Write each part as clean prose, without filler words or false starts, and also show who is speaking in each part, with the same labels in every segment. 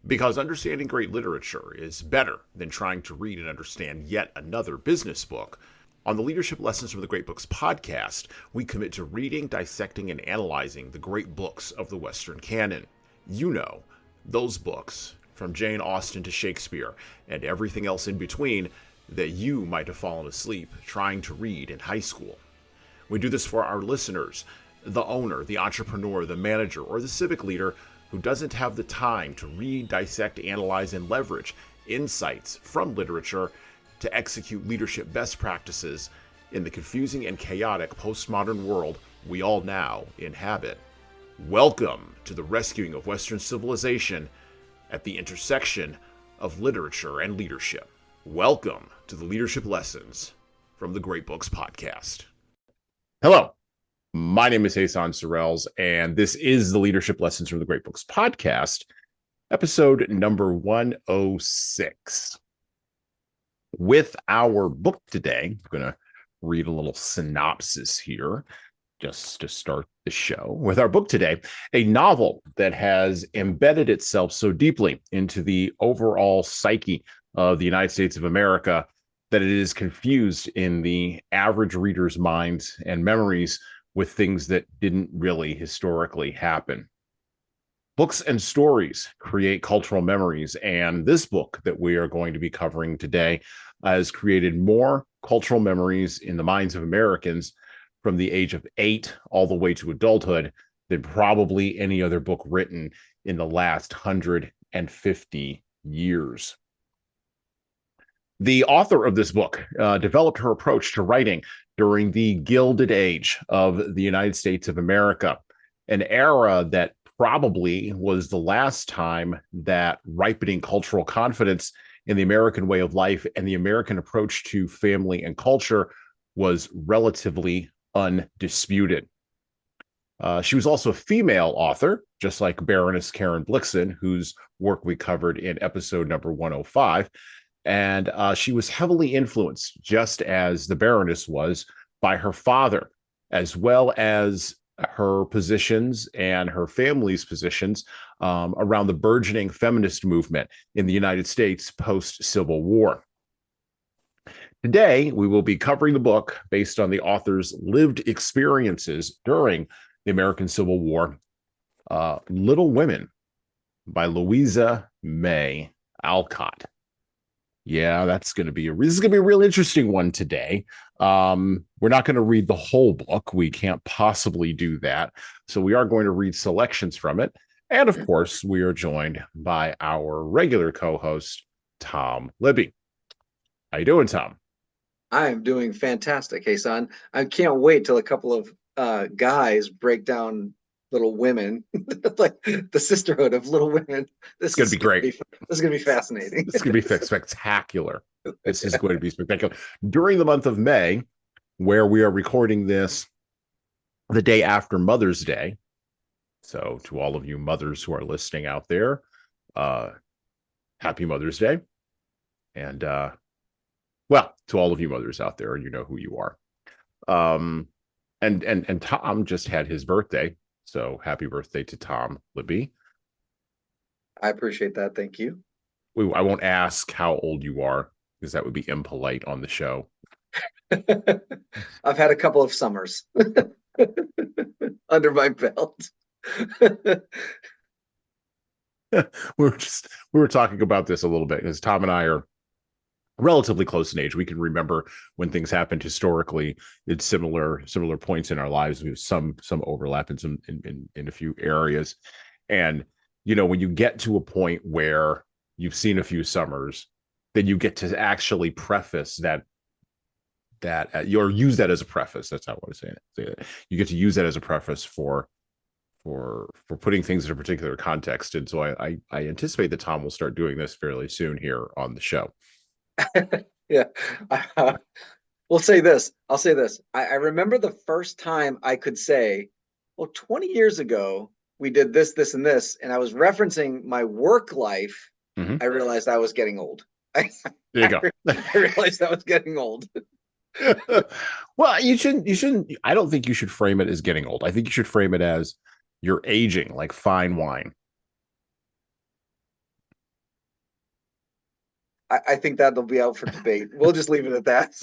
Speaker 1: Because understanding great literature is better than trying to read and understand yet another business book. On the Leadership Lessons from the Great Books podcast, we commit to reading, dissecting, and analyzing the great books of the Western canon. You know, those books, from Jane Austen to Shakespeare, and everything else in between, that you might have fallen asleep trying to read in high school. We do this for our listeners, the owner, the entrepreneur, the manager, or the civic leader who doesn't have the time to read, dissect, analyze, and leverage insights from literature to execute leadership best practices in the confusing and chaotic postmodern world we all now inhabit. Welcome to the rescuing of Western civilization at the intersection of literature and leadership. Welcome to the Leadership Lessons from the Great Books podcast. Hello, my name is Hasan Sorrells, and this is the Leadership Lessons from the Great Books podcast, episode number 106. With our book today, I'm going to read a little synopsis here just to start the show. With our book today, a novel that has embedded itself so deeply into the overall psyche of the United States of America that it is confused in the average reader's minds and memories with things that didn't really historically happen. Books and stories create cultural memories, and this book that we are going to be covering today has created more cultural memories in the minds of Americans from the age of 8 all the way to adulthood than probably any other book written in the last 150 years. The author of this book developed her approach to writing during the Gilded Age of the United States of America, an era that probably was the last time that ripening cultural confidence in the American way of life and the American approach to family and culture was relatively undisputed. She was also a female author, just like Baroness Karen Blixen, whose work we covered in episode number 105. And she was heavily influenced, just as the Baroness was, by her father, as well as her positions and her family's positions around the burgeoning feminist movement in the United States post-Civil War. Today, we will be covering the book based on the author's lived experiences during the American Civil War, Little Women by Louisa May Alcott. Yeah, this is going to be a real interesting one today. We're not going to read the whole book. We can't possibly do that. So we are going to read selections from it. And of course, we are joined by our regular co-host, Tom Libby. How you doing, Tom?
Speaker 2: I'm doing fantastic, Hasan. I can't wait till a couple of guys break down Little Women, like the sisterhood of Little Women.
Speaker 1: This is going to be great.
Speaker 2: This is going to be fascinating.
Speaker 1: This is going to be spectacular. This is going to be spectacular. During the month of May, where we are recording this the day after Mother's Day. So to all of you mothers who are listening out there, happy Mother's Day. And well, to all of you mothers out there, you know who you are. And Tom just had his birthday. So happy birthday to Tom Libby.
Speaker 2: I appreciate that. Thank you.
Speaker 1: I won't ask how old you are because that would be impolite on the show.
Speaker 2: I've had a couple of summers under my belt.
Speaker 1: We were talking about this a little bit because Tom and I are relatively close in age. We can remember when things happened historically at similar points in our lives. We have some overlap in some in a few areas. And you know, when you get to a point where you've seen a few summers, then you get to actually preface that or use that as a preface. That's how I want to say it. You get to use that as a preface for putting things in a particular context. And so I anticipate that Tom will start doing this fairly soon here on the show.
Speaker 2: Yeah. We'll say this. I'll say this. I remember the first time I could say, well, 20 years ago, we did this, this, and this. And I was referencing my work life. Mm-hmm. I realized I was getting old.
Speaker 1: There you go.
Speaker 2: I realized I was getting old.
Speaker 1: Well, you shouldn't. I don't think you should frame it as getting old. I think you should frame it as you're aging like fine wine.
Speaker 2: I think that'll be out for debate. We'll just leave it at that.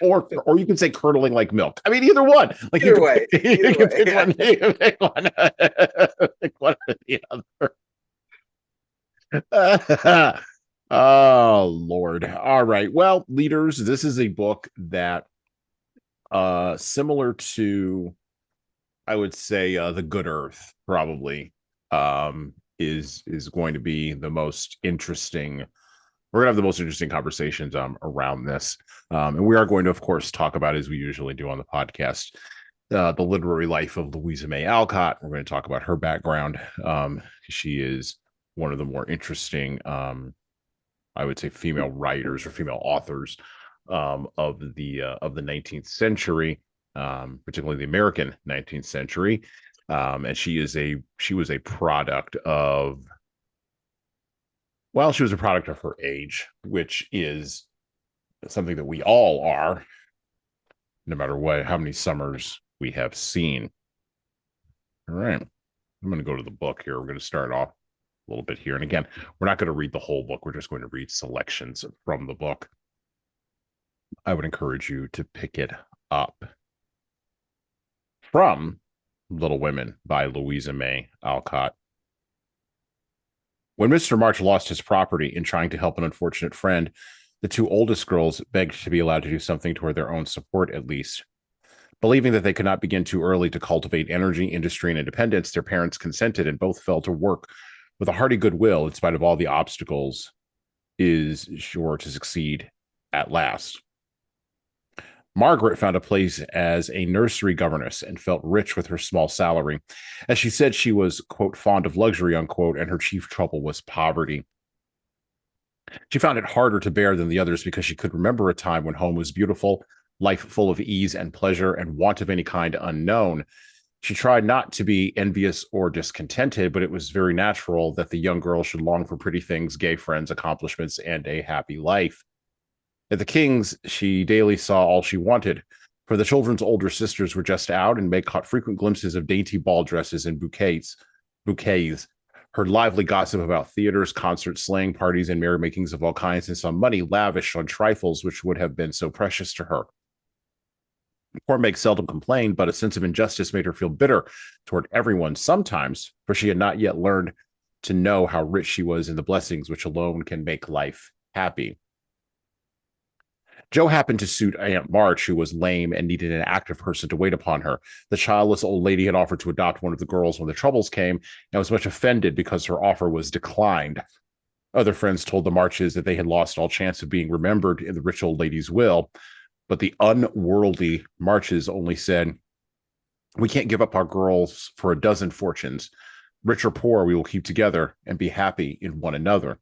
Speaker 1: Or you can say curdling like milk. I mean, either one. Like
Speaker 2: Either way,
Speaker 1: you can pick one. You can pick one. Pick one or the other. Oh Lord. All right. Well, leaders, this is a book that similar to, I would say, The Good Earth probably is going to be the most interesting. We're gonna have the most interesting conversations around this, and we are going to, of course, talk about, as we usually do on the podcast, the literary life of Louisa May Alcott. We're going to talk about her background. She is one of the more interesting, I would say, female writers or female authors of the 19th century, particularly the American 19th century, and she was a product of. Well, she was a product of her age, which is something that we all are, no matter how many summers we have seen. All right. I'm going to go to the book here. We're going to start off a little bit here. And again, we're not going to read the whole book. We're just going to read selections from the book. I would encourage you to pick it up. From Little Women by Louisa May Alcott. When Mr. March lost his property in trying to help an unfortunate friend, the two oldest girls begged to be allowed to do something toward their own support, at least. Believing that they could not begin too early to cultivate energy, industry, and independence, their parents consented, and both fell to work with a hearty goodwill, in spite of all the obstacles, is sure to succeed at last. Margaret found a place as a nursery governess and felt rich with her small salary. As she said, she was, quote, fond of luxury, unquote, and her chief trouble was poverty. She found it harder to bear than the others because she could remember a time when home was beautiful, life full of ease and pleasure, and want of any kind unknown. She tried not to be envious or discontented, but it was very natural that the young girl should long for pretty things, gay friends, accomplishments, and a happy life. At the King's, she daily saw all she wanted, for the children's older sisters were just out, and May caught frequent glimpses of dainty ball dresses and bouquets, heard lively gossip about theaters, concerts, sleighing parties, and merrymakings of all kinds, and saw money lavished on trifles which would have been so precious to her. Poor Meg seldom complained, but a sense of injustice made her feel bitter toward everyone sometimes, for she had not yet learned to know how rich she was in the blessings which alone can make life happy. Jo happened to suit Aunt March, who was lame and needed an active person to wait upon her. The childless old lady had offered to adopt one of the girls when the troubles came, and was much offended because her offer was declined. Other friends told the Marches that they had lost all chance of being remembered in the rich old lady's will, but the unworldly Marches only said, "We can't give up our girls for a dozen fortunes. Rich or poor, we will keep together and be happy in one another."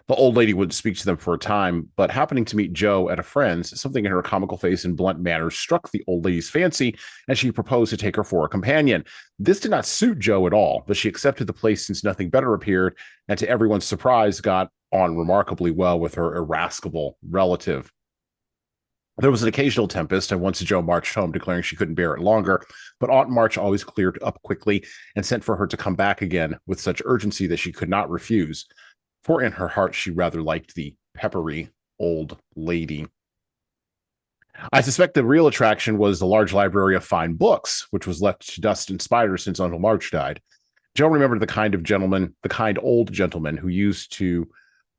Speaker 1: The old lady wouldn't speak to them for a time, but happening to meet Jo at a friend's, something in her comical face and blunt manner struck the old lady's fancy, and she proposed to take her for a companion. This did not suit Jo at all, but she accepted the place since nothing better appeared, and to everyone's surprise, got on remarkably well with her irascible relative. There was an occasional tempest, and once Jo marched home declaring she couldn't bear it longer, but Aunt March always cleared up quickly and sent for her to come back again with such urgency that she could not refuse, for in her heart she rather liked the peppery old lady. I suspect the real attraction was the large library of fine books, which was left to dust and spiders since Uncle March died. Jo remembered the kind old gentleman who used to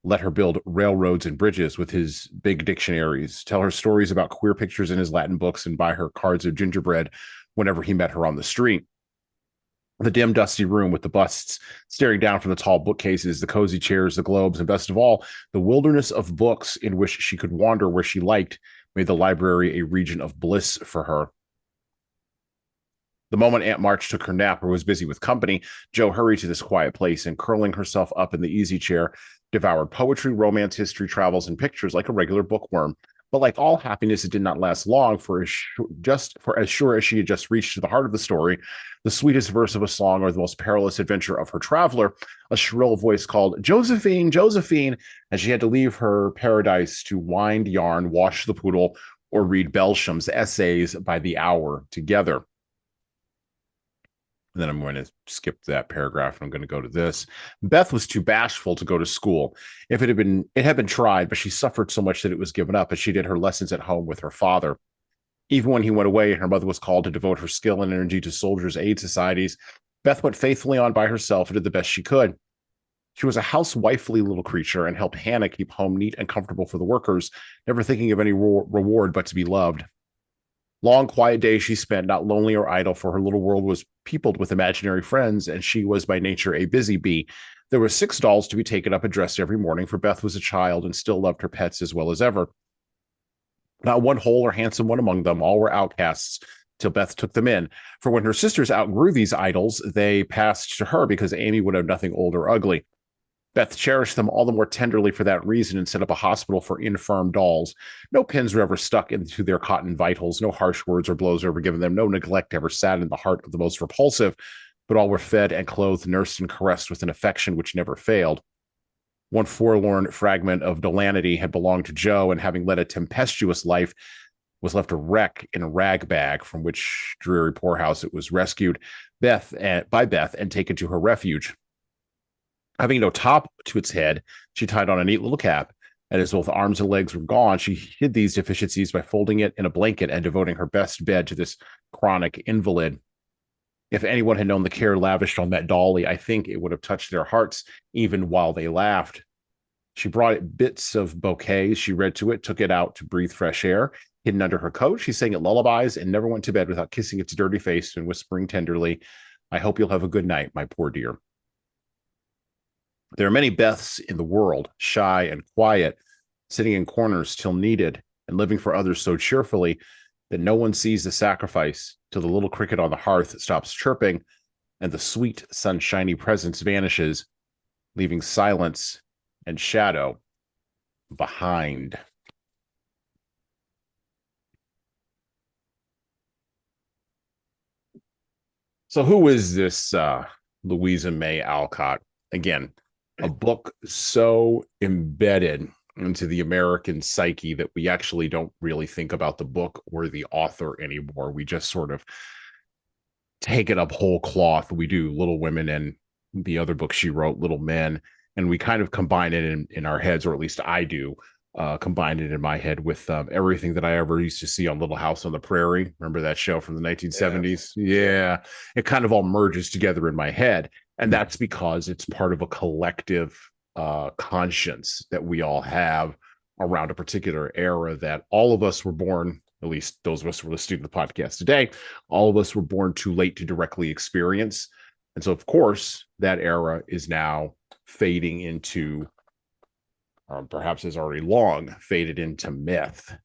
Speaker 1: let her build railroads and bridges with his big dictionaries, tell her stories about queer pictures in his Latin books, and buy her cards of gingerbread whenever he met her on the street. The dim, dusty room with the busts staring down from the tall bookcases, the cozy chairs, the globes, and best of all, the wilderness of books in which she could wander where she liked, made the library a region of bliss for her. The moment Aunt March took her nap or was busy with company, Jo hurried to this quiet place and, curling herself up in the easy chair, devoured poetry, romance, history, travels, and pictures like a regular bookworm. But like all happiness, it did not last long, for as sure as she had just reached to the heart of the story, the sweetest verse of a song or the most perilous adventure of her traveler, a shrill voice called, "Josephine, Josephine," and she had to leave her paradise to wind yarn, wash the poodle, or read Belsham's essays by the hour together. And then I'm going to skip that paragraph and I'm going to go to this. Beth was too bashful to go to school. It had been tried, but she suffered so much that it was given up as she did her lessons at home with her father. Even when he went away and her mother was called to devote her skill and energy to soldiers' aid societies, Beth went faithfully on by herself and did the best she could. She was a housewifely little creature and helped Hannah keep home neat and comfortable for the workers, never thinking of any reward but to be loved. Long, quiet days she spent, not lonely or idle, for her little world was peopled with imaginary friends, and she was by nature a busy bee. There were 6 dolls to be taken up and dressed every morning, for Beth was a child and still loved her pets as well as ever. Not one whole or handsome one among them. All were outcasts till Beth took them in. For when her sisters outgrew these idols, they passed to her because Amy would have nothing old or ugly. Beth cherished them all the more tenderly for that reason and set up a hospital for infirm dolls. No pins were ever stuck into their cotton vitals. No harsh words or blows were ever given them. No neglect ever sat in the heart of the most repulsive, but all were fed and clothed, nursed and caressed with an affection which never failed. One forlorn fragment of Delanity had belonged to Joe, and having led a tempestuous life, was left a wreck in a rag bag from which dreary poorhouse it was rescued by Beth and taken to her refuge. Having no top to its head, she tied on a neat little cap, and as both arms and legs were gone, she hid these deficiencies by folding it in a blanket and devoting her best bed to this chronic invalid. If anyone had known the care lavished on that dolly, I think it would have touched their hearts even while they laughed. She brought it bits of bouquets. She read to it, took it out to breathe fresh air. Hidden under her coat, she sang it lullabies and never went to bed without kissing its dirty face and whispering tenderly, "I hope you'll have a good night, my poor dear." There are many Beths in the world, shy and quiet, sitting in corners till needed and living for others so cheerfully that no one sees the sacrifice till the little cricket on the hearth stops chirping and the sweet sunshiny presence vanishes, leaving silence and shadow behind. So who is this Louisa May Alcott? Again, a book so embedded into the American psyche that we actually don't really think about the book or the author anymore. We just sort of take it up whole cloth. We do Little Women and the other book she wrote, Little Men, and we kind of combine it in our heads, or at least I do, combine it in my head with everything that I ever used to see on Little House on the Prairie. Remember that show from the 1970s? Yeah. It kind of all merges together in my head. And that's because it's part of a collective conscience that we all have around a particular era that all of us were born, at least those of us who are listening to the podcast today, all of us were born too late to directly experience. And so, of course, that era is now fading into, perhaps has already long faded into myth.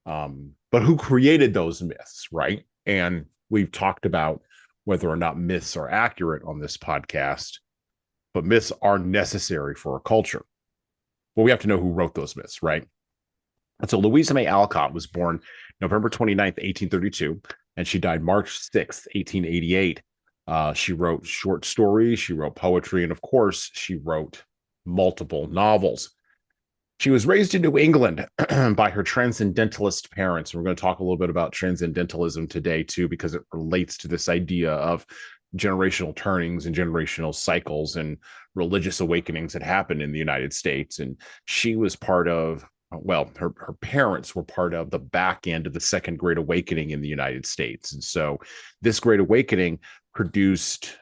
Speaker 1: But who created those myths, right? And we've talked about whether or not myths are accurate on this podcast, but myths are necessary for a culture. Well, we have to know who wrote those myths, right? And so Louisa May Alcott was born November 29th, 1832, and she died March 6th, 1888. She wrote short stories, she wrote poetry, and of course, she wrote multiple novels. She was raised in New England by her Transcendentalist parents. We're going to talk a little bit about Transcendentalism today, too, because it relates to this idea of generational turnings and generational cycles and religious awakenings that happened in the United States. And she was part of, well, her parents were part of the back end of the Second Great Awakening in the United States. And so this Great Awakening produced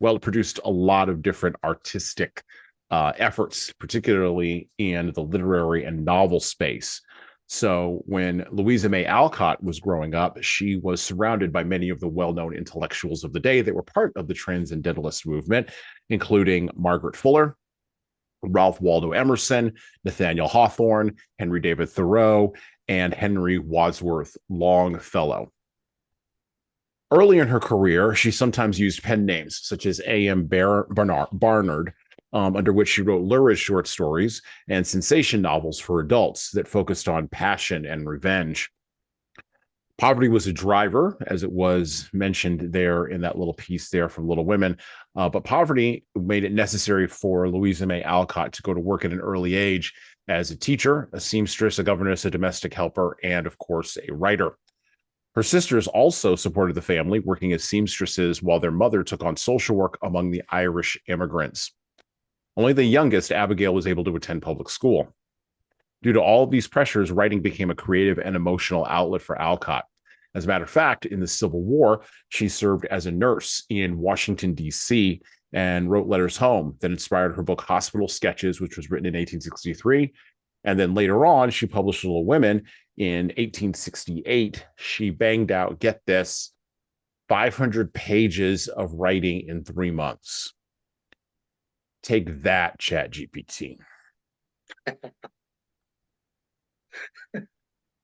Speaker 1: a lot of different artistic efforts, particularly in the literary and novel space. So when Louisa May Alcott was growing up, she was surrounded by many of the well-known intellectuals of the day that were part of the Transcendentalist movement, including Margaret Fuller, Ralph Waldo Emerson, Nathaniel Hawthorne, Henry David Thoreau, and Henry Wadsworth Longfellow. Early in her career, she sometimes used pen names such as A.M. Barnard, under which she wrote lurid short stories and sensation novels for adults that focused on passion and revenge. Poverty was a driver, as it was mentioned there in that little piece there from Little Women, but poverty made it necessary for Louisa May Alcott to go to work at an early age as a teacher, a seamstress, a governess, a domestic helper, and, of course, a writer. Her sisters also supported the family, working as seamstresses, while their mother took on social work among the Irish immigrants. Only the youngest, Abigail, was able to attend public school. Due to all of these pressures, writing became a creative and emotional outlet for Alcott. As a matter of fact, in the Civil War, she served as a nurse in Washington, D.C., and wrote letters home that inspired her book Hospital Sketches, which was written in 1863. And then later on, she published Little Women in 1868. She banged out, get this, 500 pages of writing in 3 months. Take that, ChatGPT.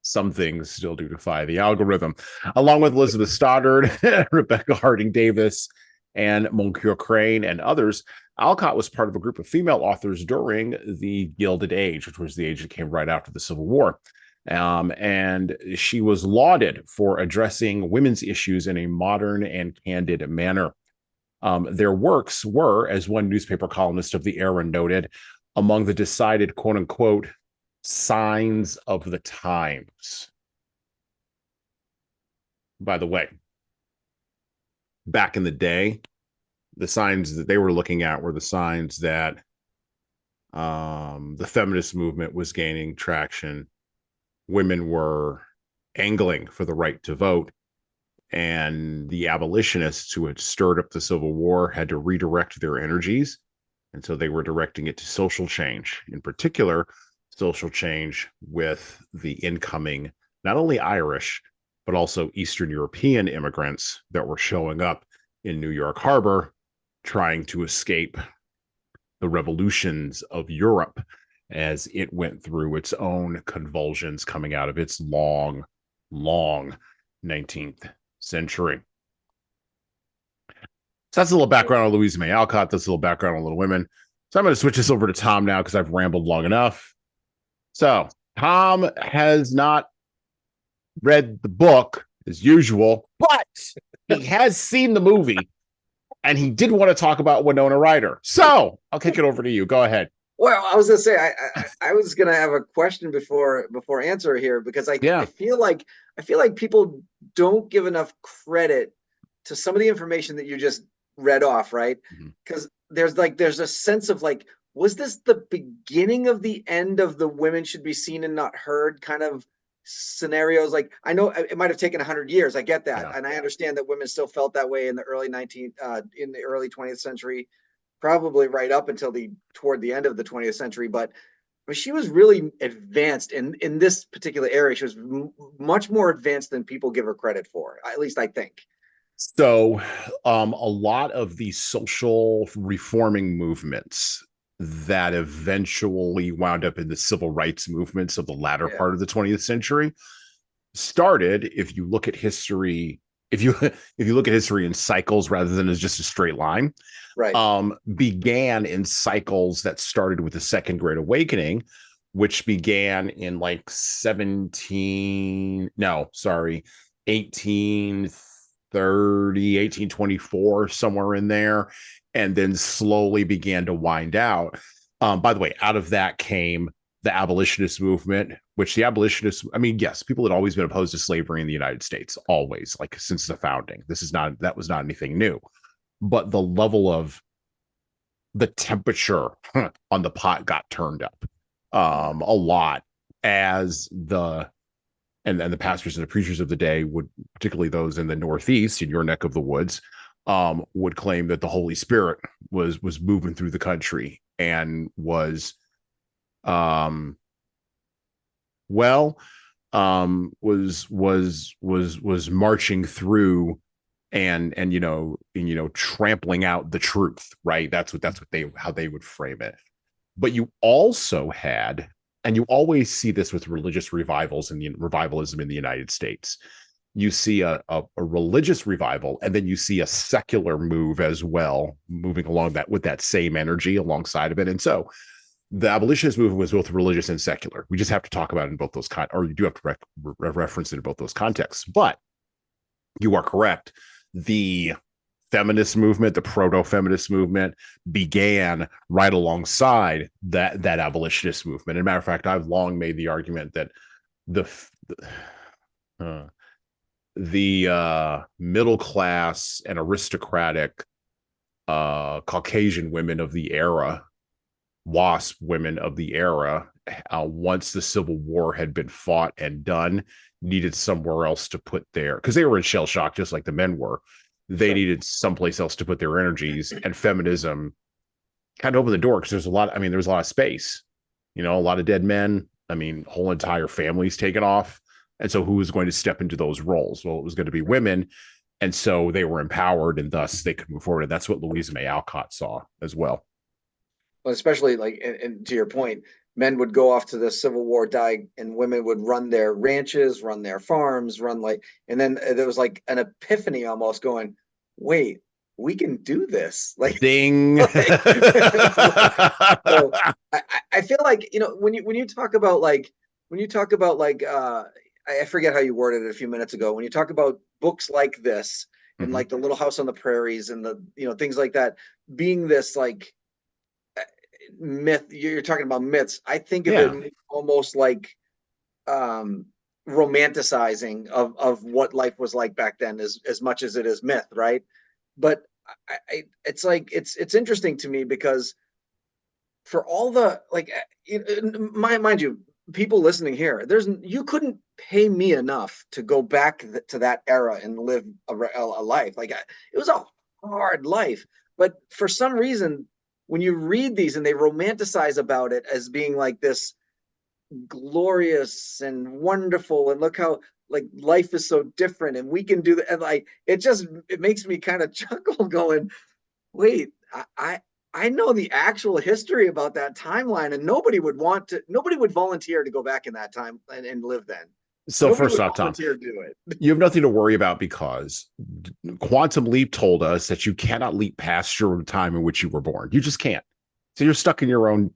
Speaker 1: Some things still do defy the algorithm. Along with Elizabeth Stoddard, Rebecca Harding Davis, and Moncure Crane, and others, Alcott was part of a group of female authors during the Gilded Age, which was the age that came right after the Civil War. And she was lauded for addressing women's issues in a modern and candid manner. Their works were, as one newspaper columnist of the era noted, among the decided, quote unquote, signs of the times. By the way, back in the day, the signs that they were looking at were the signs that the feminist movement was gaining traction. Women were angling for the right to vote, and the abolitionists who had stirred up the Civil War had to redirect their energies. And so they were directing it to social change, in particular, social change with the incoming, not only Irish, but also Eastern European immigrants that were showing up in New York Harbor, trying to escape the revolutions of Europe as it went through its own convulsions coming out of its long, long 19th century. So that's a little background on Louisa May Alcott. That's a little background on Little Women. So I'm going to switch this over to Tom now because I've rambled long enough. So Tom has not read the book as usual, but he has seen the movie and he did want to talk about Winona Ryder. So I'll kick it over to you. Go ahead.
Speaker 2: Well, I was gonna say I was gonna have a question before answer here because I feel like people don't give enough credit to some of the information that you just read off, right? Because there's a sense of like, was this the beginning of the end of the women should be seen and not heard kind of scenarios? Like, I know it might have taken 100 years. I get that, and I understand that women still felt that way in the early 20th century. Probably right up until toward the end of the 20th century, but she was really advanced in this particular area. She was much more advanced than people give her credit for, at least I think.
Speaker 1: So a lot of the social reforming movements that eventually wound up in the civil rights movements of the latter part of the 20th century started, if you look at history, if you look at history in cycles rather than as just a straight line,
Speaker 2: right,
Speaker 1: began in cycles that started with the Second Great Awakening, which began in like 1830, 1824, somewhere in there, and then slowly began to wind out. By the way, out of that came the abolitionist movement, which the abolitionists, I mean, yes, people had always been opposed to slavery in the United States, always, like since the founding. That was not anything new. But the level of the temperature on the pot got turned up a lot as the pastors and the preachers of the day would, particularly those in the Northeast, in your neck of the woods, would claim that the Holy Spirit was moving through the country and was marching through and trampling out the truth, right? That's how they would frame it. But you also had, and you always see this with religious revivals and revivalism in the United States. You see a religious revival, and then you see a secular move as well, moving along that with that same energy alongside of it. And so the abolitionist movement was both religious and secular. We just have to talk about it in both those or you do have to reference it in both those contexts. But you are correct. The feminist movement, the proto-feminist movement, began right alongside that abolitionist movement. As a matter of fact, I've long made the argument that the middle class and aristocratic Caucasian women of the era, WASP women of the era, once the Civil War had been fought and done, needed somewhere else to put their, because they were in shell shock just like the men were. They needed someplace else to put their energies, and feminism kind of opened the door because there's a lot. I mean, there was a lot of space, a lot of dead men. I mean, whole entire families taken off. And so who was going to step into those roles? Well, it was going to be women. And so they were empowered, and thus they could move forward. And that's what Louisa May Alcott saw as well.
Speaker 2: Well, especially like, and to your point, men would go off to the Civil War, die, and women would run their ranches, run their farms, and then there was like an epiphany almost going, wait, we can do this. Like,
Speaker 1: ding.
Speaker 2: So I feel like, when you talk about like, I forget how you worded it a few minutes ago, when you talk about books like this and like The Little House on the Prairies and the, things like that, being this like myth, you're talking about myths. I think of it almost like romanticizing of what life was like back then, as much as it is myth, right? But it's like it's interesting to me because for all the like, mind you, people listening here, you couldn't pay me enough to go back to that era and live a life like it was a hard life. But for some reason, when you read these and they romanticize about it as being like this glorious and wonderful, and look how like life is so different and we can do that, and like it makes me kind of chuckle going, wait, I know the actual history about that timeline, and nobody would volunteer to go back in that time and live then.
Speaker 1: So nobody first off, Tom,
Speaker 2: do it.
Speaker 1: You have nothing to worry about because Quantum Leap told us that you cannot leap past your time in which you were born. You just can't. So you're stuck in your own.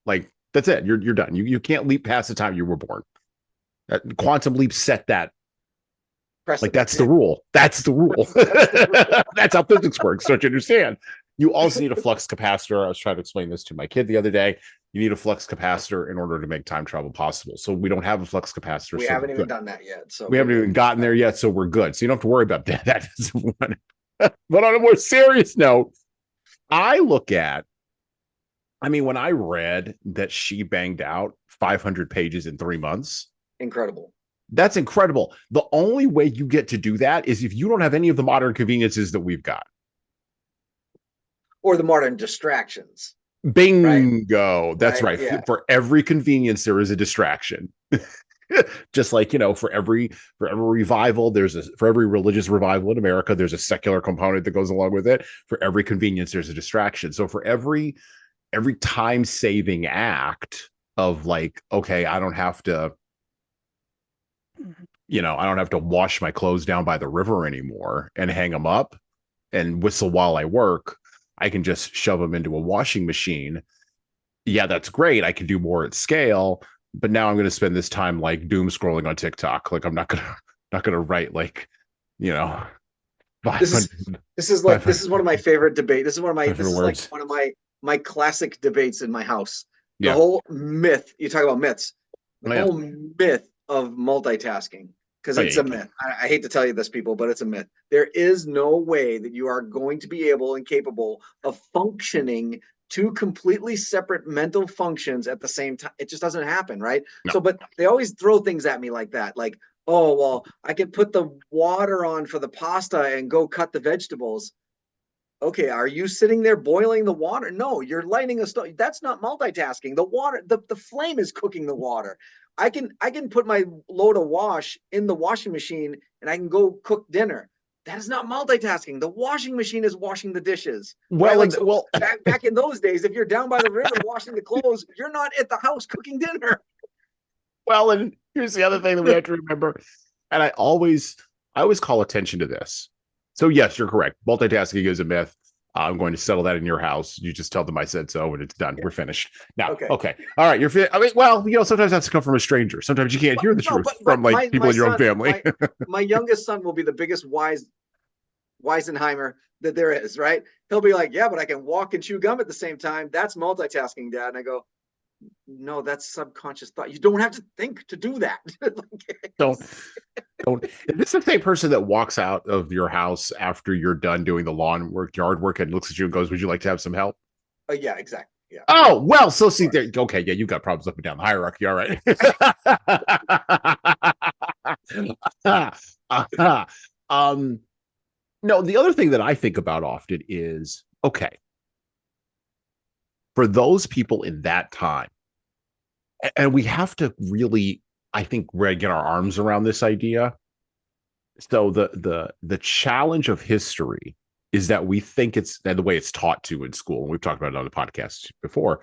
Speaker 1: Like, that's it. You're done. You can't leap past the time you were born. Quantum Leap set that. Precedent. Like, that's the rule. That's the rule. That's how physics works. Don't you understand? You also need a flux capacitor. I was trying to explain this to my kid the other day. You need a flux capacitor in order to make time travel possible. So we don't have a flux capacitor.
Speaker 2: We haven't even done that yet. So
Speaker 1: we haven't even gotten there yet. So we're good. So you don't have to worry about that. That doesn't want it. But on a more serious note, when I read that she banged out 500 pages in 3 months.
Speaker 2: Incredible.
Speaker 1: That's incredible. The only way you get to do that is if you don't have any of the modern conveniences that we've got.
Speaker 2: Or the modern distractions.
Speaker 1: Bingo. Right? That's right.
Speaker 2: Yeah.
Speaker 1: For every convenience, there is a distraction. Just like, for every revival, for every religious revival in America, there's a secular component that goes along with it. For every convenience, there's a distraction. So for every time-saving act of like, okay, I don't have to wash my clothes down by the river anymore and hang them up and whistle while I work. I can just shove them into a washing machine. Yeah, that's great. I can do more at scale, but now I'm going to spend this time like doom scrolling on TikTok. Like, I'm not going to write like,
Speaker 2: this is one of my favorite debates. This is one of my classic debates in my house. The whole myth, you talk about myths, whole myth of multitasking. Because it's a myth. I hate to tell you this, people, but it's a myth. There is no way that you are going to be able and capable of functioning two completely separate mental functions at the same time. It just doesn't happen, right? No. So, but they always throw things at me like that. Like, oh, well, I can put the water on for the pasta and go cut the vegetables. Okay, are you sitting there boiling the water? No, you're lighting a stove. That's not multitasking. The water, the flame is cooking the water. I can put my load of wash in the washing machine and I can go cook dinner. That is not multitasking. The washing machine is washing the dishes.
Speaker 1: Well,
Speaker 2: right? Back in those days, if you're down by the river washing the clothes, you're not at the house cooking dinner.
Speaker 1: Well, and here's the other thing that we have to remember. And I always call attention to this. So yes, you're correct. Multitasking is a myth. I'm going to settle that in your house. You just tell them I said so, and it's done. Yeah. We're finished. Now, okay. All right. Sometimes that's come from a stranger. Sometimes you can't hear the truth from people in your own family.
Speaker 2: My youngest son will be the biggest Weisenheimer that there is, right? He'll be like, yeah, but I can walk and chew gum at the same time. That's multitasking, Dad. And I go, no, that's subconscious thought. You don't have to think to do that.
Speaker 1: Don't don't. Is this the same person that walks out of your house after you're done doing the lawn work, yard work, and looks at you and goes, "Would you like to have some help?"
Speaker 2: Yeah, exactly. Yeah.
Speaker 1: Oh, well, so see there. Okay, yeah, you got problems up and down the hierarchy. All right. um, no, the other thing that I think about often is, okay, for those people in that time, and we have to really, I think, get our arms around this idea. So the challenge of history is that we think it's, and the way it's taught to in school, and we've talked about it on the podcast before,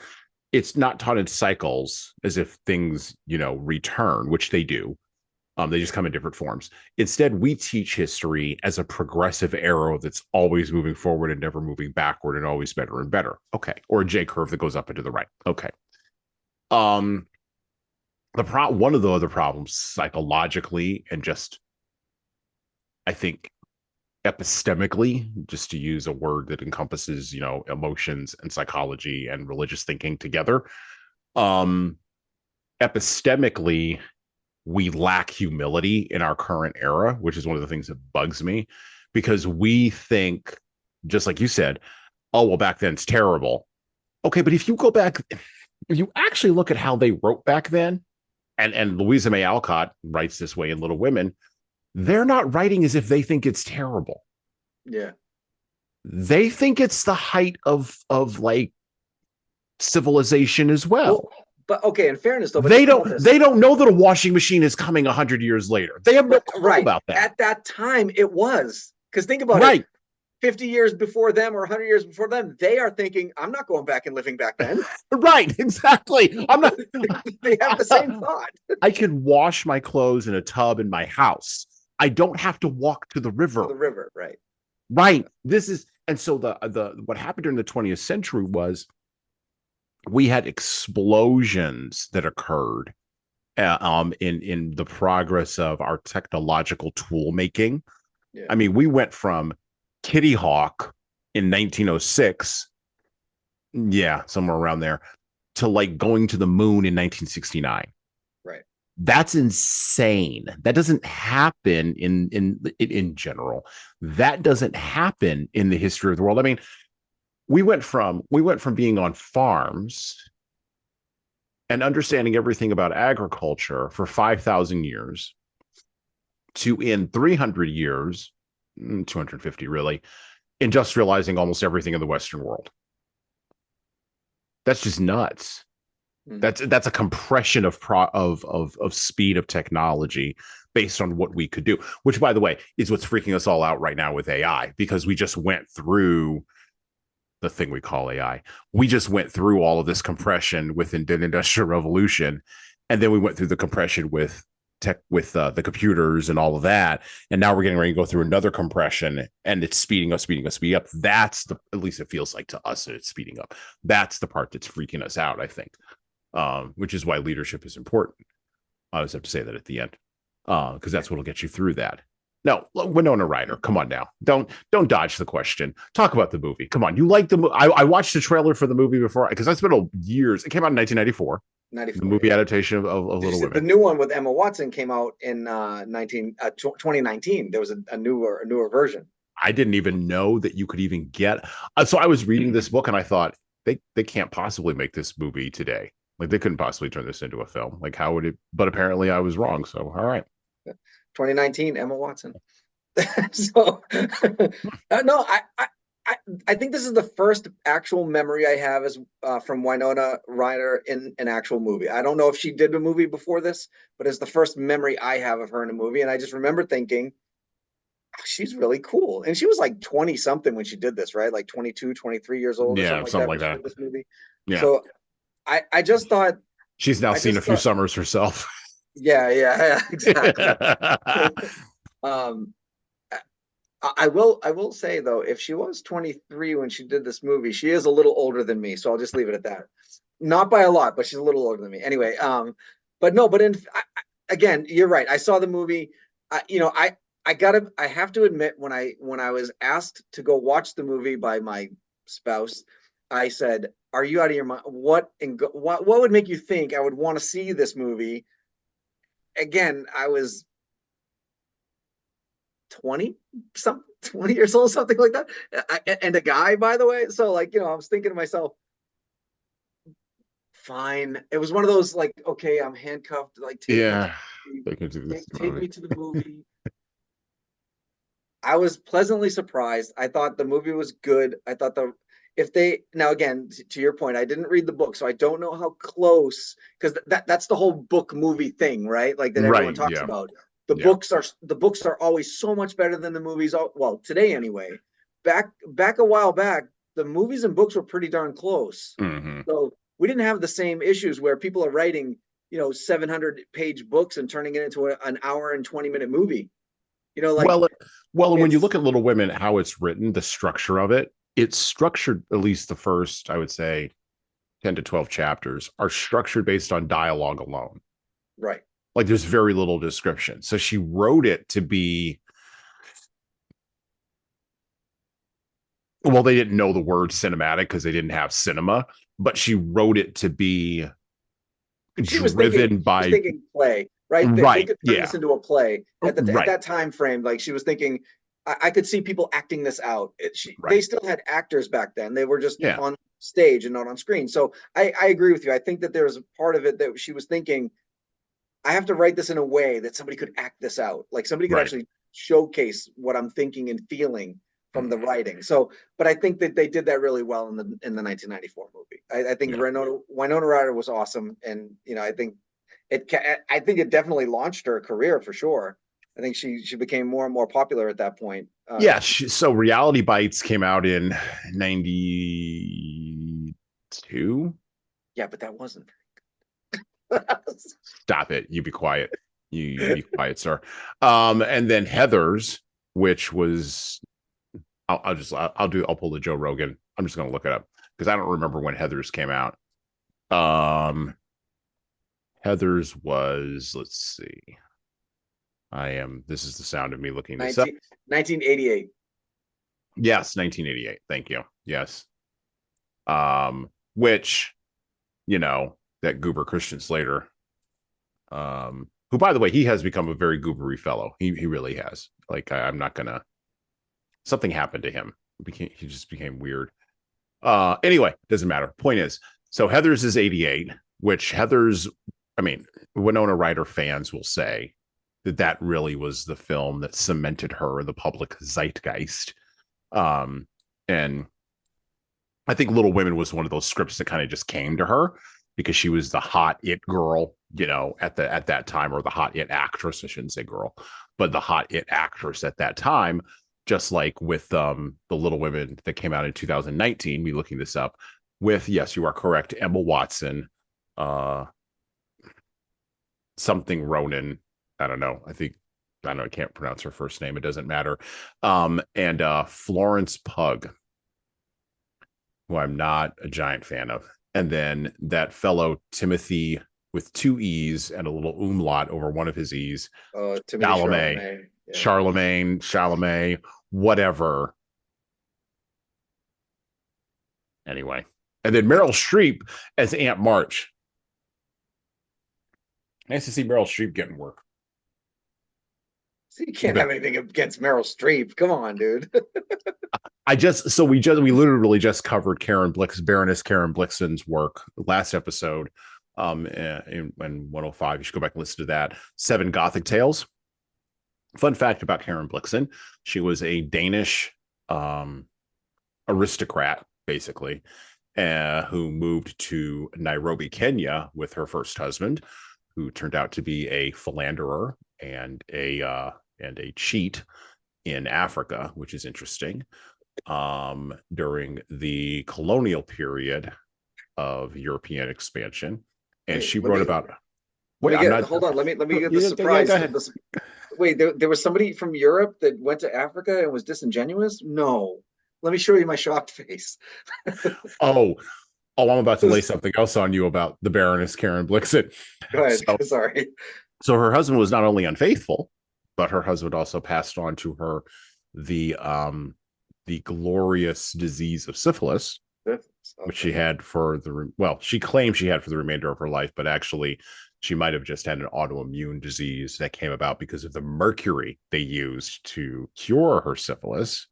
Speaker 1: it's not taught in cycles as if things, return, which they do. They just come in different forms. Instead, we teach history as a progressive arrow that's always moving forward and never moving backward and always better and better. Okay. Or a J curve that goes up and to the right. Okay. One of the other problems psychologically and just, I think, epistemically, just to use a word that encompasses, emotions and psychology and religious thinking together. Epistemically, we lack humility in our current era, which is one of the things that bugs me, because we think, just like you said, oh, well, back then it's terrible. Okay, but if you go back, if you actually look at how they wrote back then, and Louisa May Alcott writes this way in Little Women, they're not writing as if they think it's terrible.
Speaker 2: Yeah.
Speaker 1: They think it's the height of like civilization as well.
Speaker 2: But okay, in fairness though, but
Speaker 1: they don't know that a washing machine is coming 100 years later. They have no clue about that.
Speaker 2: At that time, it was, because think about it. 50 years before them or 100 years before them, they are thinking, I'm not going back and living back then.
Speaker 1: Right, exactly. I'm not.
Speaker 2: They have the same thought.
Speaker 1: I can wash my clothes in a tub in my house. I don't have to walk to the river.
Speaker 2: Right.
Speaker 1: Right. This is, and so the what happened during the 20th century was we had explosions that occurred in the progress of our technological tool making. Yeah. I mean, we went from Kitty Hawk in 1906, yeah, somewhere around there, to like going to the moon in 1969.
Speaker 2: Right.
Speaker 1: That's insane. That doesn't happen in general. That doesn't happen in the history of the world. I mean, we went from being on farms and understanding everything about agriculture for 5,000 years to, in 300 years, 250 really, industrializing almost everything in the Western world. That's just nuts. Mm-hmm. That's a compression of speed of technology based on what we could do, which, by the way, is what's freaking us all out right now with AI, because we just went through the thing we call AI. We just went through all of this compression within the Industrial Revolution, and then we went through the compression with tech, with the computers and all of that, and now we're getting ready to go through another compression, and it's speeding up. That's at least it feels like to us that it's speeding up. That's the part that's freaking us out, I think, which is why leadership is important. I always have to say that at the end, because that's what'll get you through that. No, Winona Ryder, come on now. Don't dodge the question. Talk about the movie. Come on. You like the movie? I watched the trailer for the movie before, because it's been years. It came out in 1994. The movie adaptation of Little Women.
Speaker 2: The new one with Emma Watson came out in 2019. There was a newer version.
Speaker 1: I didn't even know that you could even get. So I was reading this book and I thought they can't possibly make this movie today. Like, they couldn't possibly turn this into a film. Like, how would it? But apparently I was wrong. So all right.
Speaker 2: 2019, Emma Watson. So no, I think this is the first actual memory I have is from Winona Ryder in an actual movie. I don't know if she did a movie before this, but it's the first memory I have of her in a movie. And I just remember thinking, oh, she's really cool. And she was like 20 something when she did this, right? Like 22, 23 years old.
Speaker 1: Yeah, something like that.
Speaker 2: This movie.
Speaker 1: Yeah.
Speaker 2: So I just thought
Speaker 1: she's now seen a few summers herself.
Speaker 2: Yeah, exactly. I will say though, if she was 23 when she did this movie, she is a little older than me, so I'll just leave it at that. Not by a lot, but she's a little older than me. Anyway, again, you're right. I saw the movie. I have to admit, when I was asked to go watch the movie by my spouse, I said, are you out of your mind? What would make you think I would want to see this movie? Again, I was 20 some 20 years old, something like that. And a guy, by the way. So like, I was thinking to myself, fine. It was one of those like, okay, I'm handcuffed, like
Speaker 1: Yeah, they can do this
Speaker 2: take
Speaker 1: movie.
Speaker 2: me to the movie. I was pleasantly surprised. I thought the movie was good. I thought the if they now again to your point, I didn't read the book, so I don't know how close, because that's the whole book movie thing, right? Like that everyone
Speaker 1: Right.
Speaker 2: talks
Speaker 1: Yeah.
Speaker 2: about.
Speaker 1: Yeah.
Speaker 2: The books are always so much better than the movies. Well, today anyway. Back a while back, the movies and books were pretty darn close.
Speaker 1: Hmm.
Speaker 2: So we didn't have the same issues where people are writing 700-page books and turning it into an hour and 20-minute movie. Like
Speaker 1: Well, well, and when you look
Speaker 2: it's
Speaker 1: at Little Women, how it's written, the structure of it, it's structured, at least the first, I would say, 10 to 12 chapters are structured based on dialogue alone.
Speaker 2: right.
Speaker 1: Like there's very little description. So she wrote it to be, well, they didn't know the word cinematic because they didn't have cinema, but she wrote it to be driven
Speaker 2: She was
Speaker 1: by,
Speaker 2: thinking play, right? They
Speaker 1: right.
Speaker 2: could turn
Speaker 1: Yeah.
Speaker 2: this into a play at
Speaker 1: Right.
Speaker 2: that time frame. Like she was thinking, I could see people acting this out. They
Speaker 1: Right.
Speaker 2: still had actors back then. They were just
Speaker 1: Yeah.
Speaker 2: on stage and not on screen. So I agree with you. I think that there's a part of it that she was thinking, I have to write this in a way that somebody could act this out. Like somebody could
Speaker 1: Right.
Speaker 2: actually showcase what I'm thinking and feeling from the writing. So, but I think that they did that really well in the 1994 movie. I think
Speaker 1: Yeah.
Speaker 2: Winona Ryder was awesome, and I think it definitely launched her career for sure. I think she became more and more popular at that point.
Speaker 1: Yeah. So Reality Bites came out in 92.
Speaker 2: Yeah, but that wasn't.
Speaker 1: Stop it. You be quiet. You be quiet, sir. And then Heather's, which was I'll pull the Joe Rogan. I'm just gonna look it up because I don't remember when Heather's came out. Heather's was, let's see. This is the sound of me looking this up.
Speaker 2: 1988.
Speaker 1: Yes, 1988. Thank you. Yes. Which, that goober Christian Slater, who, by the way, he has become a very goobery fellow. He really has. Like, I'm not gonna. Something happened to him. He just became weird. Anyway, doesn't matter. Point is, so Heather's is 88, which Winona Ryder fans will say that really was the film that cemented her in the public zeitgeist. And I think Little Women was one of those scripts that kind of just came to her because she was the hot it girl, at that time, or the hot it actress. I shouldn't say girl, but the hot it actress at that time. Just like with the Little Women that came out in 2019, me looking this up with, yes, you are correct, Emma Watson, something Ronan. I don't know. I can't pronounce her first name. It doesn't matter. And Florence Pugh, who I'm not a giant fan of. And then that fellow Timothy with two E's and a little umlaut over one of his E's.
Speaker 2: Timothy Chalamet. Yeah.
Speaker 1: Chalamet, whatever. Anyway. And then Meryl Streep as Aunt March. Nice to see Meryl Streep getting work.
Speaker 2: So you can't have anything against Meryl Streep. Come on, dude.
Speaker 1: we literally just covered Baroness Karen Blixen's work last episode. In 105, you should go back and listen to that. 7 Gothic Tales. Fun fact about Karen Blixen: she was a Danish aristocrat, basically, who moved to Nairobi, Kenya, with her first husband, who turned out to be a philanderer and a cheat in Africa, which is interesting. During the colonial period of European expansion, and she wrote about.
Speaker 2: Hold on. Let me get the surprise. Wait, there was somebody from Europe that went to Africa and was disingenuous? No. Let me show you my shocked face.
Speaker 1: I'm about to lay something else on you about the Baroness Karen Blixen.
Speaker 2: Go ahead. Sorry.
Speaker 1: So her husband was not only unfaithful, but her husband also passed on to her the glorious disease of syphilis. which she had for she claimed she had for the remainder of her life, but actually she might have just had an autoimmune disease that came about because of the mercury they used to cure her syphilis.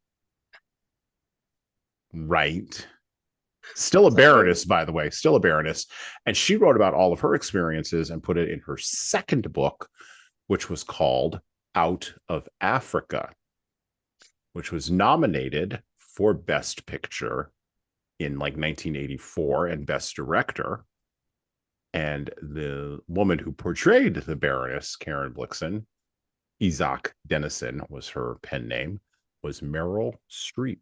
Speaker 1: Right. Still a baroness, by the way, still a baroness. And she wrote about all of her experiences and put it in her second book, which was called Out of Africa, which was nominated for Best Picture in like 1984 and Best Director. And the woman who portrayed the Baroness, Karen Blixen, Isaac Dennison was her pen name, was Meryl Streep.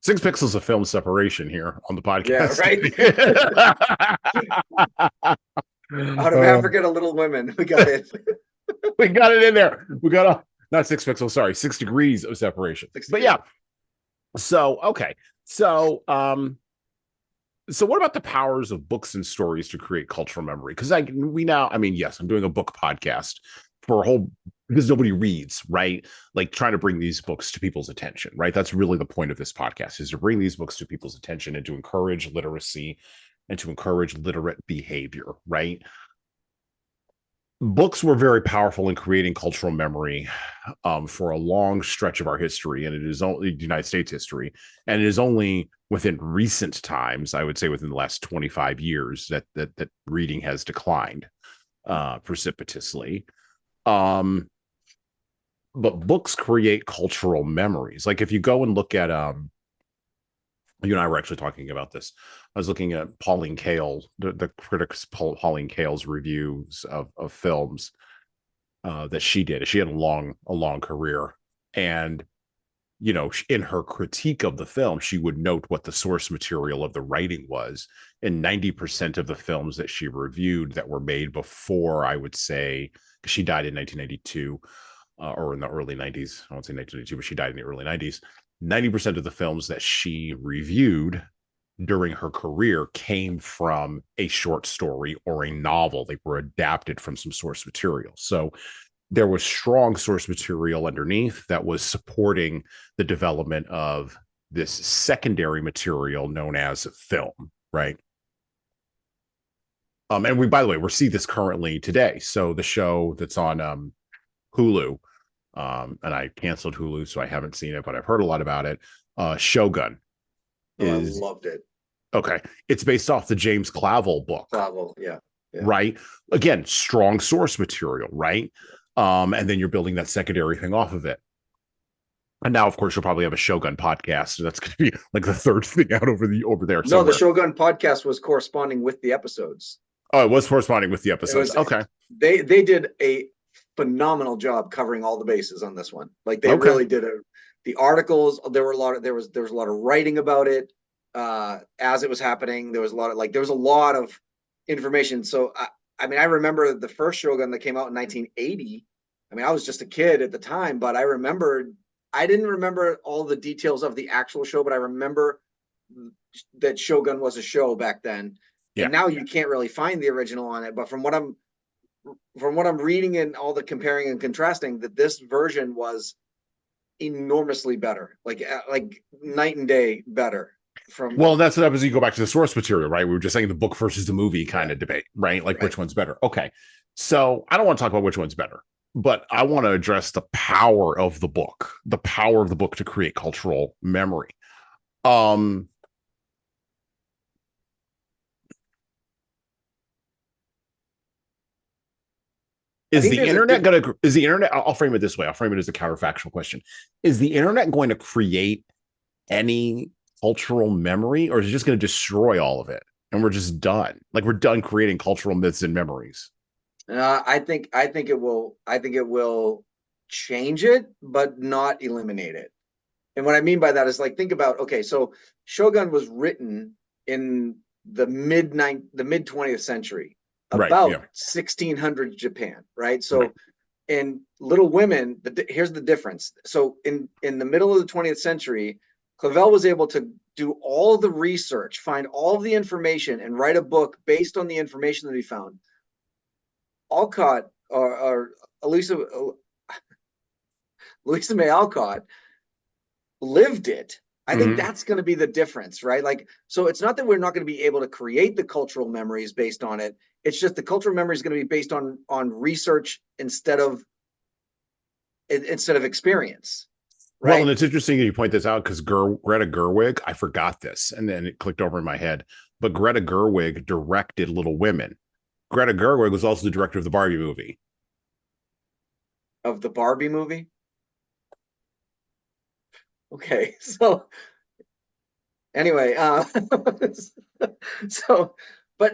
Speaker 1: Six pixels of film separation here on the podcast.
Speaker 2: Yeah, right. Out of Africa to Little Women. We got it.
Speaker 1: We got it in there. We got not 6 pixels, sorry, 6 degrees of separation. But yeah. So, okay. So, what about the powers of books and stories to create cultural memory? Because yes, I'm doing a book podcast for a whole, because nobody reads, right? Like trying to bring these books to people's attention, right? That's really the point of this podcast, is to bring these books to people's attention and to encourage literacy and to encourage literate behavior, right? Books were very powerful in creating cultural memory for a long stretch of our history, and it is only United States history, and it is only within recent times, I would say within the last 25 years, that reading has declined precipitously. But books create cultural memories. Like if you go and look at you and I were actually talking about this. I was looking at Pauline Kael, the critics Pauline Kael's reviews of films that she did. She had a long career, and in her critique of the film, she would note what the source material of the writing was. And 90% of the films that she reviewed that were made before, I would say, because she died in 1992 or in the early 90s. I won't say 1992, but she died in the early 90s. 90% of the films that she reviewed during her career came from a short story or a novel. They were adapted from some source material. So there was strong source material underneath that was supporting the development of this secondary material known as film, right? And by the way, we're seeing this currently today. So the show that's on Hulu, and I canceled Hulu, so I haven't seen it, but I've heard a lot about it. Shogun.
Speaker 2: I loved it.
Speaker 1: Okay. It's based off the James Clavell book.
Speaker 2: Clavell, yeah.
Speaker 1: Right? Again, strong source material, right? And then you're building that secondary thing off of it. And now, of course, you'll probably have a Shogun podcast. That's going to be like the third thing out over there.
Speaker 2: No, the Shogun podcast was corresponding with the episodes.
Speaker 1: Oh, it was corresponding with the episodes. Okay.
Speaker 2: They did a phenomenal job covering all the bases on this one. Like they really did the articles. There was a lot of writing about it as it was happening. There was a lot of information. So I remember the first Shogun that came out in 1980. I was just a kid at the time, but I didn't remember all the details of the actual show, but I remember that Shogun was a show back then. Yeah. And now you can't really find the original on it. But from what I'm reading and all the comparing and contrasting, that this version was enormously better, like night and day better.
Speaker 1: That's what happens. You go back to the source material, right? We were just saying the book versus the movie kind of debate, right? Like which one's better? Okay. So I don't want to talk about which one's better, but I want to address the power of the book to create cultural memory. Is the internet, I'll frame it this way. I'll frame it as a counterfactual question. Is the internet going to create any cultural memory, or is it just going to destroy all of it? And we're just done. Like we're done creating cultural myths and memories.
Speaker 2: I think it will change it, but not eliminate it. And what I mean by that is like, think about, okay, so Shogun was written in the mid 20th century. About 1600 Japan, right? So in Little Women, here's the difference. So in the middle of the 20th century, Clavell was able to do all the research, find all the information, and write a book based on the information that he found. Alcott or Louisa May Alcott lived it. I think that's going to be the difference, right? Like, so it's not that we're not going to be able to create the cultural memories based on it. It's just the cultural memory is going to be based on research instead of experience, right?
Speaker 1: Well, and it's interesting that you point this out because Greta Gerwig, I forgot this, and then it clicked over in my head. But Greta Gerwig directed Little Women. Greta Gerwig was also the director of the Barbie movie.
Speaker 2: Of the Barbie movie? Okay, so anyway, so, but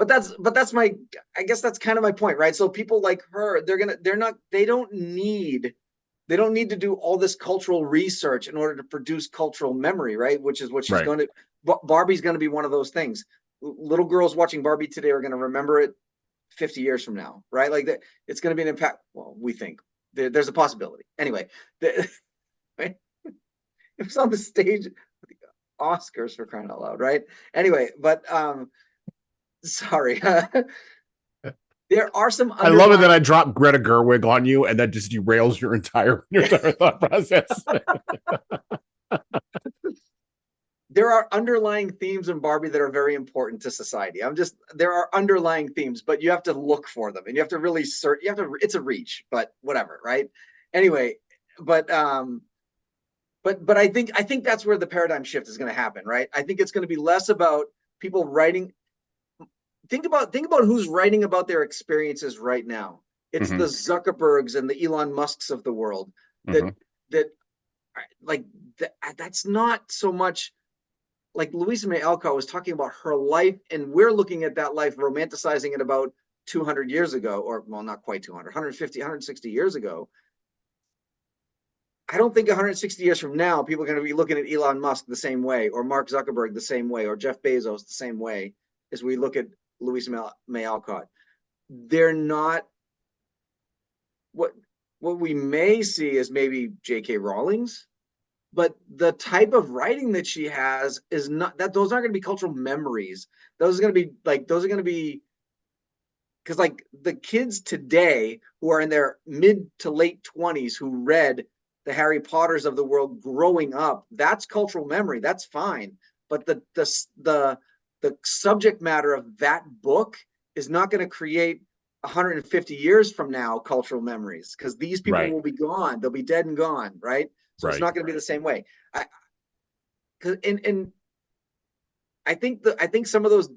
Speaker 2: that's my, I guess that's kind of my point, right? So people like her, they don't need to do all this cultural research in order to produce cultural memory, right? Which is what she's going to, Barbie's going to be one of those things. Little girls watching Barbie today are going to remember it 50 years from now, right? Like that, it's going to be an impact. Well, we think there's a possibility. Anyway, right? It was on the stage, Oscars, for crying out loud, right? Anyway, but sorry. There are some.
Speaker 1: I love it that I dropped Greta Gerwig on you, and that just derails your entire thought process.
Speaker 2: There are underlying themes in Barbie that are very important to society. There are underlying themes, but you have to look for them, and you have to really search. It's a reach, but whatever, right? Anyway, but I think that's where the paradigm shift is going to happen, right? I think it's going to be less about people writing. Think about who's writing about their experiences right now. It's the Zuckerbergs and the Elon Musks of the world that's not so much like Louisa May Alcott was talking about her life, and we're looking at that life, romanticizing it about 200 years ago, or well, not quite 200, 150, 160 years ago. I don't think 160 years from now, people are going to be looking at Elon Musk the same way, or Mark Zuckerberg the same way, or Jeff Bezos the same way as we look at Louisa May Alcott. They're not. What we may see is maybe J.K. Rowling's, but the type of writing that she has is not that. Those aren't going to be cultural memories. Those are going to be because like the kids today who are in their mid to late 20s who read the Harry Potters of the world growing up, that's cultural memory. That's fine. But the subject matter of that book is not going to create 150 years from now cultural memories, because these people will be gone. They'll be dead and gone, right? So it's not going to be the same way. I think some of those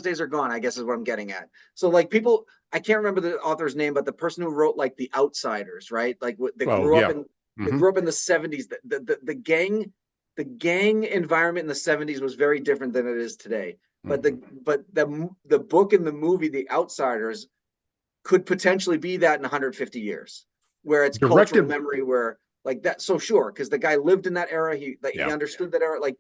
Speaker 2: days are gone, I guess is what I'm getting at. So like people, I can't remember the author's name, but the person who wrote like The Outsiders, right? Like they grew up in the 70s. The gang environment in the 70s was very different than it is today. But the book and the movie The Outsiders could potentially be that in 150 years, where it's cultural memory, where like that. So sure, because the guy lived in that era, he understood that era. Like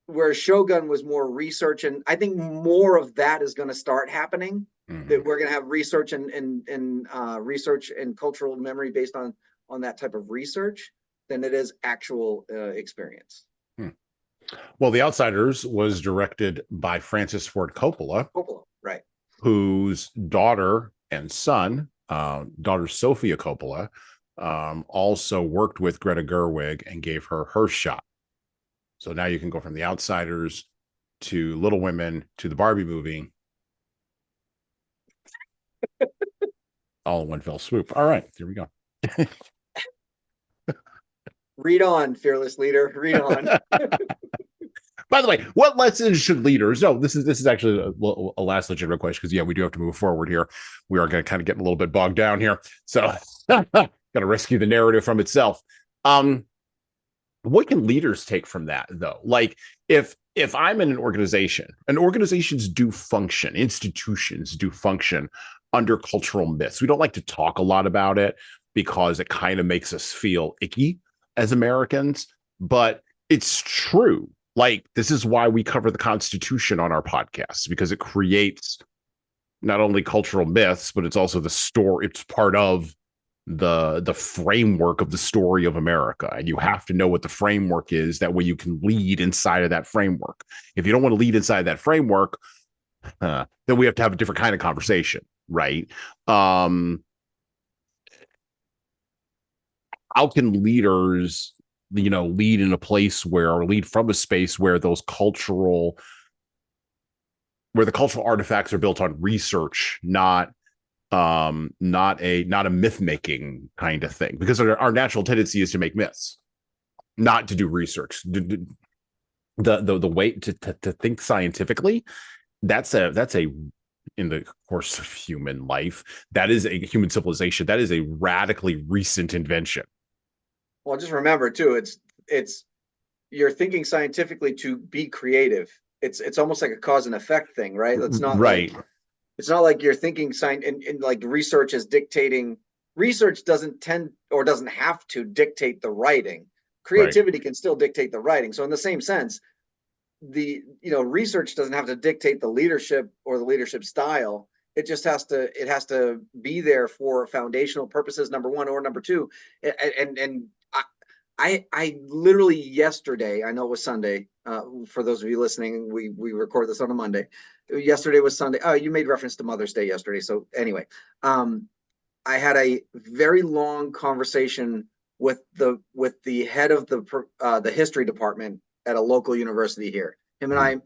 Speaker 2: where Shogun was more research, and I think more of that is going to start happening. That we're going to have research and research and cultural memory based on that type of research than it is actual experience.
Speaker 1: Well, The Outsiders was directed by Francis Ford Coppola,
Speaker 2: right?
Speaker 1: Whose daughter and son, daughter Sofia Coppola, also worked with Greta Gerwig and gave her shot. So now you can go from The Outsiders to Little Women to the Barbie movie, all in one fell swoop. All right, here we go.
Speaker 2: Read on, fearless leader. Read on.
Speaker 1: By the way, what lessons should leaders? No, this is actually a last legitimate question, because we do have to move forward here. We are going to kind of get a little bit bogged down here, so got to rescue the narrative from itself. What can leaders take from that, though? Like if I'm in an organization, and organizations do function, institutions do function under cultural myths. We don't like to talk a lot about it because it kind of makes us feel icky as Americans, but it's true. Like, this is why we cover the Constitution on our podcast, because it creates not only cultural myths, but it's also the story. It's part of the framework of the story of America. And you have to know what the framework is. That way you can lead inside of that framework. If you don't want to lead inside that framework, then we have to have a different kind of conversation. right? How can leaders, lead in a place where, or lead from a space where where the cultural artifacts are built on research, not a myth making kind of thing, because our natural tendency is to make myths, not to do research. The way to think scientifically, that's a in the course of human life, that is a human civilization, that is a radically recent invention.
Speaker 2: Well, just remember too, it's you're thinking scientifically to be creative. It's almost like a cause and effect thing, right? It's not
Speaker 1: right.
Speaker 2: like it's not like you're thinking science and like research is dictating. Research doesn't tend or doesn't have to dictate the writing. Creativity can still dictate the writing. So in the same sense, the research doesn't have to dictate the leadership or the leadership style. It just has to be there for foundational purposes, number one, or number two. And I literally yesterday, I know it was Sunday, for those of you listening, we record this on a Monday. Yesterday was Sunday. Oh, you made reference to Mother's Day yesterday. So anyway, I had a very long conversation with the head of the history department at a local university here. Him and I,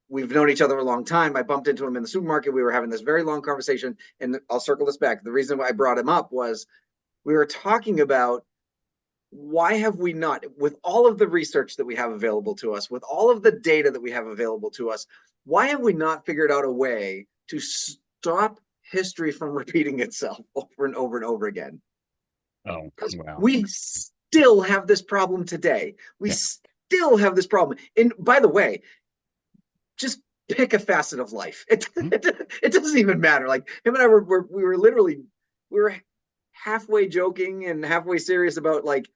Speaker 2: we've known each other a long time. I bumped into him in the supermarket. We were having this very long conversation, and I'll circle this back. The reason why I brought him up was we were talking about why have we not, with all of the research that we have available to us, with all of the data that we have available to us, why have we not figured out a way to stop history from repeating itself over and over and over again?
Speaker 1: Oh, wow.
Speaker 2: We still have this problem today. We still have this problem. And by the way, just pick a facet of life. It doesn't even matter. Like him and I we were halfway joking and halfway serious about like,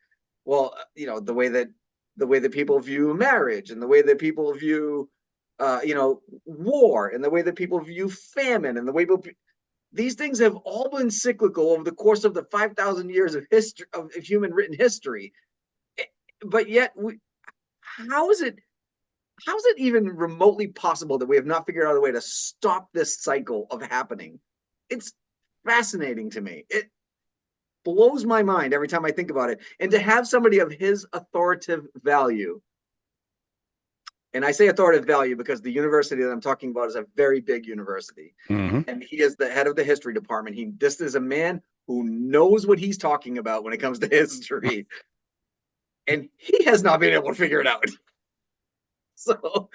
Speaker 2: well, the way that people view marriage and the way that people view war and the way that people view famine and the way these things have all been cyclical over the course of the 5,000 years of history of human written history. But yet how is it even remotely possible that we have not figured out a way to stop this cycle of happening? It's fascinating to me. It blows my mind every time I think about it. And to have somebody of his authoritative value, and I say authoritative value because the university that I'm talking about is a very big university, and he is the head of the history department. This is a man who knows what he's talking about when it comes to history, and he has not been able to figure it out. So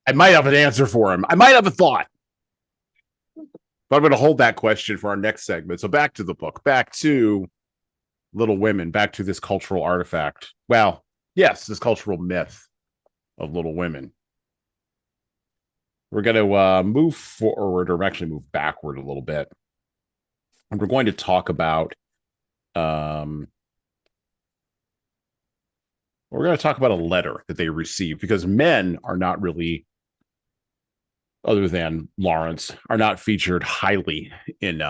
Speaker 1: I might have an answer for him. I might have a thought. But I'm going to hold that question for our next segment. So back to the book, back to Little Women, back to this cultural artifact. Well, yes, this cultural myth of Little Women. We're going to move forward, or actually move backward a little bit. And we're going to talk about we're going to talk about a letter that they received, because men are not really, other than Lawrence, are not featured highly in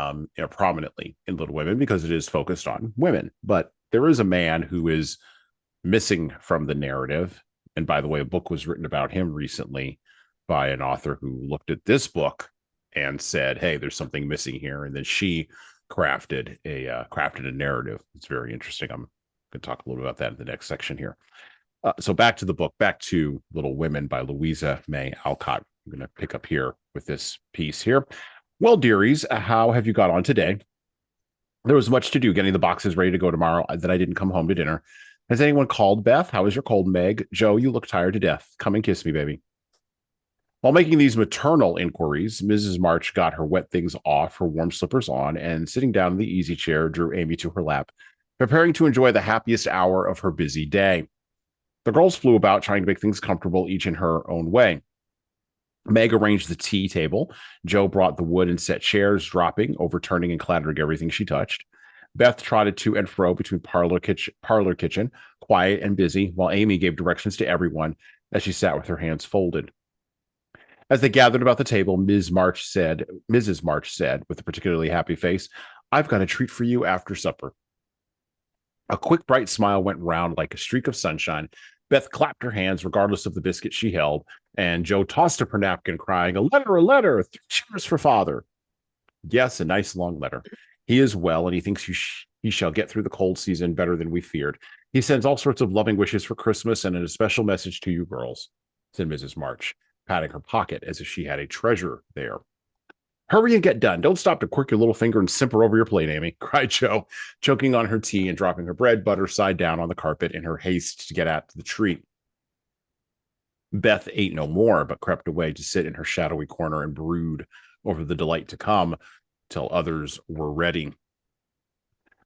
Speaker 1: prominently in Little Women because it is focused on women. But there is a man who is missing from the narrative. And by the way, a book was written about him recently by an author who looked at this book and said, hey, there's something missing here. And then she crafted a narrative. It's very interesting. I'm going to talk a little bit about that in the next section here. So back to the book, back to Little Women by Louisa May Alcott. I'm going to pick up here with this piece here. Well, dearies, how have you got on today? There was much to do getting the boxes ready to go tomorrow that I didn't come home to dinner. Has anyone called, Beth? How is your cold, Meg? Joe, you look tired to death. Come and kiss me, baby. While making these maternal inquiries, Mrs. March got her wet things off, her warm slippers on, and sitting down in the easy chair, drew Amy to her lap, preparing to enjoy the happiest hour of her busy day. The girls flew about trying to make things comfortable, each in her own way. Meg arranged the tea table. Joe brought the wood and set chairs, dropping, overturning, and clattering everything she touched. Beth trotted to and fro between parlor kitchen, quiet and busy, while Amy gave directions to everyone as she sat with her hands folded. As they gathered about the table, Mrs. March said, with a particularly happy face, I've got a treat for you after supper. A quick, bright smile went round like a streak of sunshine. Beth clapped her hands, regardless of the biscuit she held, and Joe tossed up her napkin, crying, a letter, 3 cheers for father. Yes, a nice long letter. He is well, and he thinks he shall get through the cold season better than we feared. He sends all sorts of loving wishes for Christmas and a special message to you girls, said Mrs. March, patting her pocket as if she had a treasure there. Hurry and get done. Don't stop to quirk your little finger and simper over your plate, Amy, cried Jo, choking on her tea and dropping her bread butter side down on the carpet in her haste to get at the tree. Beth ate no more, but crept away to sit in her shadowy corner and brood over the delight to come till others were ready.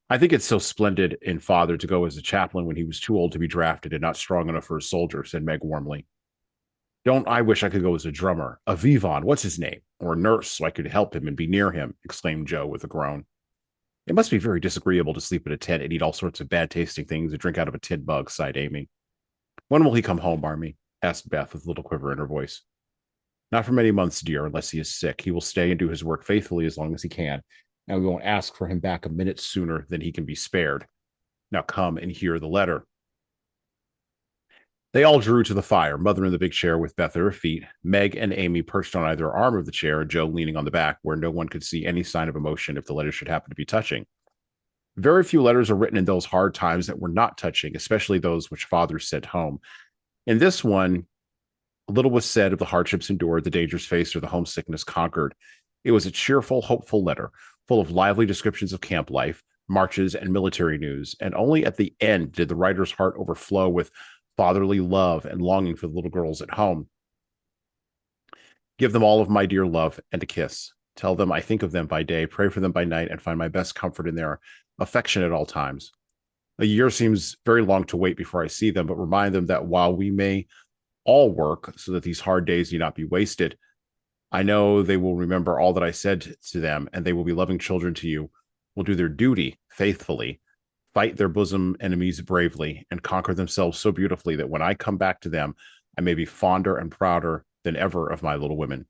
Speaker 1: I think it's so splendid in father to go as a chaplain when he was too old to be drafted and not strong enough for a soldier, said Meg warmly. Don't I wish I could go as a drummer, a vivon, what's his name, or a nurse so I could help him and be near him, exclaimed Jo with a groan. It must be very disagreeable to sleep in a tent and eat all sorts of bad tasting things and drink out of a tin mug, sighed Amy. When will he come home, Army? Asked Beth with a little quiver in her voice. Not for many months, dear, unless he is sick. He will stay and do his work faithfully as long as he can, and we won't ask for him back a minute sooner than he can be spared. Now come and hear the letter. They all drew to the fire, Mother in the big chair with Beth at her feet, Meg and Amy perched on either arm of the chair, and Jo leaning on the back where no one could see any sign of emotion if the letter should happen to be touching. Very few letters are written in those hard times that were not touching, especially those which fathers sent home. In this one, little was said of the hardships endured, the dangers faced, or the homesickness conquered. It was a cheerful, hopeful letter, full of lively descriptions of camp life, marches, and military news, and only at the end did the writer's heart overflow with fatherly love and longing for the little girls at home. Give them all of my dear love and a kiss. Tell them I think of them by day, pray for them by night, and find my best comfort in their affection at all times. A year seems very long to wait before I see them, but remind them that while we may all work so that these hard days need not be wasted, I know they will remember all that I said to them, and they will be loving children to you, will do their duty faithfully, fight their bosom enemies bravely, and conquer themselves so beautifully that when I come back to them, I may be fonder and prouder than ever of my little women.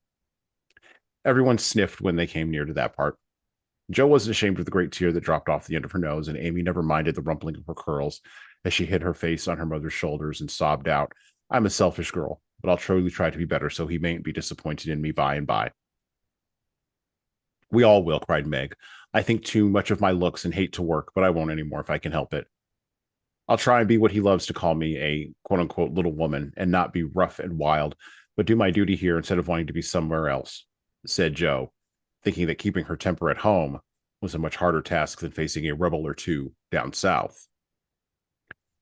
Speaker 1: Everyone sniffed when they came near to that part. Jo wasn't ashamed of the great tear that dropped off the end of her nose, and Amy never minded the rumpling of her curls as she hid her face on her mother's shoulders and sobbed out, I'm a selfish girl, but I'll truly try to be better so he mayn't be disappointed in me by and by. We all will, cried Meg. I think too much of my looks and hate to work, but I won't anymore if I can help it. I'll try and be what he loves to call me, a quote-unquote little woman, and not be rough and wild, but do my duty here instead of wanting to be somewhere else, said Jo, thinking that keeping her temper at home was a much harder task than facing a rebel or two down south.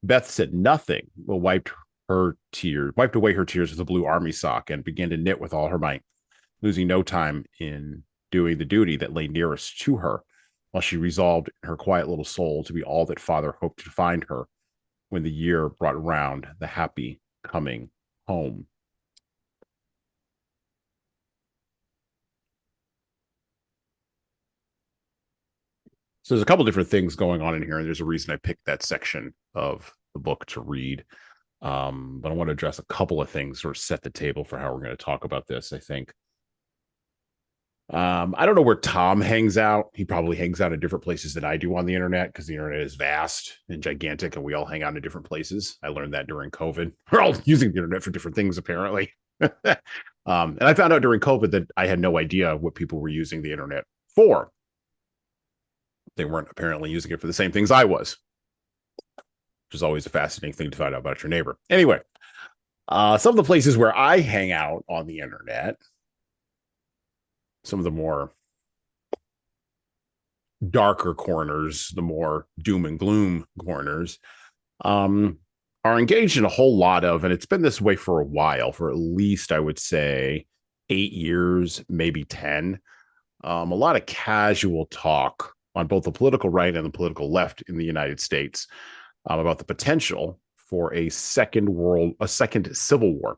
Speaker 1: Beth said nothing, but wiped away her tears with a blue army sock and began to knit with all her might, losing no time in doing the duty that lay nearest to her, while she resolved in her quiet little soul to be all that father hoped to find her when the year brought round the happy coming home. So there's a couple different things going on in here, and there's a reason I picked that section of the book to read. But I want to address a couple of things, sort of set the table for how we're going to talk about this, I think. I don't know where Tom hangs out. He probably hangs out at different places than I do on the internet because the internet is vast and gigantic and we all hang out in different places. I learned that during COVID. We're all using the internet for different things, apparently. And I found out during COVID that I had no idea what people were using the internet for. They weren't apparently using it for the same things I was, which is always a fascinating thing to find out about your neighbor. Anyway, some of the places where I hang out on the internet, some of the more darker corners, the more doom and gloom corners, are engaged in a whole lot of, and it's been this way for a while, for at least, I would say, 8 years, maybe 10, a lot of casual talk on both the political right and the political left in the United States about the potential for a second civil war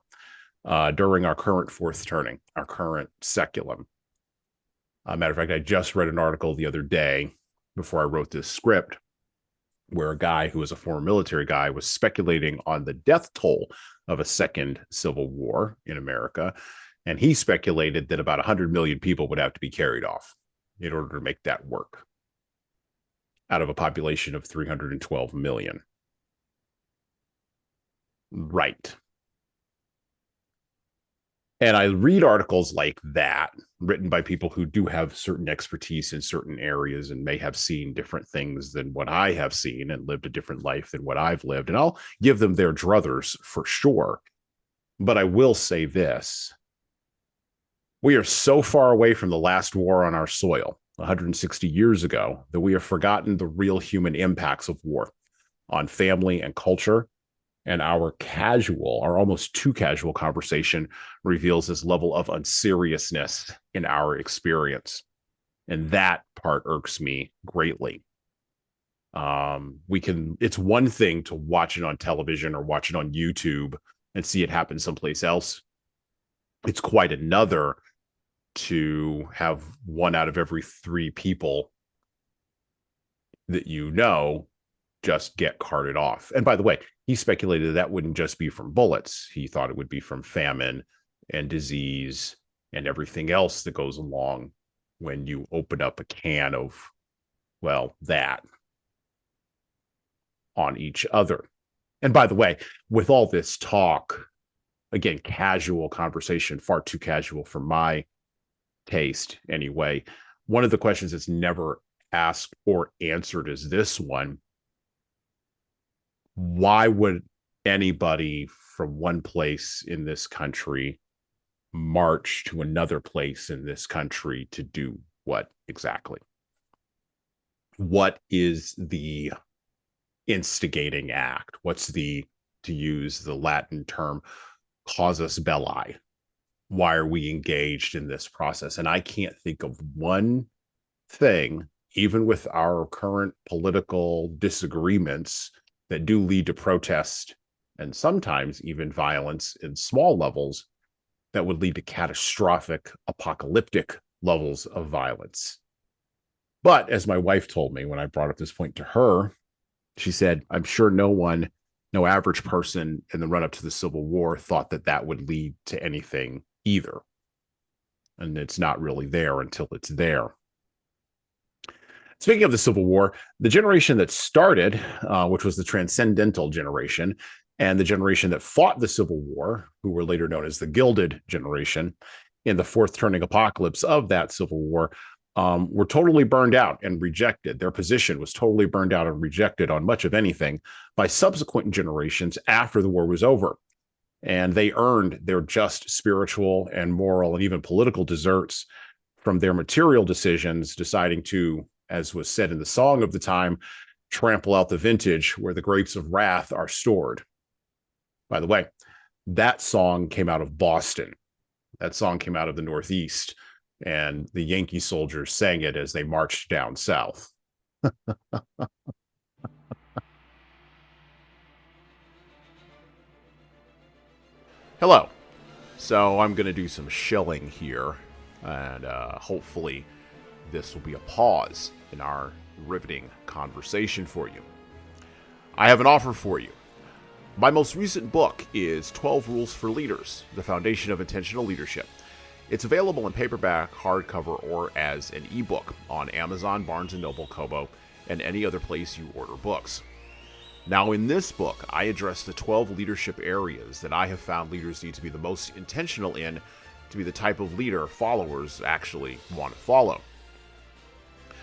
Speaker 1: during our current fourth turning, our current seculum. Matter of fact, I just read an article the other day before I wrote this script where a guy who was a former military guy was speculating on the death toll of a second civil war in America. And he speculated that about 100 million people would have to be carried off in order to make that work out of a population of 312 million. Right. And I read articles like that written by people who do have certain expertise in certain areas and may have seen different things than what I have seen and lived a different life than what I've lived. And I'll give them their druthers for sure. But I will say this. We are so far away from the last war on our soil, 160 years ago, that we have forgotten the real human impacts of war on family and culture. And our almost too casual conversation reveals this level of unseriousness in our experience. And that part irks me greatly. It's one thing to watch it on television or watch it on YouTube and see it happen someplace else. It's quite another to have 1 out of every 3 people that you know just get carted off. And by the way, he speculated that wouldn't just be from bullets. He thought it would be from famine and disease and everything else that goes along when you open up a can of, well, that on each other. And by the way, with all this talk, again, casual conversation, far too casual for my taste anyway, one of the questions that's never asked or answered is this one. Why would anybody from one place in this country march to another place in this country to do what exactly? What is the instigating act? What's the, to use the Latin term, casus belli? Why are we engaged in this process? And I can't think of one thing, even with our current political disagreements, that do lead to protest and sometimes even violence in small levels that would lead to catastrophic, apocalyptic levels of violence. But as my wife told me when I brought up this point to her, she said, I'm sure no average person in the run-up to the Civil War thought that that would lead to anything either. And it's not really there until it's there. Speaking of the Civil War, the generation that started, which was the Transcendental generation, and the generation that fought the Civil War, who were later known as the Gilded generation, in the fourth turning apocalypse of that Civil War, were totally burned out and rejected. Their position was totally burned out and rejected on much of anything by subsequent generations after the war was over. And they earned their just spiritual and moral and even political deserts from their material decisions, deciding to, as was said in the song of the time, trample out the vintage where the grapes of wrath are stored. By the way, that song came out of Boston. That song came out of the Northeast, and the Yankee soldiers sang it as they marched down south. Hello. So I'm going to do some shilling here, and hopefully this will be a pause in our riveting conversation for you. I have an offer for you. My most recent book is 12 Rules for Leaders, The Foundation of Intentional Leadership. It's available in paperback, hardcover, or as an ebook on Amazon, Barnes & Noble, Kobo, and any other place you order books. Now, in this book, I address the 12 leadership areas that I have found leaders need to be the most intentional in to be the type of leader followers actually want to follow.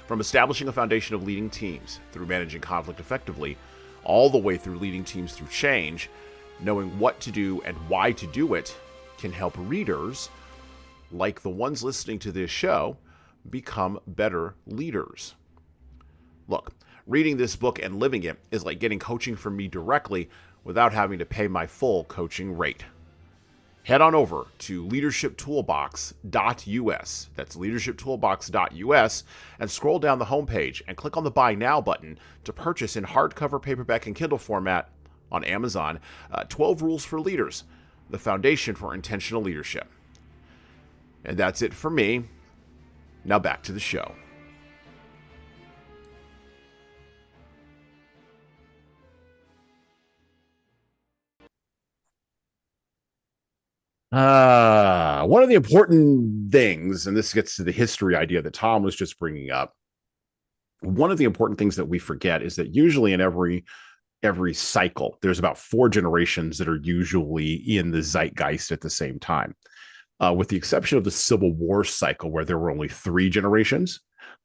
Speaker 1: From establishing a foundation of leading teams through managing conflict effectively, all the way through leading teams through change, knowing what to do and why to do it can help readers, like the ones listening to this show, become better leaders. Look, reading this book and living it is like getting coaching from me directly without having to pay my full coaching rate. Head on over to leadershiptoolbox.us, that's leadershiptoolbox.us, and scroll down the homepage and click on the Buy Now button to purchase in hardcover, paperback, and Kindle format on Amazon 12 Rules for Leaders, the foundation for intentional leadership. And that's it for me. Now back to the show. One of the important things, and this gets to the history idea that Tom was just bringing up, one of the important things that we forget is that usually in every cycle, there's about 4 generations that are usually in the zeitgeist at the same time. with the exception of the Civil War cycle, where there were only 3 generations.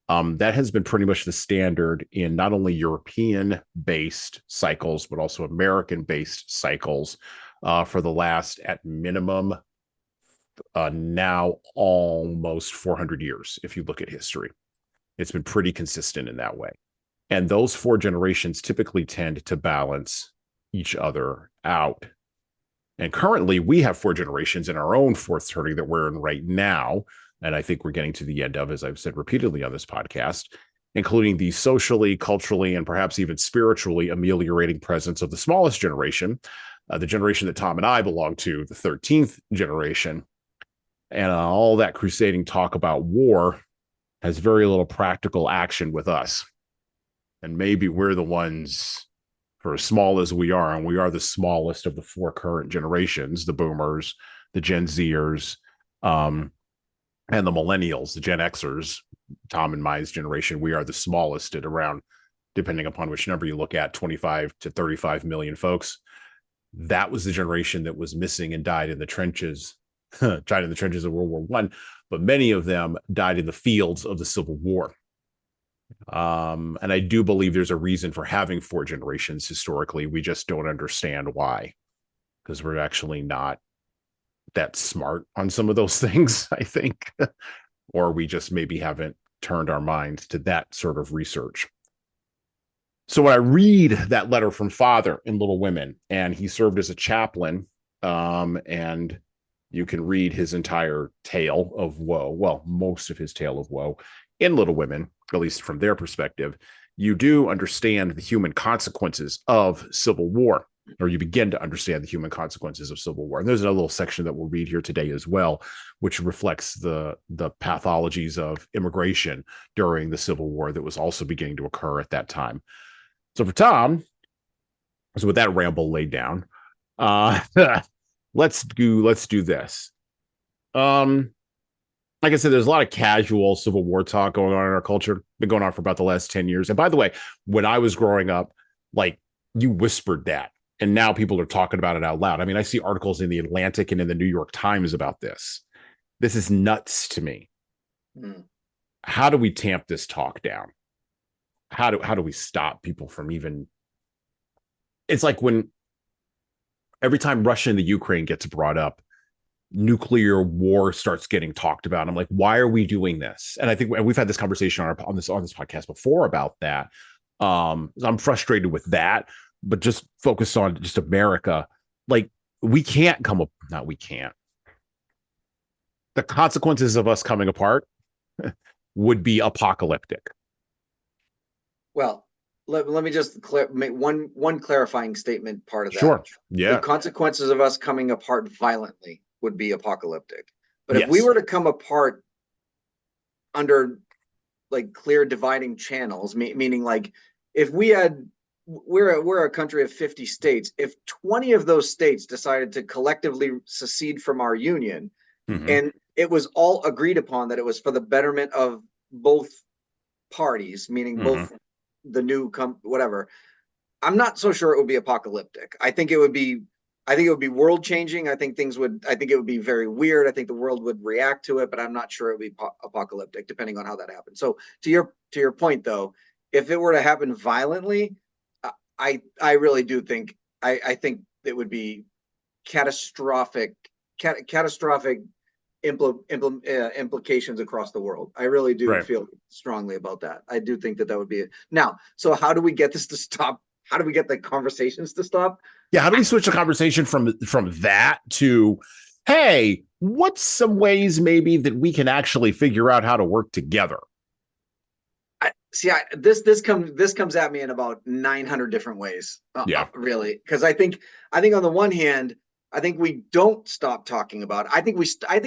Speaker 1: That has been pretty much the standard in not only European-based cycles, but also American-based cycles for the last, at minimum, now almost 400 years, if you look at history. It's been pretty consistent in that way. And those 4 generations typically tend to balance each other out. And currently, we have 4 generations in our own fourth turning that we're in right now. And I think we're getting to the end of, as I've said repeatedly on this podcast, including the socially, culturally, and perhaps even spiritually ameliorating presence of the smallest generation, the generation that Tom and I belong to, the 13th generation. And all that crusading talk about war has very little practical action with us. And maybe we're the ones, for as small as we are, and we are the smallest of the 4 current generations, the boomers, the Gen Zers, and the millennials, the Gen Xers, Tom and my generation, we are the smallest at around, depending upon which number you look at, 25 to 35 million folks. That was the generation that was missing and died in the trenches, died in the trenches of World War I, but many of them died in the fields of the Civil War. And I do believe there's a reason for having 4 generations historically. We just don't understand why, because we're actually not that smart on some of those things, I think, or we just maybe haven't turned our minds to that sort of research. So when I read that letter from Father in Little Women, and he served as a chaplain, and you can read his entire tale of woe, well, most of his tale of woe in Little Women, at least from their perspective, you do understand the human consequences of civil war, or you begin to understand the human consequences of civil war. And there's a little section that we'll read here today as well, which reflects the pathologies of immigration during the Civil War that was also beginning to occur at that time. So for Tom, so with that ramble laid down, let's do this. Like I said, there's a lot of casual Civil War talk going on in our culture. Been going on for about the last 10 years. And by the way, when I was growing up, like, you whispered that, and now people are talking about it out loud. I mean, I see articles in the Atlantic and in the New York Times about this. This is nuts to me. How do we tamp this talk down? How do we stop people from even? It's like when every time Russia and the Ukraine gets brought up, nuclear war starts getting talked about. I'm like, why are we doing this? And I think we've had this conversation on this podcast before about that. I'm frustrated with that, but just focus on just America. Like, we can't come up. Not we can't. The consequences of us coming apart would be apocalyptic.
Speaker 2: Well, let me just make one clarifying statement part of that.
Speaker 1: Sure. Yeah.
Speaker 2: The consequences of us coming apart violently would be apocalyptic. But
Speaker 1: Yes.
Speaker 2: if we were to come apart under like clear dividing channels, meaning like if we had, we're a country of 50 states. If 20 of those states decided to collectively secede from our union, and it was all agreed upon that it was for the betterment of both parties, meaning both the new whatever, I'm not so sure it would be apocalyptic. I think it would be world changing. I think it would be very weird. I think the world would react to it, but I'm not sure it would be apocalyptic depending on how that happens. So to your point though, if it were to happen violently, I really do think, I think it would be catastrophic implications across the world. I really do feel strongly about that. I do think that would be it. Now, so how do we get this to stop? How do we get the conversations to stop?
Speaker 1: Yeah, how do we switch the conversation from that to, hey, what's some ways maybe that we can actually figure out how to work together?
Speaker 2: This comes at me in about 900 different ways. Really, because I think on the one hand, I think we don't stop talking about it. I think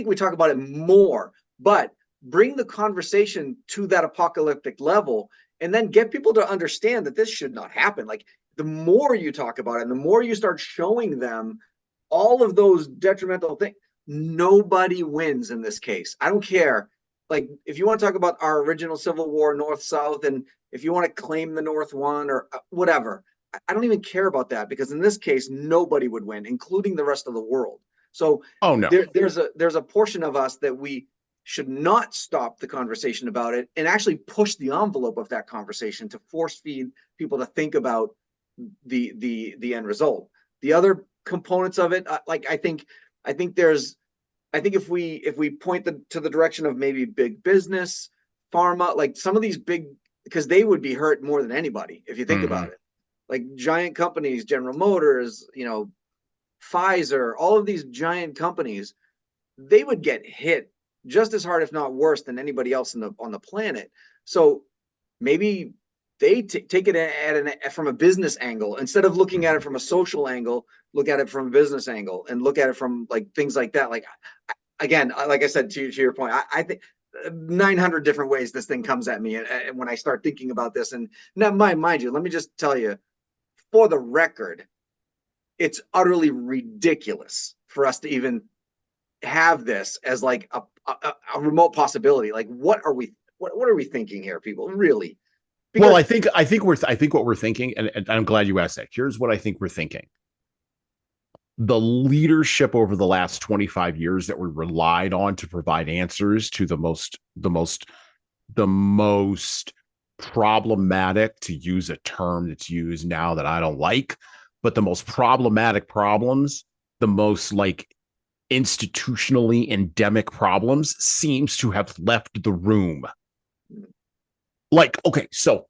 Speaker 2: we talk about it more, but bring the conversation to that apocalyptic level, and then get people to understand that this should not happen. Like, the more you talk about it and the more you start showing them all of those detrimental things, nobody wins in this case. I don't care. Like, if you want to talk about our original Civil War, North, South, and if you want to claim the North won or whatever, I don't even care about that, because in this case, nobody would win, including the rest of the world. So
Speaker 1: Oh no.
Speaker 2: there's a portion of us that we should not stop the conversation about it and actually push the envelope of that conversation to force feed people to think about the end result. The other components of it, like I think if we point to the direction of maybe big business, pharma, like some of these big, because they would be hurt more than anybody if you think about it. Like giant companies, General Motors, Pfizer, all of these giant companies, they would get hit just as hard, if not worse, than anybody else on the planet. So maybe they take it from a business angle instead of looking at it from a social angle. Look at it from a business angle and look at it from like things like that. Like again, like I said to your point, I think 900 different ways this thing comes at me, and when I start thinking about this, and now mind you, let me just tell you, for the record, it's utterly ridiculous for us to even have this as like a remote possibility. Like, what are we thinking here, people? Really?
Speaker 1: Because, well, I think what we're thinking, and I'm glad you asked that. Here's what I think we're thinking. The leadership over the last 25 years that we relied on to provide answers to the most problematic, to use a term that's used now that I don't like, but the most problematic problems, the most like institutionally endemic problems, seems to have left the room. Like, okay, so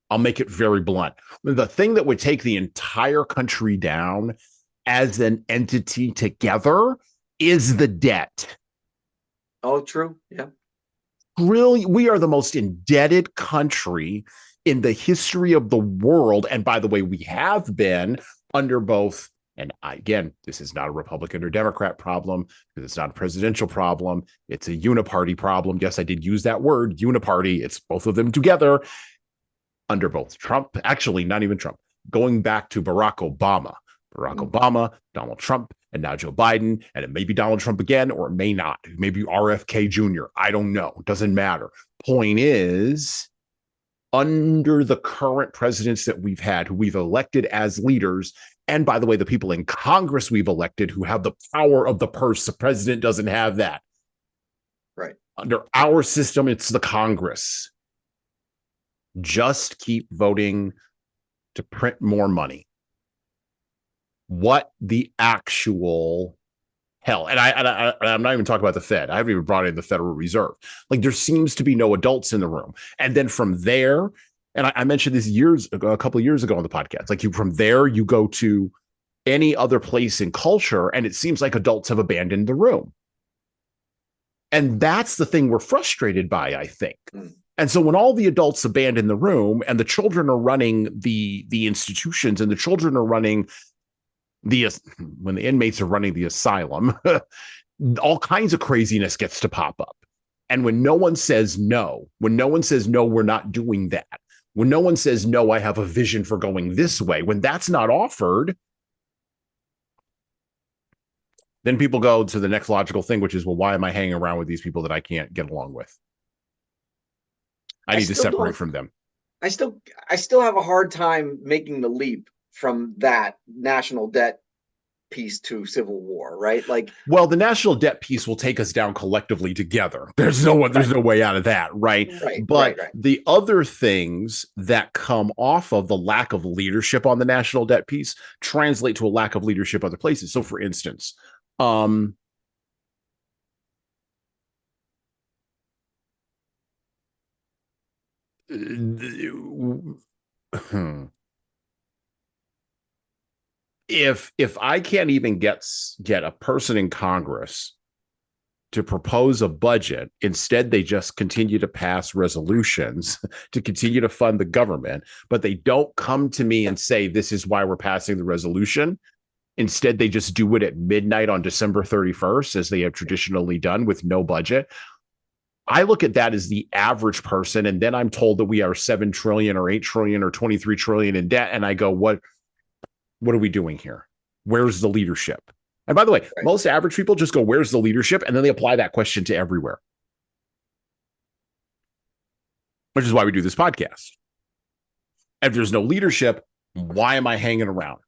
Speaker 1: I'll make it very blunt. The thing that would take the entire country down as an entity together is the debt.
Speaker 2: Oh, true. Yeah.
Speaker 1: Really, we are the most indebted country in the history of the world. And by the way, we have been under both. And again, this is not a Republican or Democrat problem, because it's not a presidential problem. It's a uniparty problem. Yes, I did use that word, uniparty. It's both of them together under both Trump, actually, not even Trump, going back to Barack Obama, Donald Trump, and now Joe Biden. And it may be Donald Trump again, or it may not. Maybe RFK Jr. I don't know. It doesn't matter. Point is, under the current presidents that we've had, who we've elected as leaders, and by the way, the people in Congress we've elected who have the power of the purse, the president doesn't have that.
Speaker 2: Right.
Speaker 1: Under our system, it's the Congress. Just keep voting to print more money. What the actual hell? And I'm not even talking about the Fed. I haven't even brought in the Federal Reserve. Like, there seems to be no adults in the room. And then from there, and I mentioned this a couple of years ago on the podcast, like from there, you go to any other place in culture, and it seems like adults have abandoned the room. And that's the thing we're frustrated by, I think. And so when all the adults abandon the room and the children are running the institutions, and the children are running when the inmates are running the asylum, all kinds of craziness gets to pop up. And when no one says no, we're not doing that. When no one says, no, I have a vision for going this way, when that's not offered, then people go to the next logical thing, which is, well, why am I hanging around with these people that I can't get along with? I need to separate from them.
Speaker 2: I still have a hard time making the leap from that national debt piece to civil war, right? Like,
Speaker 1: well, the national debt piece will take us down collectively together. There's no way out of that, right? But the other things that come off of the lack of leadership on the national debt piece translate to a lack of leadership other places. So, for instance, if I can't even get a person in Congress to propose a budget, instead they just continue to pass resolutions to continue to fund the government, but they don't come to me and say, this is why we're passing the resolution. Instead, they just do it at midnight on December 31st, as they have traditionally done, with no budget. I look at that as the average person, and then I'm told that we are 7 trillion or 8 trillion or 23 trillion in debt. And I go, what are we doing here? Where's the leadership? And by the way, most average people just go, where's the leadership? And then they apply that question to everywhere. Which is why we do this podcast. If there's no leadership, why am I hanging around?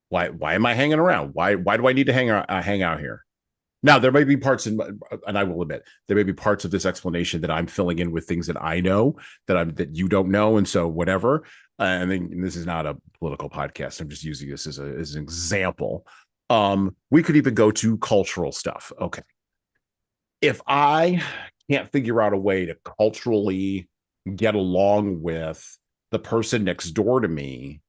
Speaker 1: Why am I hanging around? Why do I need to hang out here? Now, there may be parts and I will admit, there may be parts of this explanation that I'm filling in with things that I know that you don't know, and so whatever. And then this is not a political podcast. I'm just using this as an example. We could even go to cultural stuff. Okay, if I can't figure out a way to culturally get along with the person next door to me,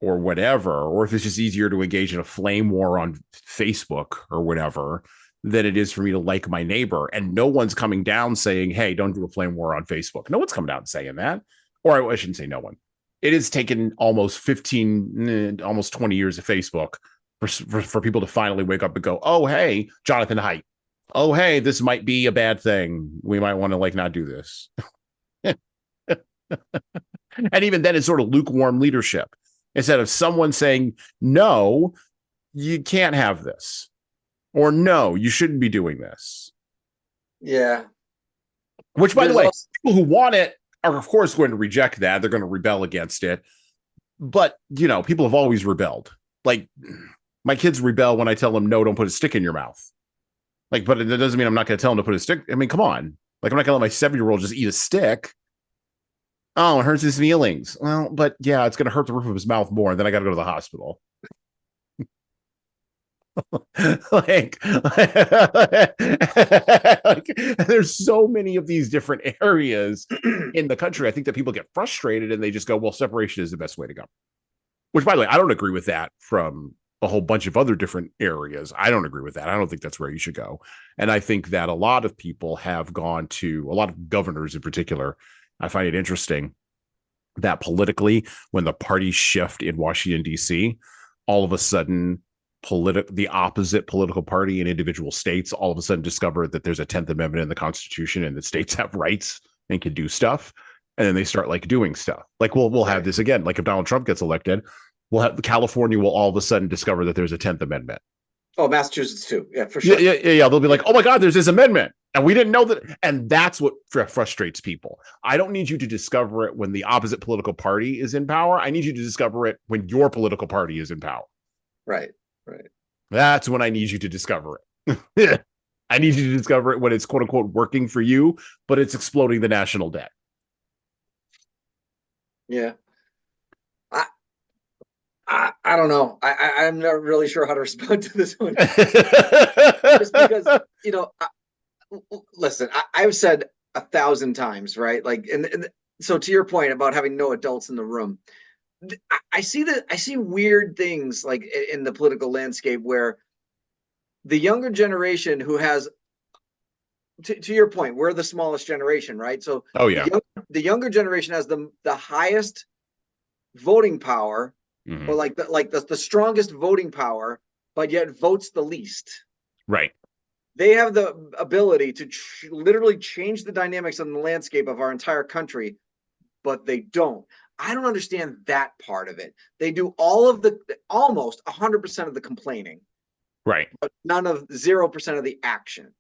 Speaker 1: or whatever, or if it's just easier to engage in a flame war on Facebook or whatever than it is for me to like my neighbor. And no one's coming down saying, hey, don't do a flame war on Facebook. No one's coming down saying that. Or I shouldn't say no one. It has taken almost 15, almost 20 years of Facebook for people to finally wake up and go, oh, hey, Jonathan Haidt. Oh, hey, this might be a bad thing. We might want to like not do this. And even then, it's sort of lukewarm leadership. Instead of someone saying, no, you can't have this, or no, you shouldn't be doing this.
Speaker 2: Yeah.
Speaker 1: Which, by the way, people who want it are, of course, going to reject that. They're going to rebel against it. But, people have always rebelled. Like, my kids rebel when I tell them, no, don't put a stick in your mouth. Like, but it doesn't mean I'm not going to tell them to put a stick. I mean, come on. Like, I'm not going to let my 7-year-old just eat a stick. Oh, it hurts his feelings. Well, but yeah, it's going to hurt the roof of his mouth more. And then I got to go to the hospital. like, there's so many of these different areas in the country. I think that people get frustrated and they just go, well, separation is the best way to go. Which, by the way, I don't agree with that from a whole bunch of other different areas. I don't agree with that. I don't think that's where you should go. And I think that a lot of people have gone to, a lot of governors in particular, I find it interesting that politically, when the parties shift in Washington, D.C., all of a sudden, the opposite political party in individual states all of a sudden discover that there's a 10th Amendment in the Constitution and that states have rights and can do stuff. And then they start doing stuff. Like, we'll have this again. Like, if Donald Trump gets elected, California will all of a sudden discover that there's a 10th Amendment.
Speaker 2: Oh, Massachusetts too. Yeah, for sure.
Speaker 1: Yeah. They'll be like, oh my God, there's this amendment. And we didn't know that. And that's what frustrates people. I don't need you to discover it when the opposite political party is in power. I need you to discover it when your political party is in power.
Speaker 2: Right.
Speaker 1: That's when I need you to discover it. I need you to discover it when it's quote unquote working for you, but it's exploding the national debt.
Speaker 2: Yeah. I don't know. I'm not really sure how to respond to this one. Just because, listen, I've said 1,000 times, right? Like, and so to your point about having no adults in the room, I see weird things like in the political landscape where the younger generation who has, to your point, we're the smallest generation, right? So the younger generation has the highest voting power, mm-hmm. or like the strongest voting power, but yet votes the least.
Speaker 1: Right.
Speaker 2: They have the ability to literally change the dynamics of the landscape of our entire country, but they don't. I don't understand that part of it. They do almost 100% of the complaining.
Speaker 1: Right.
Speaker 2: But none of 0% of the action.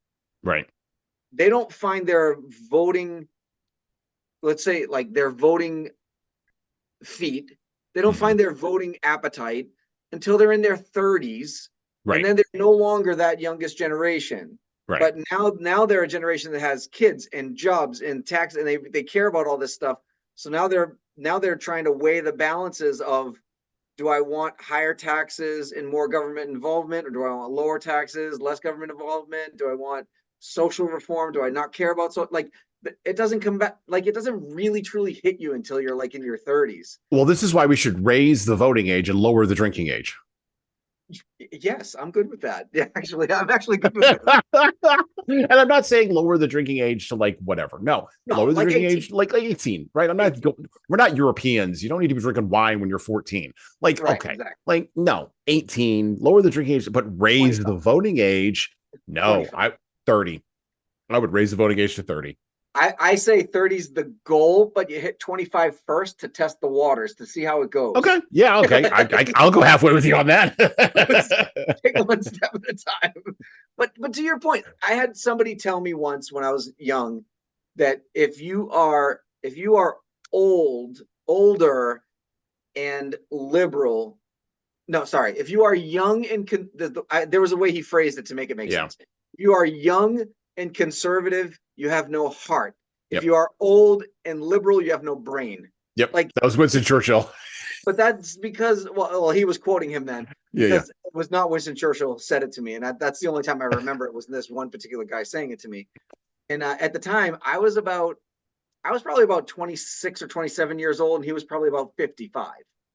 Speaker 1: Right.
Speaker 2: They don't find their voting, let's say like their voting feet. They don't mm-hmm. find their voting appetite until they're in their 30s. Right. And then they're no longer that youngest generation.
Speaker 1: Right.
Speaker 2: But now they're a generation that has kids and jobs and tax, and they care about all this stuff. So now they're trying to weigh the balances of, do I want higher taxes and more government involvement, or do I want lower taxes, less government involvement? Do I want social reform? Do I not care about it doesn't come back, it doesn't really truly hit you until you're like in your 30s.
Speaker 1: Well, this is why we should raise the voting age and lower the drinking age.
Speaker 2: Yes, I'm good with that. Yeah, I'm actually good with that.
Speaker 1: And I'm not saying lower the drinking age to whatever. No, lower the drinking 18. Age like 18, right? We're not Europeans. You don't need to be drinking wine when you're 14. Right, okay. Exactly. No, 18, lower the drinking age, but raise the voting age. No, 30. I would raise the voting age to 30.
Speaker 2: I say 30 is the goal, but you hit 25 first to test the waters to see how it goes.
Speaker 1: Okay. Yeah. Okay. I'll go halfway with you on that.
Speaker 2: Take one step at a time. But to your point, I had somebody tell me once when I was young that if you are older and liberal, no, sorry. If you are young and there was a way he phrased it to make it make
Speaker 1: Yeah.
Speaker 2: sense. If you are young and conservative, you have no heart. If
Speaker 1: Yep.
Speaker 2: you are old and liberal, you have no brain.
Speaker 1: Yep.
Speaker 2: Like,
Speaker 1: That was Winston Churchill.
Speaker 2: but that's because, well, he was quoting him then,
Speaker 1: Yeah. Yeah.
Speaker 2: because it was not Winston Churchill said it to me, and that's the only time I remember it was this one particular guy saying it to me. And at the time, I was probably about 26 or 27 years old, and he was probably about 55.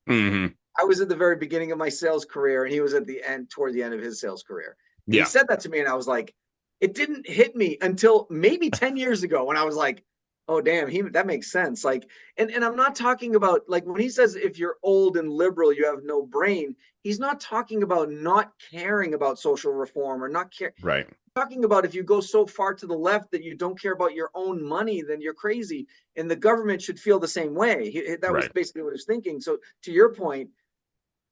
Speaker 1: Hmm.
Speaker 2: I was at the very beginning of my sales career, and he was at the end, toward the end of his sales career. And he
Speaker 1: Yeah.
Speaker 2: said that to me, and I was like, it didn't hit me until maybe 10 years ago when I was like, oh damn, that makes sense. Like, and I'm not talking about, like, when he says if you're old and liberal, you have no brain, he's not talking about not caring about social reform or not care.
Speaker 1: Right.
Speaker 2: Talking about if you go so far to the left that you don't care about your own money, then you're crazy. And the government should feel the same way. That was
Speaker 1: Right.
Speaker 2: basically what he was thinking. So to your point,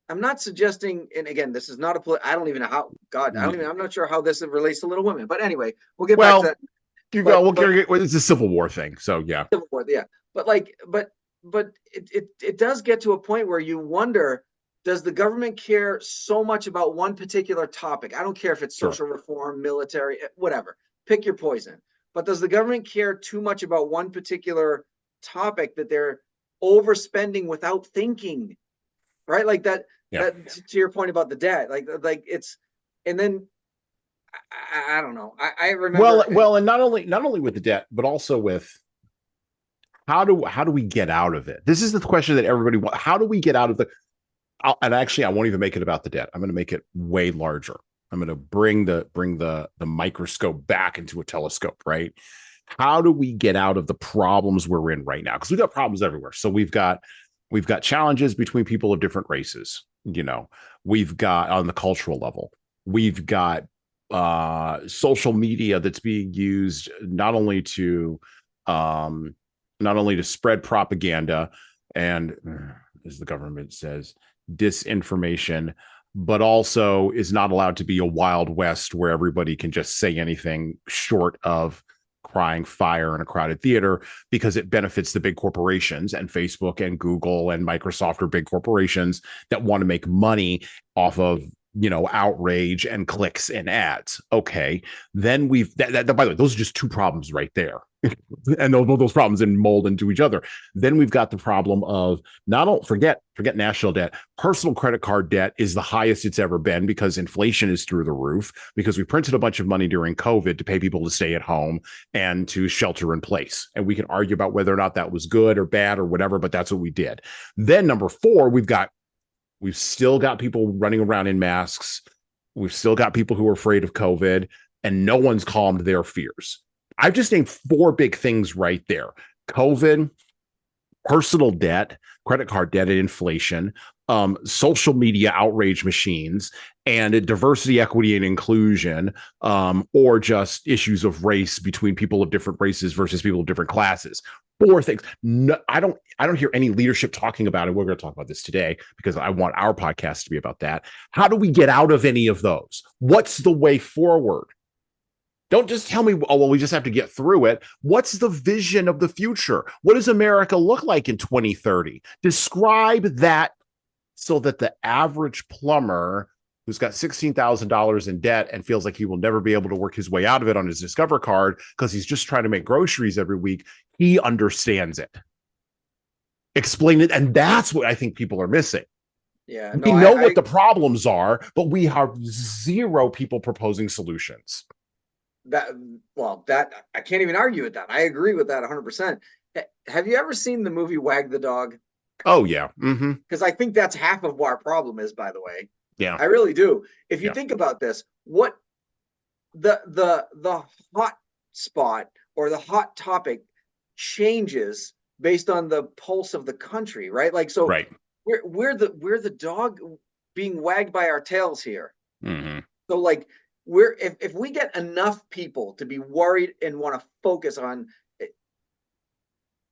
Speaker 2: I'm not suggesting, and again, this is not I don't even know how, God, I'm not sure how this relates to Little Women. But anyway, we'll get back to
Speaker 1: Well,
Speaker 2: that.
Speaker 1: you go.
Speaker 2: But
Speaker 1: It's a Civil War thing. So yeah.
Speaker 2: Civil War, yeah. But it does get to a point where you wonder, does the government care so much about one particular topic? I don't care if it's
Speaker 1: Sure.
Speaker 2: social reform, military, whatever. Pick your poison. But does the government care too much about one particular topic that they're overspending without thinking? Right? Like that.
Speaker 1: Yeah.
Speaker 2: That to your point about the debt, like it's, and then I don't know. I remember.
Speaker 1: Well, and not only with the debt, but also with how do we get out of it? This is the question that everybody wants. How do we get out of the? And actually, I won't even make it about the debt. I'm going to make it way larger. I'm going to bring the microscope back into a telescope. Right? How do we get out of the problems we're in right now? Because we've got problems everywhere. So we've got challenges between people of different races. We've got on the cultural level. We've got social media that's being used not only to spread propaganda and, as the government says, disinformation, but also is not allowed to be a Wild West where everybody can just say anything short of crying fire in a crowded theater, because it benefits the big corporations, and Facebook and Google and Microsoft are big corporations that want to make money off of outrage and clicks and ads. Okay, then by the way, those are just two problems right there. And those problems then mold into each other. Then we've got the problem of forget national debt. Personal credit card debt is the highest it's ever been because inflation is through the roof, because we printed a bunch of money during COVID to pay people to stay at home and to shelter in place. And we can argue about whether or not that was good or bad or whatever, but that's what we did. Then number 4, we've still got people running around in masks. We've still got people who are afraid of COVID, and no one's calmed their fears. I've just named 4 big things right there: COVID, personal debt, credit card debt, and inflation, social media outrage machines, and diversity, equity, and inclusion, or just issues of race between people of different races versus people of different classes. 4 things. No, I don't hear any leadership talking about it. We're going to talk about this today because I want our podcast to be about that. How do we get out of any of those? What's the way forward? Don't just tell me, oh, well, we just have to get through it. What's the vision of the future? What does America look like in 2030? Describe that so that the average plumber who's got $16,000 in debt and feels like he will never be able to work his way out of it on his Discover card because he's just trying to make groceries every week, he understands it. Explain it. And that's what I think people are missing.
Speaker 2: Yeah,
Speaker 1: we know what the problems are, but we have 0 people proposing solutions.
Speaker 2: That I can't even argue with that. I agree with that 100%. Have you ever seen the movie Wag the Dog?
Speaker 1: Oh yeah.
Speaker 2: Because I think that's half of what our problem is, by the way.
Speaker 1: Yeah,
Speaker 2: I really do. If you think about this, what the hot spot or the hot topic changes based on the pulse of the country, right? Like, so
Speaker 1: right.
Speaker 2: We're the dog being wagged by our tails here.
Speaker 1: Mm-hmm.
Speaker 2: So like, if we get enough people to be worried and want to focus on it.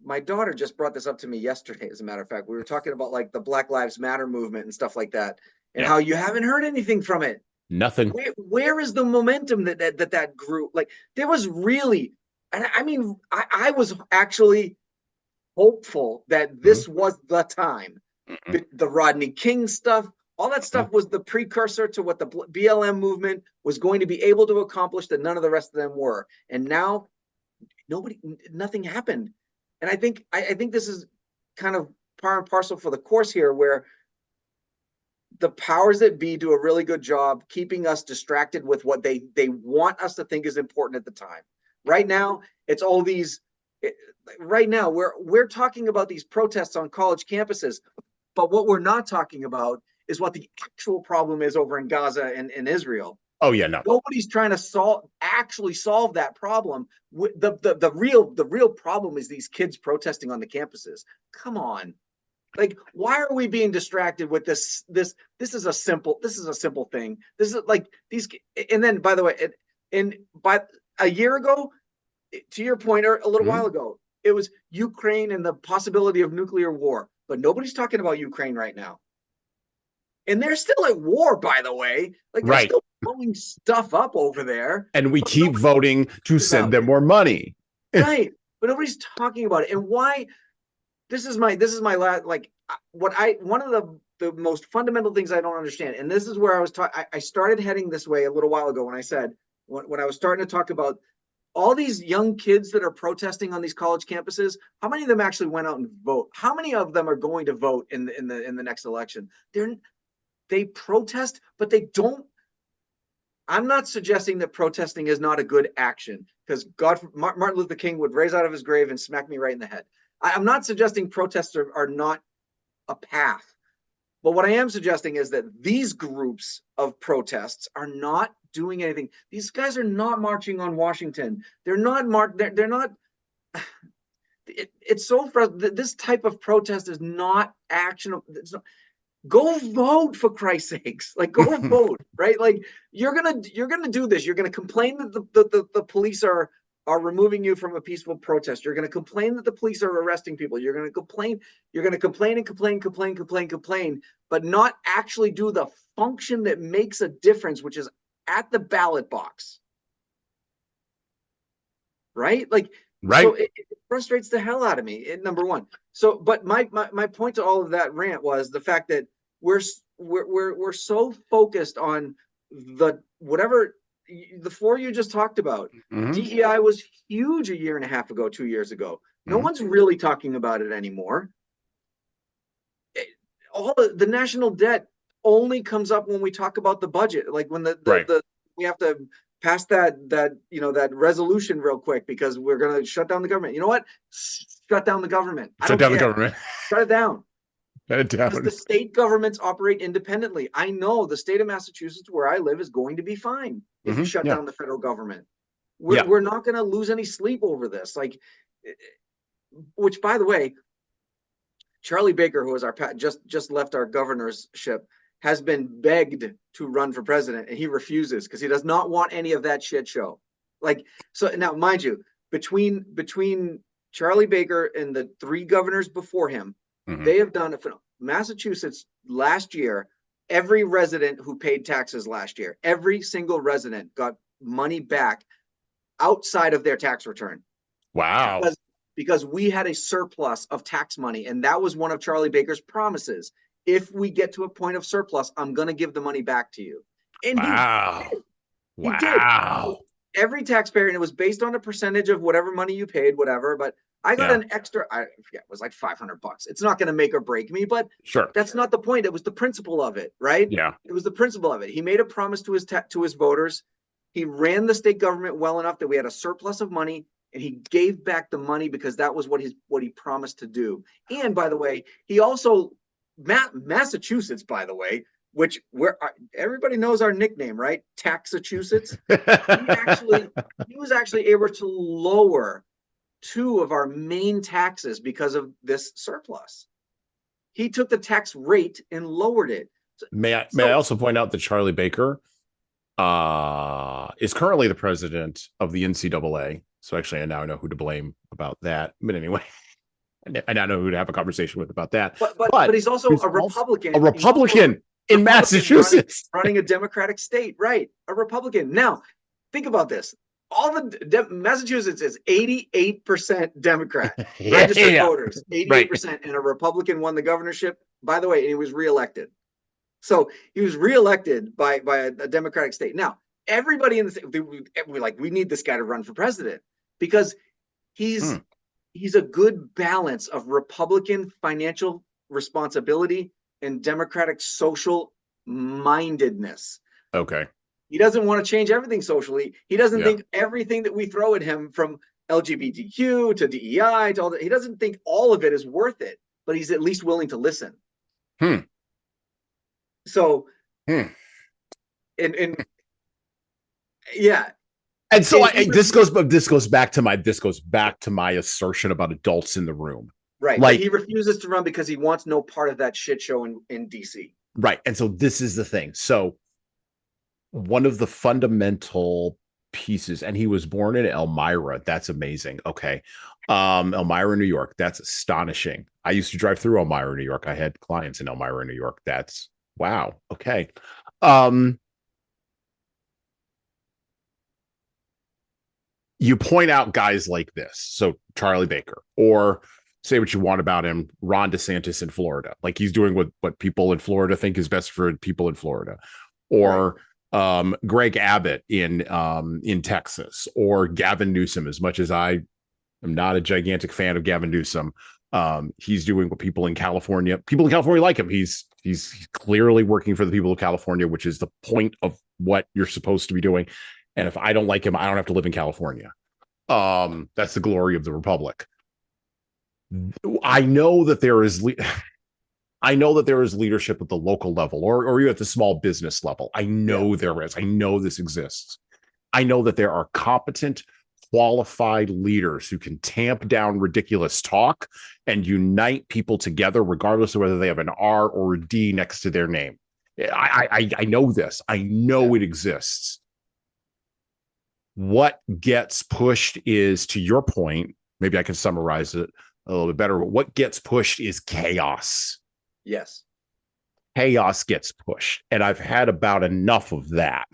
Speaker 2: My daughter just brought this up to me yesterday, as a matter of fact. We were talking about like the Black Lives Matter movement and stuff like that, and how you haven't heard anything from it.
Speaker 1: Nothing.
Speaker 2: Where is the momentum that grew? Like, there was really, and I mean, I was actually hopeful that this was the time. The Rodney King stuff, All that stuff was the precursor to what the BLM movement was going to be able to accomplish that none of the rest of them were. And now nothing happened. And I think this is kind of par and parcel for the course here, where the powers that be do a really good job keeping us distracted with what they want us to think is important at the time. Right now, it's all these. Right now, we're talking about these protests on college campuses, but what we're not talking about is what the actual problem is over in Gaza and Israel.
Speaker 1: Oh yeah, no.
Speaker 2: Nobody's trying to solve that problem. The real problem is these kids protesting on the campuses. Come on. Like, why are we being distracted with this? This is a simple thing. This is like these. And then, by the way, by a year ago, to your point, or a little while ago, it was Ukraine and the possibility of nuclear war. But nobody's talking about Ukraine right now. And they're still at war, by the way. Like, they're still blowing stuff up over there.
Speaker 1: And we keep voting to send them more money.
Speaker 2: Right. But nobody's talking about it. And why? This is my last, like, one of the most fundamental things I don't understand. And this is where I started heading this way a little while ago when I said, when I was starting to talk about all these young kids that are protesting on these college campuses, how many of them actually went out and vote? How many of them are going to vote in the next election? They protest, but they don't. I'm not suggesting that protesting is not a good action, because Martin Luther King would raise out of his grave and smack me right in the head. I'm not suggesting protests are not a path. But what I am suggesting is that these groups of protests are not doing anything. These guys are not marching on Washington. They're not they're not. It's so frustrating. This type of protest is not actionable. Go vote, for Christ's sakes. Like, go vote, right? Like, you're gonna do this. You're gonna complain that the police are removing you from a peaceful protest. You're gonna complain that the police are arresting people. You're gonna complain and complain, but not actually do the function that makes a difference, which is at the ballot box. Right? Like,
Speaker 1: right.
Speaker 2: So it frustrates the hell out of me, number one. So, but my point to all of that rant was the fact that we're so focused on the four you just talked about. DEI was huge a year and a half ago, 2 years ago. No one's really talking about it anymore. All the national debt only comes up when we talk about the budget, like when we have to pass that resolution real quick because we're going to shut down the government. You know what? Shut down the government.
Speaker 1: Shut down the government.
Speaker 2: Shut it down.
Speaker 1: Shut it down.
Speaker 2: Because the state governments operate independently. I know the state of Massachusetts, where I live, is going to be fine if you shut down the federal government. We're not going to lose any sleep over this. Like, which, by the way, Charlie Baker, who was just left our governorship, has been begged to run for president, and he refuses because he does not want any of that shit show. Like, so now, mind you, between Charlie Baker and the three governors before him, they have done Massachusetts last year. Every resident who paid taxes last year, every single resident got money back outside of their tax return.
Speaker 1: Wow.
Speaker 2: Because we had a surplus of tax money, and that was one of Charlie Baker's promises. If we get to a point of surplus, I'm going to give the money back to you. And he did. Every taxpayer, and it was based on a percentage of whatever money you paid, whatever. But I got an extra, I forget, it was like $500. It's not going to make or break me, but that's not the point. It was the principle of it, right?
Speaker 1: Yeah.
Speaker 2: It was the principle of it. He made a promise to his voters. He ran the state government well enough that we had a surplus of money, and he gave back the money because that was what he promised to do. And by the way, he also Massachusetts, by the way, which everybody knows our nickname, right? Taxachusetts. he was actually able to lower two of our main taxes because of this surplus. He took the tax rate and lowered it.
Speaker 1: May I also point out that Charlie Baker is currently the president of the NCAA. So actually, I now know who to blame about that. But anyway, I now know who to have a conversation with about that.
Speaker 2: But he's also a Republican.
Speaker 1: A Republican in Massachusetts.
Speaker 2: Running a Democratic state, right? A Republican. Now, think about this. All the Massachusetts is 88% Democrat registered voters, 88%, and a Republican won the governorship. By the way, he was reelected. So he was reelected by a Democratic state. Now, everybody in the state, we're like, we need this guy to run for president because he's
Speaker 1: Hmm.
Speaker 2: he's a good balance of Republican financial responsibility and Democratic social mindedness.
Speaker 1: Okay.
Speaker 2: He doesn't want to change everything socially. He doesn't
Speaker 1: Yeah.
Speaker 2: think everything that we throw at him, from LGBTQ to DEI to all that, he doesn't think all of it is worth it, but he's at least willing to listen.
Speaker 1: Hmm.
Speaker 2: So,
Speaker 1: Hmm.
Speaker 2: and yeah,
Speaker 1: And so
Speaker 2: and he
Speaker 1: this goes back to my assertion about adults in the room.
Speaker 2: right, but
Speaker 1: Like,
Speaker 2: he refuses to run because he wants no part of that shit show in DC.
Speaker 1: right. And so this is the thing. So one of the fundamental pieces, and he was born in Elmira. That's amazing. Okay. Elmira, New York. That's astonishing. I used to drive through Elmira, New York. I had clients in Elmira, New York. That's wow. Okay. Um, you point out guys like this. So Charlie Baker, or say what you want about him, Ron DeSantis in Florida. Like he's doing what people in Florida think is best for people in Florida. Or Greg Abbott in Texas, or Gavin Newsom. As much as I am not a gigantic fan of Gavin Newsom, he's doing what people in California like him. He's clearly working for the people of California, which is the point of what you're supposed to be doing. And if I don't like him, I don't have to live in California. That's the glory of the Republic. I know that there is leadership at the local level, or you at the small business level. I know there is. I know this exists. I know that there are competent, qualified leaders who can tamp down ridiculous talk and unite people together, regardless of whether they have an R or a D next to their name. I know this. I know it exists. What gets pushed is, to your point, maybe I can summarize it a little bit better, but what gets pushed is chaos.
Speaker 2: Yes.
Speaker 1: Chaos gets pushed. And I've had about enough of that,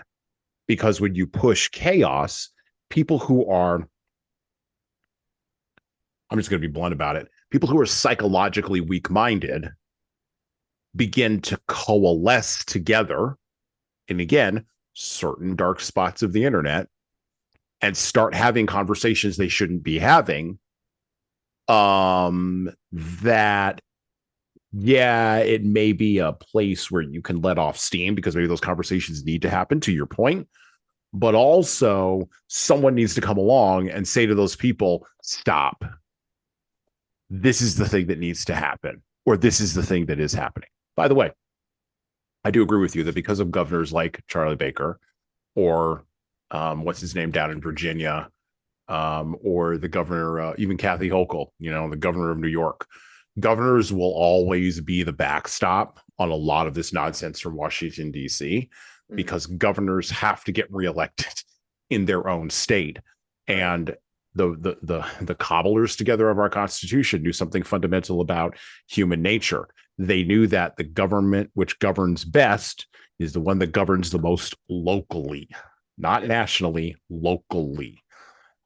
Speaker 1: because when you push chaos, people who are, I'm just going to be blunt about it, people who are psychologically weak-minded begin to coalesce together. And again, certain dark spots of the internet, and start having conversations they shouldn't be having. That, yeah, it may be a place where you can let off steam because maybe those conversations need to happen, to your point. But also, someone needs to come along and say to those people, stop. This is the thing that needs to happen, or this is the thing that is happening. By the way, I do agree with you that because of governors like Charlie Baker, or what's his name down in Virginia, or the governor, even Kathy Hochul, the governor of New York. Governors will always be the backstop on a lot of this nonsense from Washington, D.C., because governors have to get reelected in their own state. And the cobblers together of our Constitution knew something fundamental about human nature. They knew that the government which governs best is the one that governs the most locally, not nationally, locally.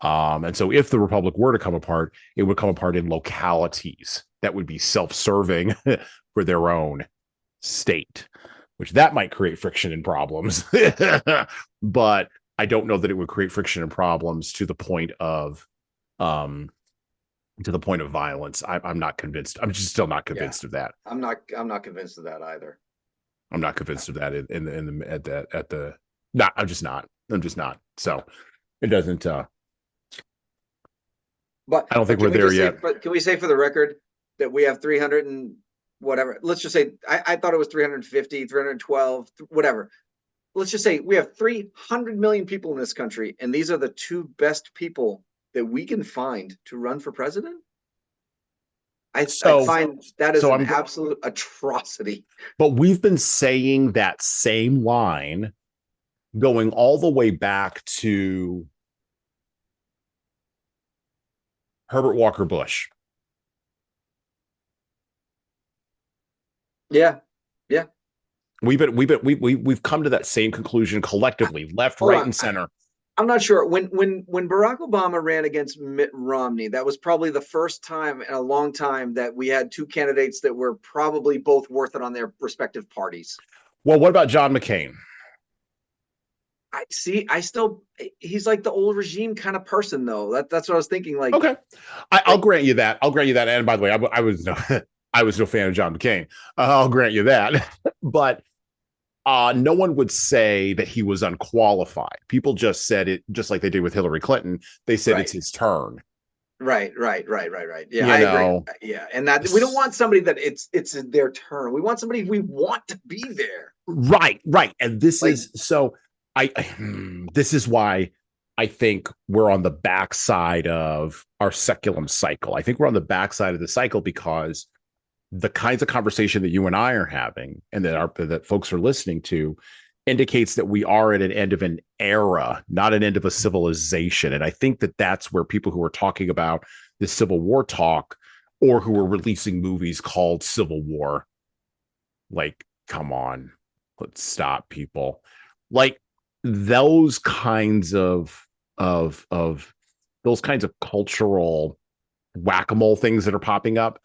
Speaker 1: And so if the Republic were to come apart, it would come apart in localities that would be self-serving for their own state, which that might create friction and problems. But I don't know that it would create friction and problems to the point of violence. I'm not convinced. I'm just still not convinced of that.
Speaker 2: I'm not convinced of that either.
Speaker 1: I'm not convinced of that no, I'm just not. So it doesn't,
Speaker 2: but
Speaker 1: I don't think we're there yet.
Speaker 2: But can we say for the record that we have 300 and whatever? Let's just say, I thought it was 350, 312, whatever. Let's just say we have 300 million people in this country, and these are the two best people that we can find to run for president. I find that is an absolute atrocity.
Speaker 1: But we've been saying that same line going all the way back to Herbert Walker Bush.
Speaker 2: Yeah.
Speaker 1: We've come to that same conclusion collectively, left, right, and center.
Speaker 2: I'm not sure. When Barack Obama ran against Mitt Romney, that was probably the first time in a long time that we had two candidates that were probably both worth it on their respective parties.
Speaker 1: Well, what about John McCain?
Speaker 2: I see. He's like the old regime kind of person, though. That's what I was thinking.
Speaker 1: Okay, I'll
Speaker 2: Like,
Speaker 1: grant you that. I'll grant you that. And by the way, I was no, I was no fan of John McCain. I'll grant you that. But no one would say that he was unqualified. People just said it, just like they did with Hillary Clinton. They said it's
Speaker 2: right,
Speaker 1: his turn.
Speaker 2: right. Yeah,
Speaker 1: You
Speaker 2: I agree.
Speaker 1: know,
Speaker 2: Yeah, and that we don't want somebody that it's their turn. We want somebody we want to be there.
Speaker 1: right. And this
Speaker 2: Like,
Speaker 1: is so. This is why I think we're on the backside of our seculum cycle. I think we're on the backside of the cycle because the kinds of conversation that you and I are having and that folks are listening to indicates that we are at an end of an era, not an end of a civilization. And I think that that's where people who are talking about the Civil War talk or who are releasing movies called Civil War, like, come on, let's stop, people. Like those kinds of those kinds of cultural whack-a-mole things that are popping up,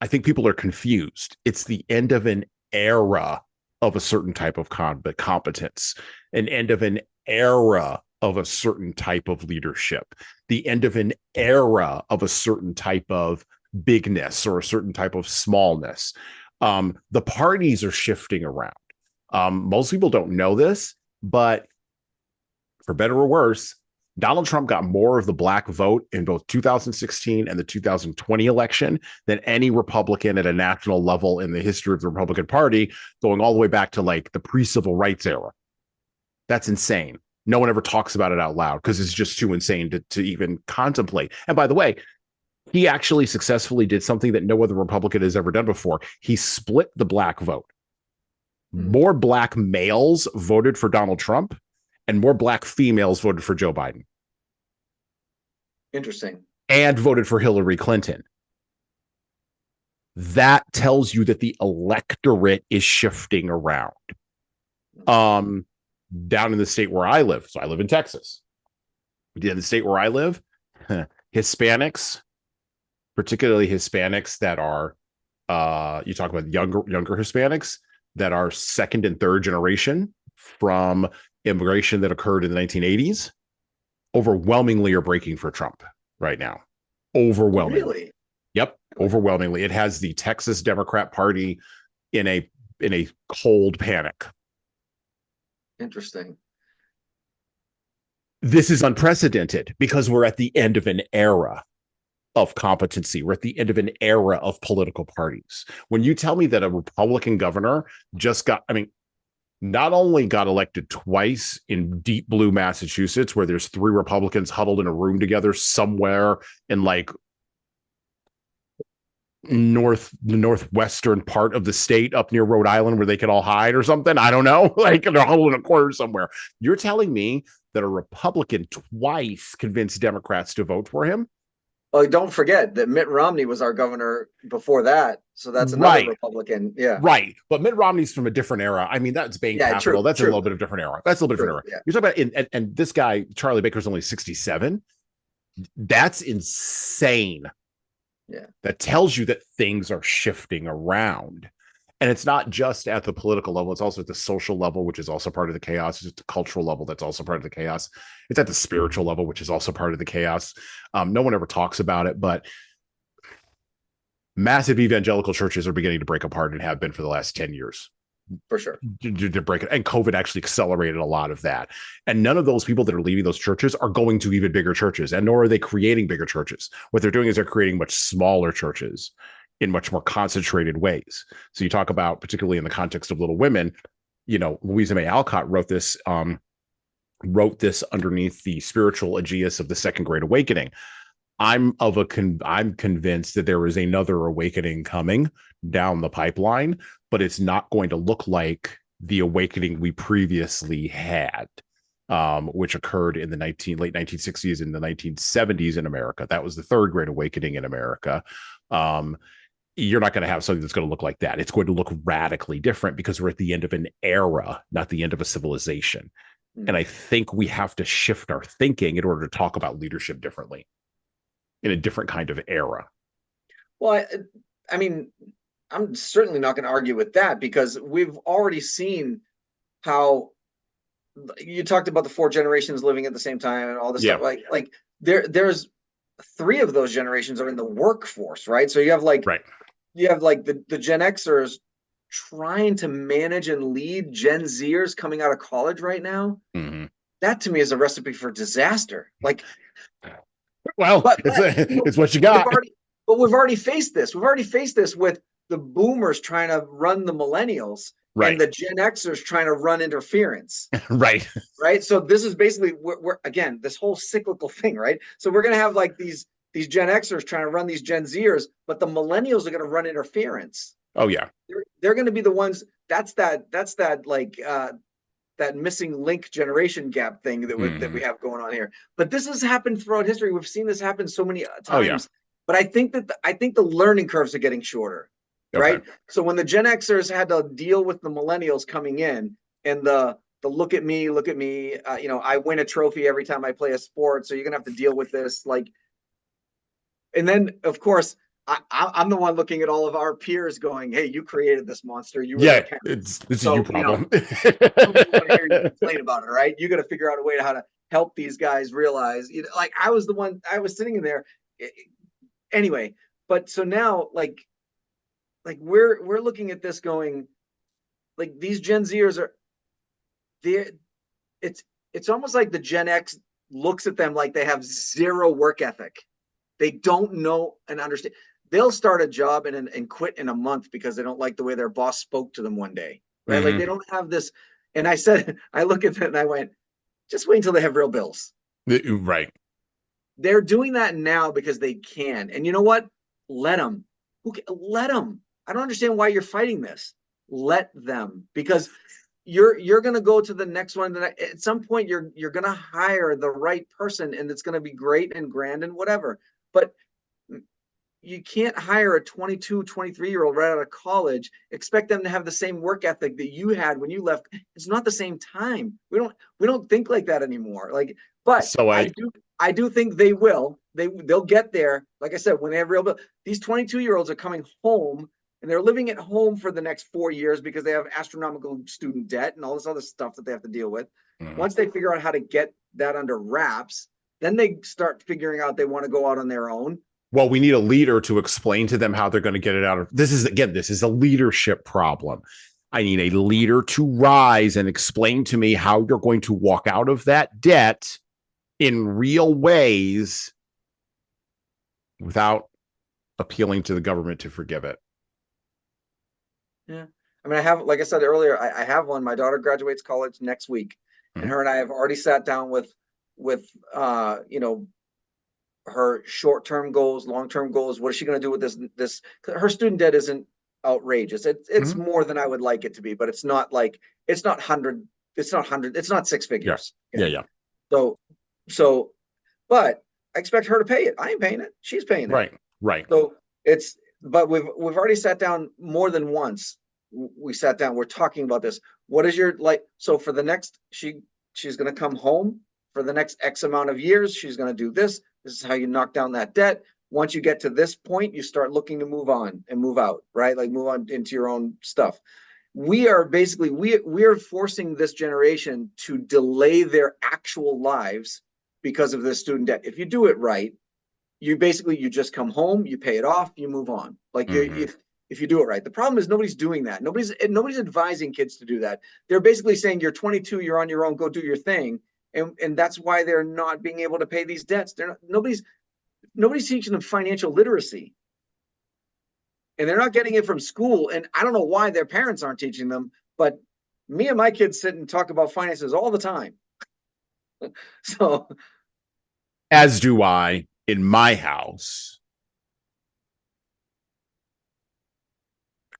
Speaker 1: I think people are confused. It's the end of an era of a certain type of competence, an end of an era of a certain type of leadership, the end of an era of a certain type of bigness or a certain type of smallness. The parties are shifting around. Most people don't know this, but for better or worse, Donald Trump got more of the black vote in both 2016 and the 2020 election than any Republican at a national level in the history of the Republican Party, going all the way back to like the pre-civil rights era. That's insane. No one ever talks about it out loud because it's just too insane to even contemplate. And by the way, he actually successfully did something that no other Republican has ever done before. He split the black vote. More black males voted for Donald Trump and more black females voted for Joe Biden.
Speaker 2: interesting.
Speaker 1: And voted for Hillary Clinton. That tells you that the electorate is shifting around. Down in the state where I live, so I live in Texas. In the state where I live, Hispanics, particularly Hispanics that are, you talk about younger Hispanics that are second and third generation from immigration that occurred in the 1980s, overwhelmingly are breaking for Trump right now. Overwhelmingly.
Speaker 2: Really?
Speaker 1: Yep, overwhelmingly. It has the Texas Democrat Party in a cold panic.
Speaker 2: Interesting.
Speaker 1: This is unprecedented because we're at the end of an era of competency. We're at the end of an era of political parties. When you tell me that a Republican governor just got, I mean, not only got elected twice in deep blue Massachusetts, where there's 3 Republicans huddled in a room together somewhere in like the northwestern part of the state up near Rhode Island where they can all hide or something. I don't know. Like they're huddled in a corner somewhere. You're telling me that a Republican twice convinced Democrats to vote for him?
Speaker 2: Well, don't forget that Mitt Romney was our governor before that. So that's another Republican. Yeah.
Speaker 1: Right. But Mitt Romney's from a different era. I mean, that's Bain Capital. That's a little bit of different era. That's a little bit different era. Yeah. You're talking about, and this guy, Charlie Baker's only 67. That's insane.
Speaker 2: Yeah.
Speaker 1: That tells you that things are shifting around. And it's not just at the political level, it's also at the social level, which is also part of the chaos. It's at the cultural level, that's also part of the chaos. It's at the spiritual level, which is also part of the chaos. No one ever talks about it, but massive evangelical churches are beginning to break apart and have been for the last 10 years.
Speaker 2: For sure.
Speaker 1: To break it. And COVID actually accelerated a lot of that. And none of those people that are leaving those churches are going to even bigger churches, and nor are they creating bigger churches. What they're doing is they're creating much smaller churches in much more concentrated ways. So you talk about, particularly in the context of Little Women, you know, Louisa May Alcott wrote this underneath the spiritual aegis of the Second Great Awakening. I'm convinced that there is another awakening coming down the pipeline, but it's not going to look like the awakening we previously had, which occurred in the late 1960s and the 1970s in America. That was the Third Great Awakening in America. You're not going to have something that's going to look like that. It's going to look radically different because we're at the end of an era, not the end of a civilization. And I think we have to shift our thinking in order to talk about leadership differently in a different kind of era.
Speaker 2: Well, I mean, I'm certainly not going to argue with that, because we've already seen how you talked about the 4 generations living at the same time and all this stuff.
Speaker 1: Yeah.
Speaker 2: Like there's 3 of those generations are in the workforce, right? So
Speaker 1: Right.
Speaker 2: you have like the Gen Xers trying to manage and lead Gen Zers coming out of college right now.
Speaker 1: Mm-hmm.
Speaker 2: That to me is a recipe for disaster. Like,
Speaker 1: Well,
Speaker 2: but
Speaker 1: it's what you
Speaker 2: we've
Speaker 1: got.
Speaker 2: already we've already faced this. We've already faced this with the boomers trying to run the millennials and
Speaker 1: Right.
Speaker 2: the Gen Xers trying to run interference.
Speaker 1: Right.
Speaker 2: Right. So this is basically we're again this whole cyclical thing, right? So we're gonna have like these Gen Xers trying to run these Gen Zers, but the millennials are gonna run interference.
Speaker 1: Oh yeah.
Speaker 2: They're gonna be the ones. That's that like that missing link generation gap thing that
Speaker 1: Mm-hmm.
Speaker 2: we have going on here. But this has happened throughout history. We've seen this happen so many
Speaker 1: Oh yeah.
Speaker 2: times. But I think that I think the learning curves are getting shorter,
Speaker 1: Okay.
Speaker 2: right? So when the Gen Xers had to deal with the millennials coming in and the look at me, I win a trophy every time I play a sport, so you're gonna have to deal with this. Like, and then of course I'm the one looking at all of our peers going, "Hey, you created this monster. You were their
Speaker 1: Yeah.
Speaker 2: parents,
Speaker 1: It's a you
Speaker 2: so
Speaker 1: problem.
Speaker 2: I don't want to hear you complain about it, right? You got to figure out a way to how to help these guys realize, like I was the one, I was sitting in there anyway. But so now, like we're looking at this going, like these Gen Zers are there. It's it's almost like the Gen X looks at them like they have zero work ethic. They don't know and understand. They'll start a job and quit in a month because they don't like the way their boss spoke to them one day, right? Like they
Speaker 1: Mm-hmm.
Speaker 2: don't have this. And I said, I look at it and I went, just wait until they have real bills.
Speaker 1: Right.
Speaker 2: They're doing that now because they can. And you know what? Let them. Let them. I don't understand why you're fighting this. Let them, because you're going to go to the next one. At some point, you're going to hire the right person, and it's going to be great and grand and whatever. But you can't hire a 22, 23-year-old right out of college, expect them to have the same work ethic that you had when you left. It's not the same time. We don't think like that anymore. Like, but
Speaker 1: So
Speaker 2: I do think they will. They'll get there. Like I said, when they have real, these 22-year-olds are coming home and they're living at home for the next 4 years because they have astronomical student debt and all this other stuff that they have to deal with.
Speaker 1: Mhm.
Speaker 2: Once they figure out how to get that under wraps, then they start figuring out they want to go out on their own.
Speaker 1: Well, we need a leader to explain to them how they're going to get it out of this. This is a leadership problem. I need a leader to rise and explain to me how you're going to walk out of that debt in real ways without appealing to the government to forgive it.
Speaker 2: Yeah. I mean, I have, like I said earlier, I have one. My daughter graduates college next week, and
Speaker 1: Mhm.
Speaker 2: her and I have already sat down with her short-term goals, long-term goals. What is she going to do with this? Her student debt isn't outrageous. It's
Speaker 1: Mhm.
Speaker 2: more than I would like it to be, but it's not like it's not hundred. It's not hundred. It's not six
Speaker 1: Yeah.
Speaker 2: figures.
Speaker 1: Yeah.
Speaker 2: Okay.
Speaker 1: Yeah.
Speaker 2: So, but I expect her to pay it. I ain't paying it. She's paying it.
Speaker 1: Right. Right.
Speaker 2: So but we've already sat down more than once. We sat down. We're talking about this. What is your like? So for the next, she's going to come home for the next X amount of years. She's going to do this. This is how you knock down that debt. Once you get to this point, you start looking to move on and move out, right? Like move on into your own stuff. We are basically we are forcing this generation to delay their actual lives because of this student debt. If you do it right, you just come home, you pay it off, you move on. Like
Speaker 1: Mhm.
Speaker 2: if you do it right. The problem is nobody's doing that. Nobody's advising kids to do that. They're basically saying you're 22, you're on your own, go do your thing. And that's why they're not being able to pay these debts. They're not, nobody's teaching them financial literacy. And they're not getting it from school. And I don't know why their parents aren't teaching them, but me and my kids sit and talk about finances all the time. So
Speaker 1: As do I in my house.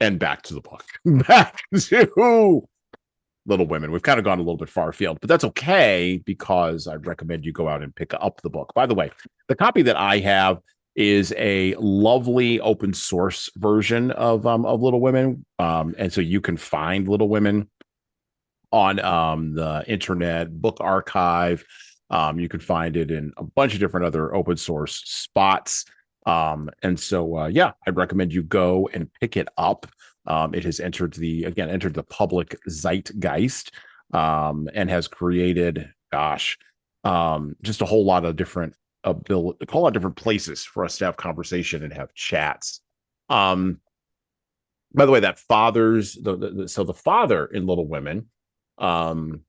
Speaker 1: And back to the book. Back to Little Women. We've kind of gone a little bit far afield, but that's okay because I recommend you go out and pick up the book. By the way, the copy that I have is a lovely open source version of Little Women, and so you can find Little Women on the Internet Book Archive. You can find it in a bunch of different other open source spots. And so, yeah, I'd recommend you go and pick it up. It has entered the public zeitgeist, and has created, just a whole lot of different places for us to have conversation and have chats. Um, by the way, that the father in Little Women, um,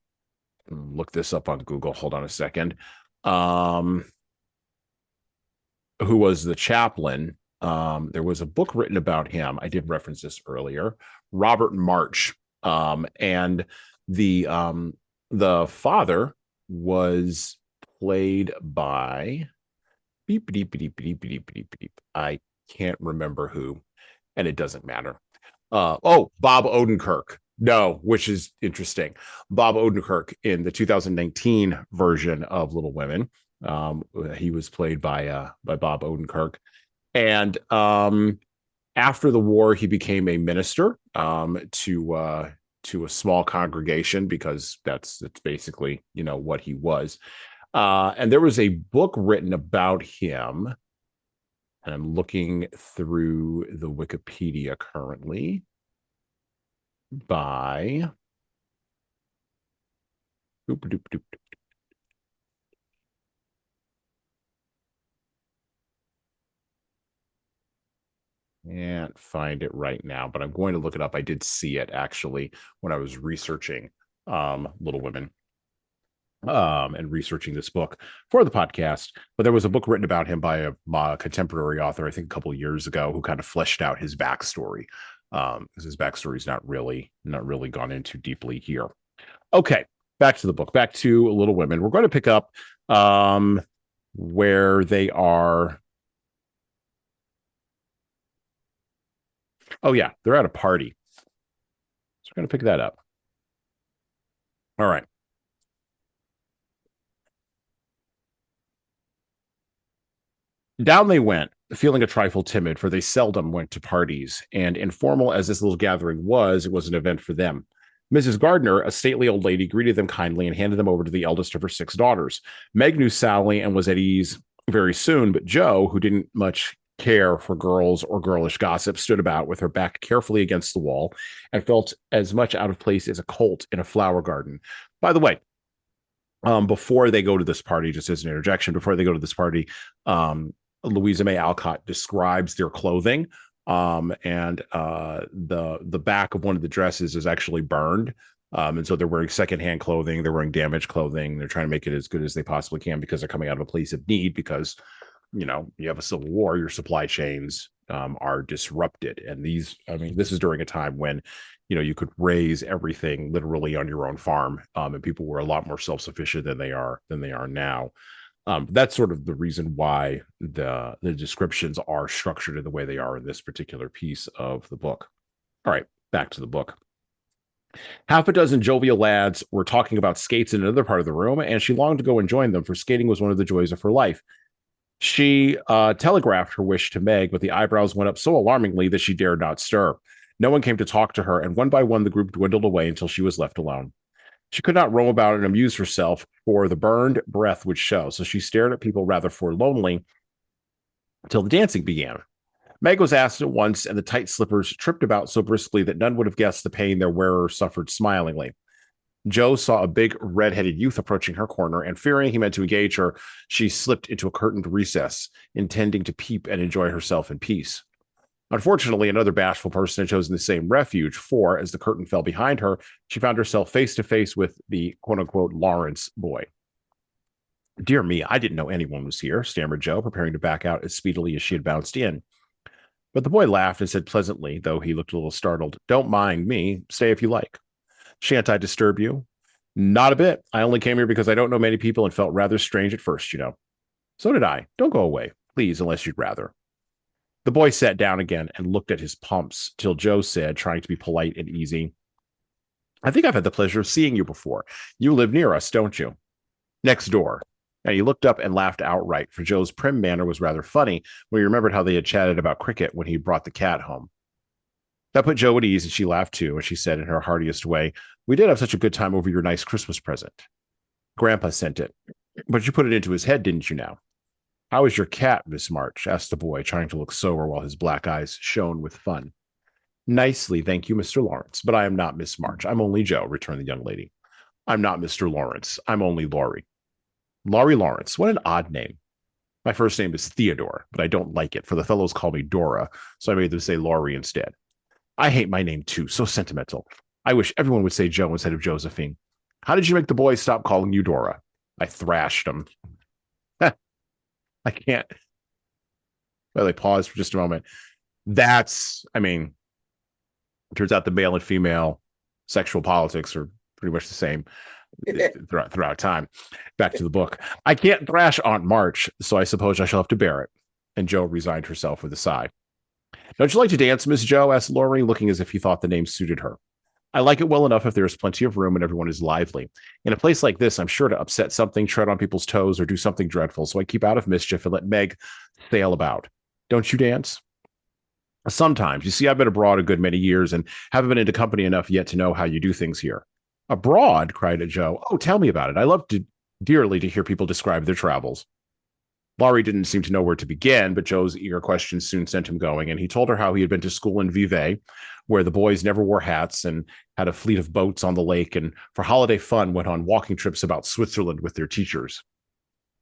Speaker 1: look this up on Google. Hold on a second. Um, who was the chaplain? There was a book written about him. I did reference this earlier. Robert March, and the father was played by beep beep beep beep beep beep beep. I can't remember who, and it doesn't matter. Bob Odenkirk. No, which is interesting. Bob Odenkirk in the 2019 version of Little Women. He was played by Bob Odenkirk, and after the war, he became a minister to a small congregation, because that's basically what he was. And there was a book written about him, and I'm looking through the Wikipedia currently, by can't find it right now, but I'm going to look it up. I did see it actually when I was researching Little Women, and researching this book for the podcast. But there was a book written about him by a contemporary author, I think a couple of years ago, who kind of fleshed out his backstory, because his backstory is not really gone into deeply here. Okay, back to the book, back to Little Women. We're going to pick up where they are. Oh yeah, they're at a party. So we're going to pick that up. All right. Down they went, feeling a trifle timid, for they seldom went to parties, and informal as this little gathering was, it was an event for them. Mrs. Gardner, a stately old lady, greeted them kindly and handed them over to the eldest of her 6 daughters. Meg knew Sally and was at ease very soon, but Jo, who didn't much care for girls or girlish gossip, stood about with her back carefully against the wall and felt as much out of place as a colt in a flower garden. By the way, before they go to this party, just as an interjection, before they go to this party, Louisa May Alcott describes their clothing, and the back of one of the dresses is actually burned, and so they're wearing secondhand clothing, they're wearing damaged clothing, they're trying to make it as good as they possibly can, because they're coming out of a place of need, because you have a civil war, your supply chains are disrupted, and this is during a time when you could raise everything literally on your own farm, and people were a lot more self-sufficient than they are now. That's sort of the reason why the descriptions are structured in the way they are in this particular piece of the book. All right, back to the book. Half a dozen jovial lads were talking about skates in another part of the room, and she longed to go and join them, for skating was one of the joys of her life. She telegraphed her wish to Meg, but the eyebrows went up so alarmingly that she dared not stir. No one came to talk to her, and one by one the group dwindled away until she was left alone. She could not roam about and amuse herself, for the burned breath would show, so she stared at people rather forlornly until the dancing began. Meg was asked at once, and the tight slippers tripped about so briskly that none would have guessed the pain their wearer suffered smilingly. Jo saw a big red-headed youth approaching her corner, and fearing he meant to engage her, she slipped into a curtained recess, intending to peep and enjoy herself in peace. Unfortunately, another bashful person had chosen the same refuge, for, as the curtain fell behind her, she found herself face to face with the quote-unquote Lawrence boy. "Dear me, I didn't know anyone was here," stammered Jo, preparing to back out as speedily as she had bounced in. But the boy laughed and said pleasantly, though he looked a little startled, "Don't mind me. Stay if you like." "Shan't I disturb you?" "Not a bit. I only came here because I don't know many people and felt rather strange at first, "So did I. Don't go away, please, unless you'd rather." The boy sat down again and looked at his pumps, till Jo said, trying to be polite and easy, "I think I've had the pleasure of seeing you before. You live near us, don't you?" "Next door." And he looked up and laughed outright, for Joe's prim manner was rather funny when he remembered how they had chatted about cricket when he brought the cat home. That put Jo at ease, and she laughed too, and she said in her heartiest way, "We did have such a good time over your nice Christmas present. Grandpa sent it. But you put it into his head, didn't you now?" How is your cat, Miss March? Asked the boy, trying to look sober while his black eyes shone with fun. Nicely, thank you, Mr. Lawrence, but I am not Miss March. I'm only Joe, returned the young lady. I'm not Mr. Lawrence. I'm only Laurie. Laurie Lawrence. What an odd name. My first name is Theodore, but I don't like it, for the fellows call me Dora, so I made them say Laurie instead. I hate my name, too. So sentimental. I wish everyone would say Joe instead of Josephine. How did you make the boys stop calling you Dora? I thrashed them. I can't. Well, they paused for just a moment. It turns out the male and female sexual politics are pretty much the same throughout time. Back to the book. I can't thrash Aunt March, so I suppose I shall have to bear it. And Joe resigned herself with a sigh. Don't you like to dance, Miss Joe? Asked Laurie, looking as if he thought the name suited her. I like it well enough if there is plenty of room and everyone is lively. In a place like this, I'm sure to upset something, tread on people's toes, or do something dreadful, so I keep out of mischief and let Meg sail about. Don't you dance? Sometimes. You see, I've been abroad a good many years and haven't been into company enough yet to know how you do things here. Abroad? Cried Joe. Oh, tell me about it. I love dearly to hear people describe their travels. Laurie didn't seem to know where to begin, but Joe's eager questions soon sent him going, and he told her how he had been to school in Vevey, where the boys never wore hats and had a fleet of boats on the lake, and for holiday fun went on walking trips about Switzerland with their teachers.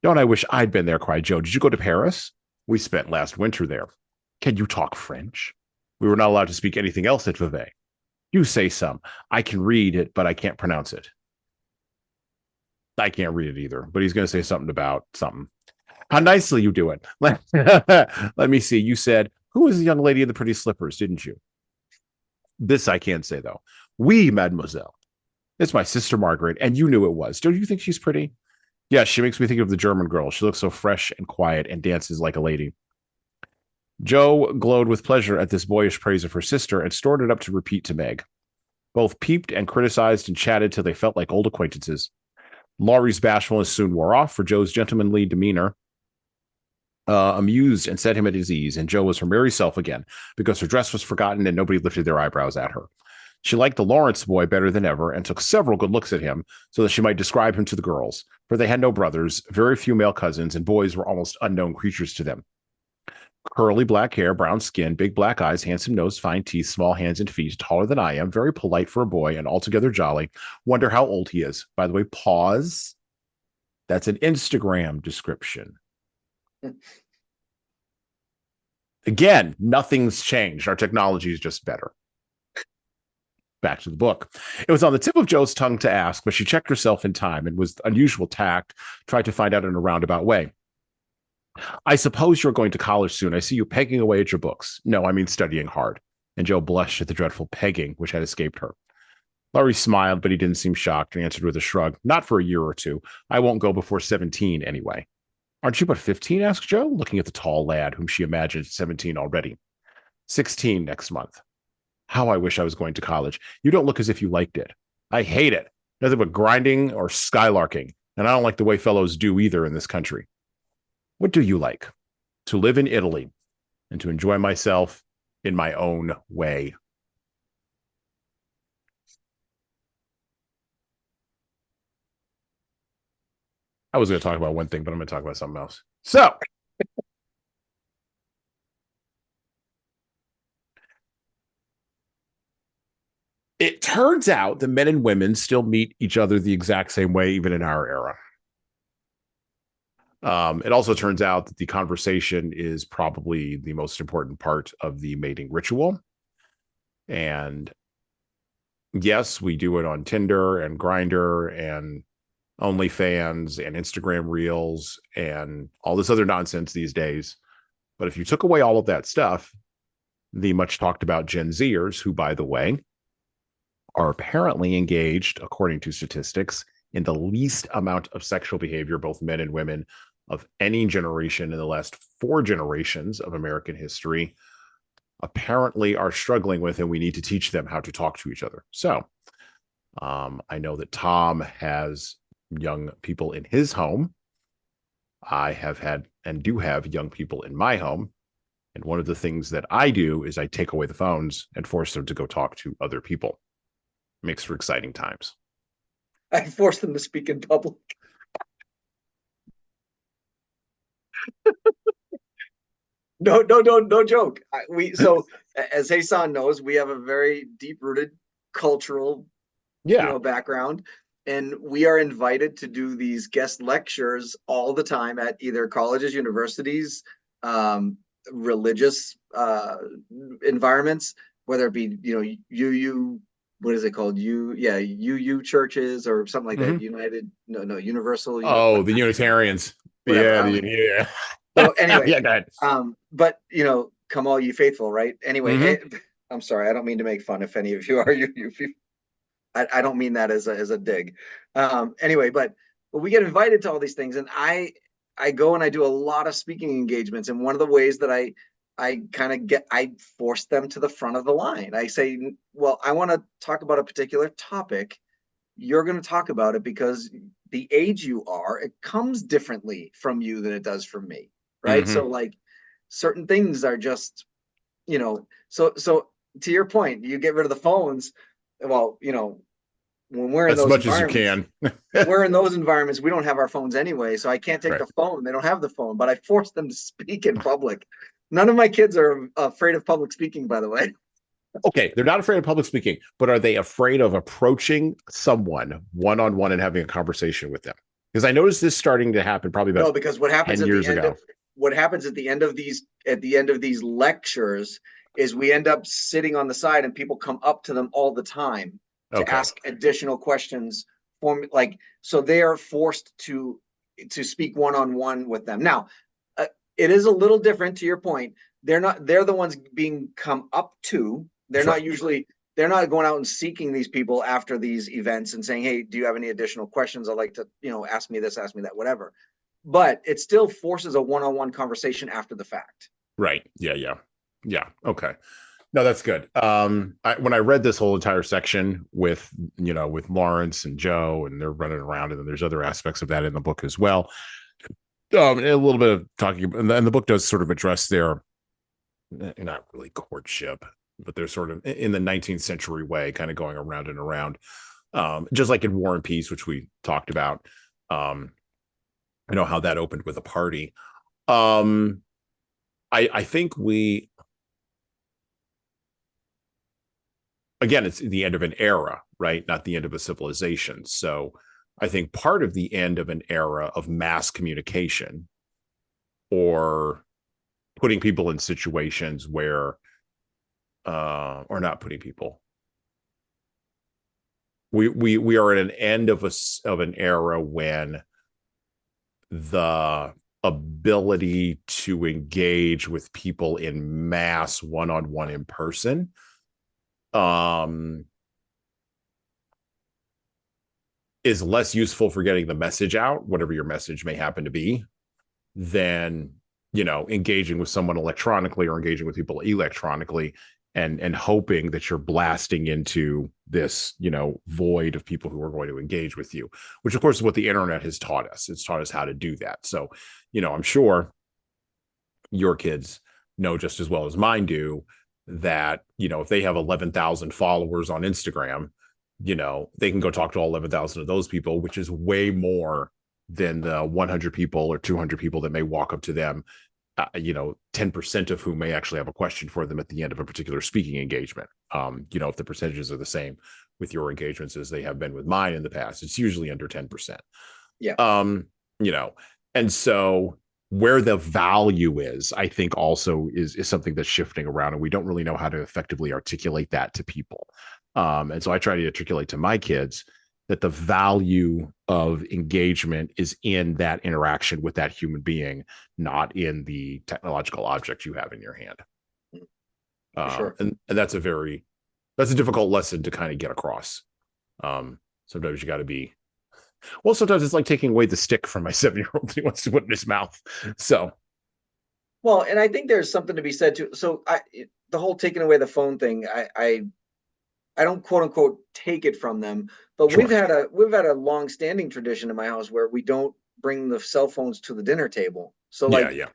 Speaker 1: Don't I wish I'd been there, cried Joe. Did you go to Paris? We spent last winter there. Can you talk French? We were not allowed to speak anything else at Vevey. You say some. I can read it, but I can't pronounce it. I can't read it either, but he's going to say something about something. How nicely you do it. Let me see. You said, who is the young lady in the pretty slippers, didn't you? This I can't say, though. Oui, mademoiselle. It's my sister Margaret, and you knew it was. Don't you think she's pretty? Yeah, she makes me think of the German girl. She looks so fresh and quiet and dances like a lady. Joe glowed with pleasure at this boyish praise of her sister and stored it up to repeat to Meg. Both peeped and criticized and chatted till they felt like old acquaintances. Laurie's bashfulness soon wore off, for Joe's gentlemanly demeanor amused and set him at his ease, and Joe was her merry self again, because her dress was forgotten and nobody lifted their eyebrows at her. She liked the Lawrence boy better than ever and took several good looks at him so that she might describe him to the girls, for they had no brothers, very few male cousins, and boys were almost unknown creatures to them. Curly black hair, brown skin, big black eyes, handsome nose, fine teeth, small hands and feet, taller than I am, very polite for a boy, and altogether jolly. Wonder how old he is. By the way, pause. That's an Instagram description. Again, nothing's changed. Our technology is just better. Back to the book. It was on the tip of Joe's tongue to ask, but she checked herself in time and with unusual tact tried to find out in a roundabout way. I suppose you're going to college soon. I see you pegging away at your books. No, I mean studying hard. And Joe blushed at the dreadful pegging which had escaped her. Laurie smiled, but he didn't seem shocked and answered with a shrug. Not for a year or two. I won't go before 17 anyway. Aren't you but 15? Asked Joe, looking at the tall lad whom she imagined 17 already. 16 next month. How I wish I was going to college. You don't look as if you liked it. I hate it. Nothing but grinding or skylarking. And I don't like the way fellows do either in this country. What do you like? To live in Italy and to enjoy myself in my own way. I was going to talk about one thing, but I'm going to talk about something else. So, it turns out that men and women still meet each other the exact same way, even in our era. It also turns out that the conversation is probably the most important part of the mating ritual. And yes, we do it on Tinder and Grindr and OnlyFans and Instagram Reels and all this other nonsense these days. But if you took away all of that stuff, the much talked about Gen Zers, who, by the way, are apparently engaged, according to statistics, in the least amount of sexual behavior, both men and women, of any generation in the last 4 generations of American history, apparently are struggling with, and we need to teach them how to talk to each other. So I know that Tom has young people in his home. I have had and do have young people in my home. And one of the things that I do is I take away the phones and force them to go talk to other people. Makes for exciting times.
Speaker 2: I force them to speak in public. No, no, no, no joke. So as Hassan knows, we have a very deep rooted cultural,
Speaker 1: Yeah.
Speaker 2: background, and we are invited to do these guest lectures all the time at either colleges, universities, um, religious environments, whether it be what is it called? UU churches or something like that.
Speaker 1: Hmm.
Speaker 2: United, no, Universal,
Speaker 1: Oh, the Unitarians.
Speaker 2: whatever.
Speaker 1: Yeah,
Speaker 2: I don't know.
Speaker 1: yeah.
Speaker 2: So anyway,
Speaker 1: Yeah, go ahead.
Speaker 2: but come all you faithful, right? Anyway,
Speaker 1: Hmm.
Speaker 2: I'm sorry, I don't mean to make fun if any of you are you. I don't mean that as a dig. Anyway, but we get invited to all these things, and I go and I do a lot of speaking engagements, and one of the ways that I kind of I force them to the front of the line. I say, well, I want to talk about a particular topic. You're going to talk about it because the age you are, it comes differently from you than it does from me, right? So
Speaker 1: Hmm.
Speaker 2: like certain things are just, so to your point, you get rid of the phones. Well, when we're in
Speaker 1: As
Speaker 2: those
Speaker 1: much as you
Speaker 2: environments,
Speaker 1: can.
Speaker 2: we're in those environments, we don't have our phones anyway. So I can't take
Speaker 1: Right.
Speaker 2: the phone. They don't have the phone, but I force them to speak in public. None of my kids are afraid of public speaking, by the way.
Speaker 1: Okay, they're not afraid of public speaking, but are they afraid of approaching someone one on one and having a conversation with them? Because I noticed this starting to happen probably about
Speaker 2: No, because
Speaker 1: 10 years ago.
Speaker 2: what happens at the end of these lectures is we end up sitting on the side and people come up to them all the time to
Speaker 1: Okay.
Speaker 2: ask additional questions so they are forced to speak one on one with them. Now, it is a little different to your point. They're the ones being come up to.
Speaker 1: Sure.
Speaker 2: They're not going out and seeking these people after these events and saying, hey, do you have any additional questions? I'd like to, ask me this, ask me that, whatever. But it still forces a one-on-one conversation after the fact.
Speaker 1: Right. Yeah. Yeah. Yeah. Okay. No, that's good. When I read this whole entire section with, with Lawrence and Joe, and they're running around, and then there's other aspects of that in the book as well. And a little bit of talking, and the book does sort of address their, not really courtship, but they're sort of in the 19th century way, kind of going around and around, just like in War and Peace, which we talked about. Um, how that opened with a party. Um, I think again, it's the end of an era, right? Not the end of a civilization. So I think part of the end of an era of mass communication, or putting people in situations where, or not putting people, we are at an end of an era when the ability to engage with people in mass one-on-one in person, um is less useful for getting the message out, whatever your message may happen to be, than engaging with someone electronically or engaging with people electronically, and hoping that you're blasting into this void of people who are going to engage with you, which of course is what the internet has taught us. It's taught us how to do that. So I'm sure your kids know just as well as mine do that if they have 11,000 followers on Instagram, they can go talk to all 11,000 of those people, which is way more than the 100 people or 200 people that may walk up to them, 10% of whom may actually have a question for them at the end of a particular speaking engagement. If the percentages are the same with your engagements as they have been with mine in the past, it's usually under 10%.
Speaker 2: Yeah.
Speaker 1: You know, and so where the value is, I think also is something that's shifting around, and we don't really know how to effectively articulate that to people. And so I try to articulate to my kids that the value of engagement is in that interaction with that human being, not in the technological object you have in your hand.
Speaker 2: For sure.
Speaker 1: And that's a difficult lesson to kind of get across. Sometimes you got to be, well, sometimes it's like taking away the stick from my 7-year-old he wants to put in his mouth. So,
Speaker 2: well, and I think there's something to be said too. So the whole taking away the phone thing, I don't quote unquote take it from them, but
Speaker 1: sure.
Speaker 2: we've had a long standing tradition in my house where we don't bring the cell phones to the dinner table. So
Speaker 1: Yeah.
Speaker 2: like,
Speaker 1: Yeah.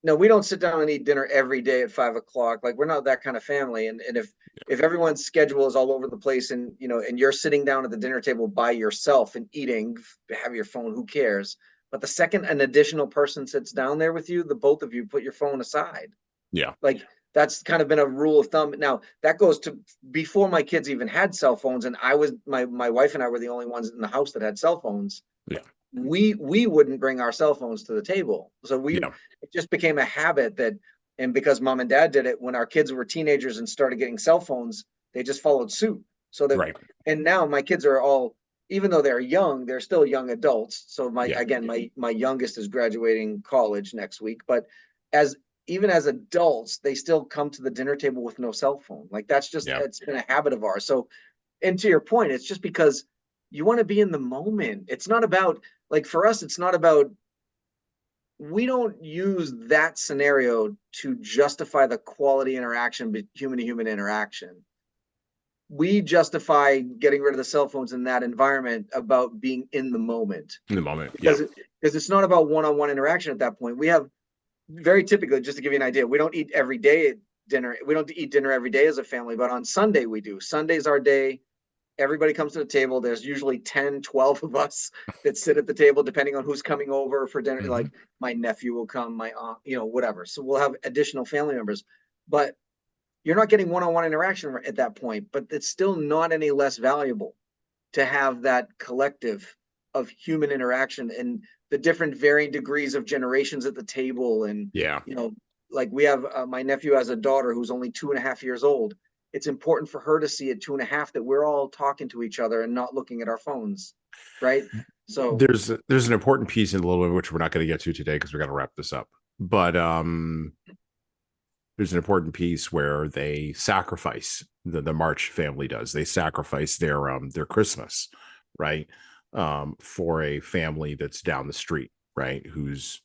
Speaker 2: no, we don't sit down and eat dinner every day at 5 o'clock. Like we're not that kind of family. And if everyone's schedule is all over the place and you're sitting down at the dinner table by yourself and eating, have your phone, who cares? But the second an additional person sits down there with you, the both of you put your phone aside.
Speaker 1: Yeah.
Speaker 2: Like that's kind of been a rule of thumb. Now that goes to before my kids even had cell phones, and my wife and I were the only ones in the house that had cell phones.
Speaker 1: Yeah.
Speaker 2: We wouldn't bring our cell phones to the table. So
Speaker 1: Yeah.
Speaker 2: it just became a habit that, and because mom and dad did it when our kids were teenagers and started getting cell phones, they just followed suit. So that,
Speaker 1: Right.
Speaker 2: and now my kids are all, even though they're young, they're still young adults. So
Speaker 1: Yeah.
Speaker 2: my youngest is graduating college next week, but as even as adults, they still come to the dinner table with no cell phone. Like
Speaker 1: Yeah.
Speaker 2: it's been a habit of ours. So, and to your point, it's just because you want to be in the moment. It's not about, like, for us, it's not about, we don't use that scenario to justify the quality interaction, human to human interaction. We justify getting rid of the cell phones in that environment about being in the moment,
Speaker 1: In the moment. Yeah.
Speaker 2: because it's not about one-on-one interaction at that point. We have, very typically, just to give you an idea, we don't eat every day at dinner. We don't eat dinner every day as a family, but on Sunday we do. Sunday's our day. Everybody comes to the table. There's usually 10, 12 of us that sit at the table, depending on who's coming over for dinner.
Speaker 1: Mm-hmm.
Speaker 2: Like my nephew will come, my aunt, whatever. So we'll have additional family members, but you're not getting one-on-one interaction at that point, but it's still not any less valuable to have that collective of human interaction and the different varying degrees of generations at the table. And,
Speaker 1: Yeah.
Speaker 2: like we have, my nephew has a daughter who's only 2.5 years old. It's important for her to see at 2.5 that we're all talking to each other and not looking at our phones. Right. So
Speaker 1: There's an important piece in a little bit, which we're not going to get to today because we got to wrap this up. But there's an important piece where they sacrifice, the March family does. They sacrifice their Christmas, right? For a family that's down the street, right? Who's,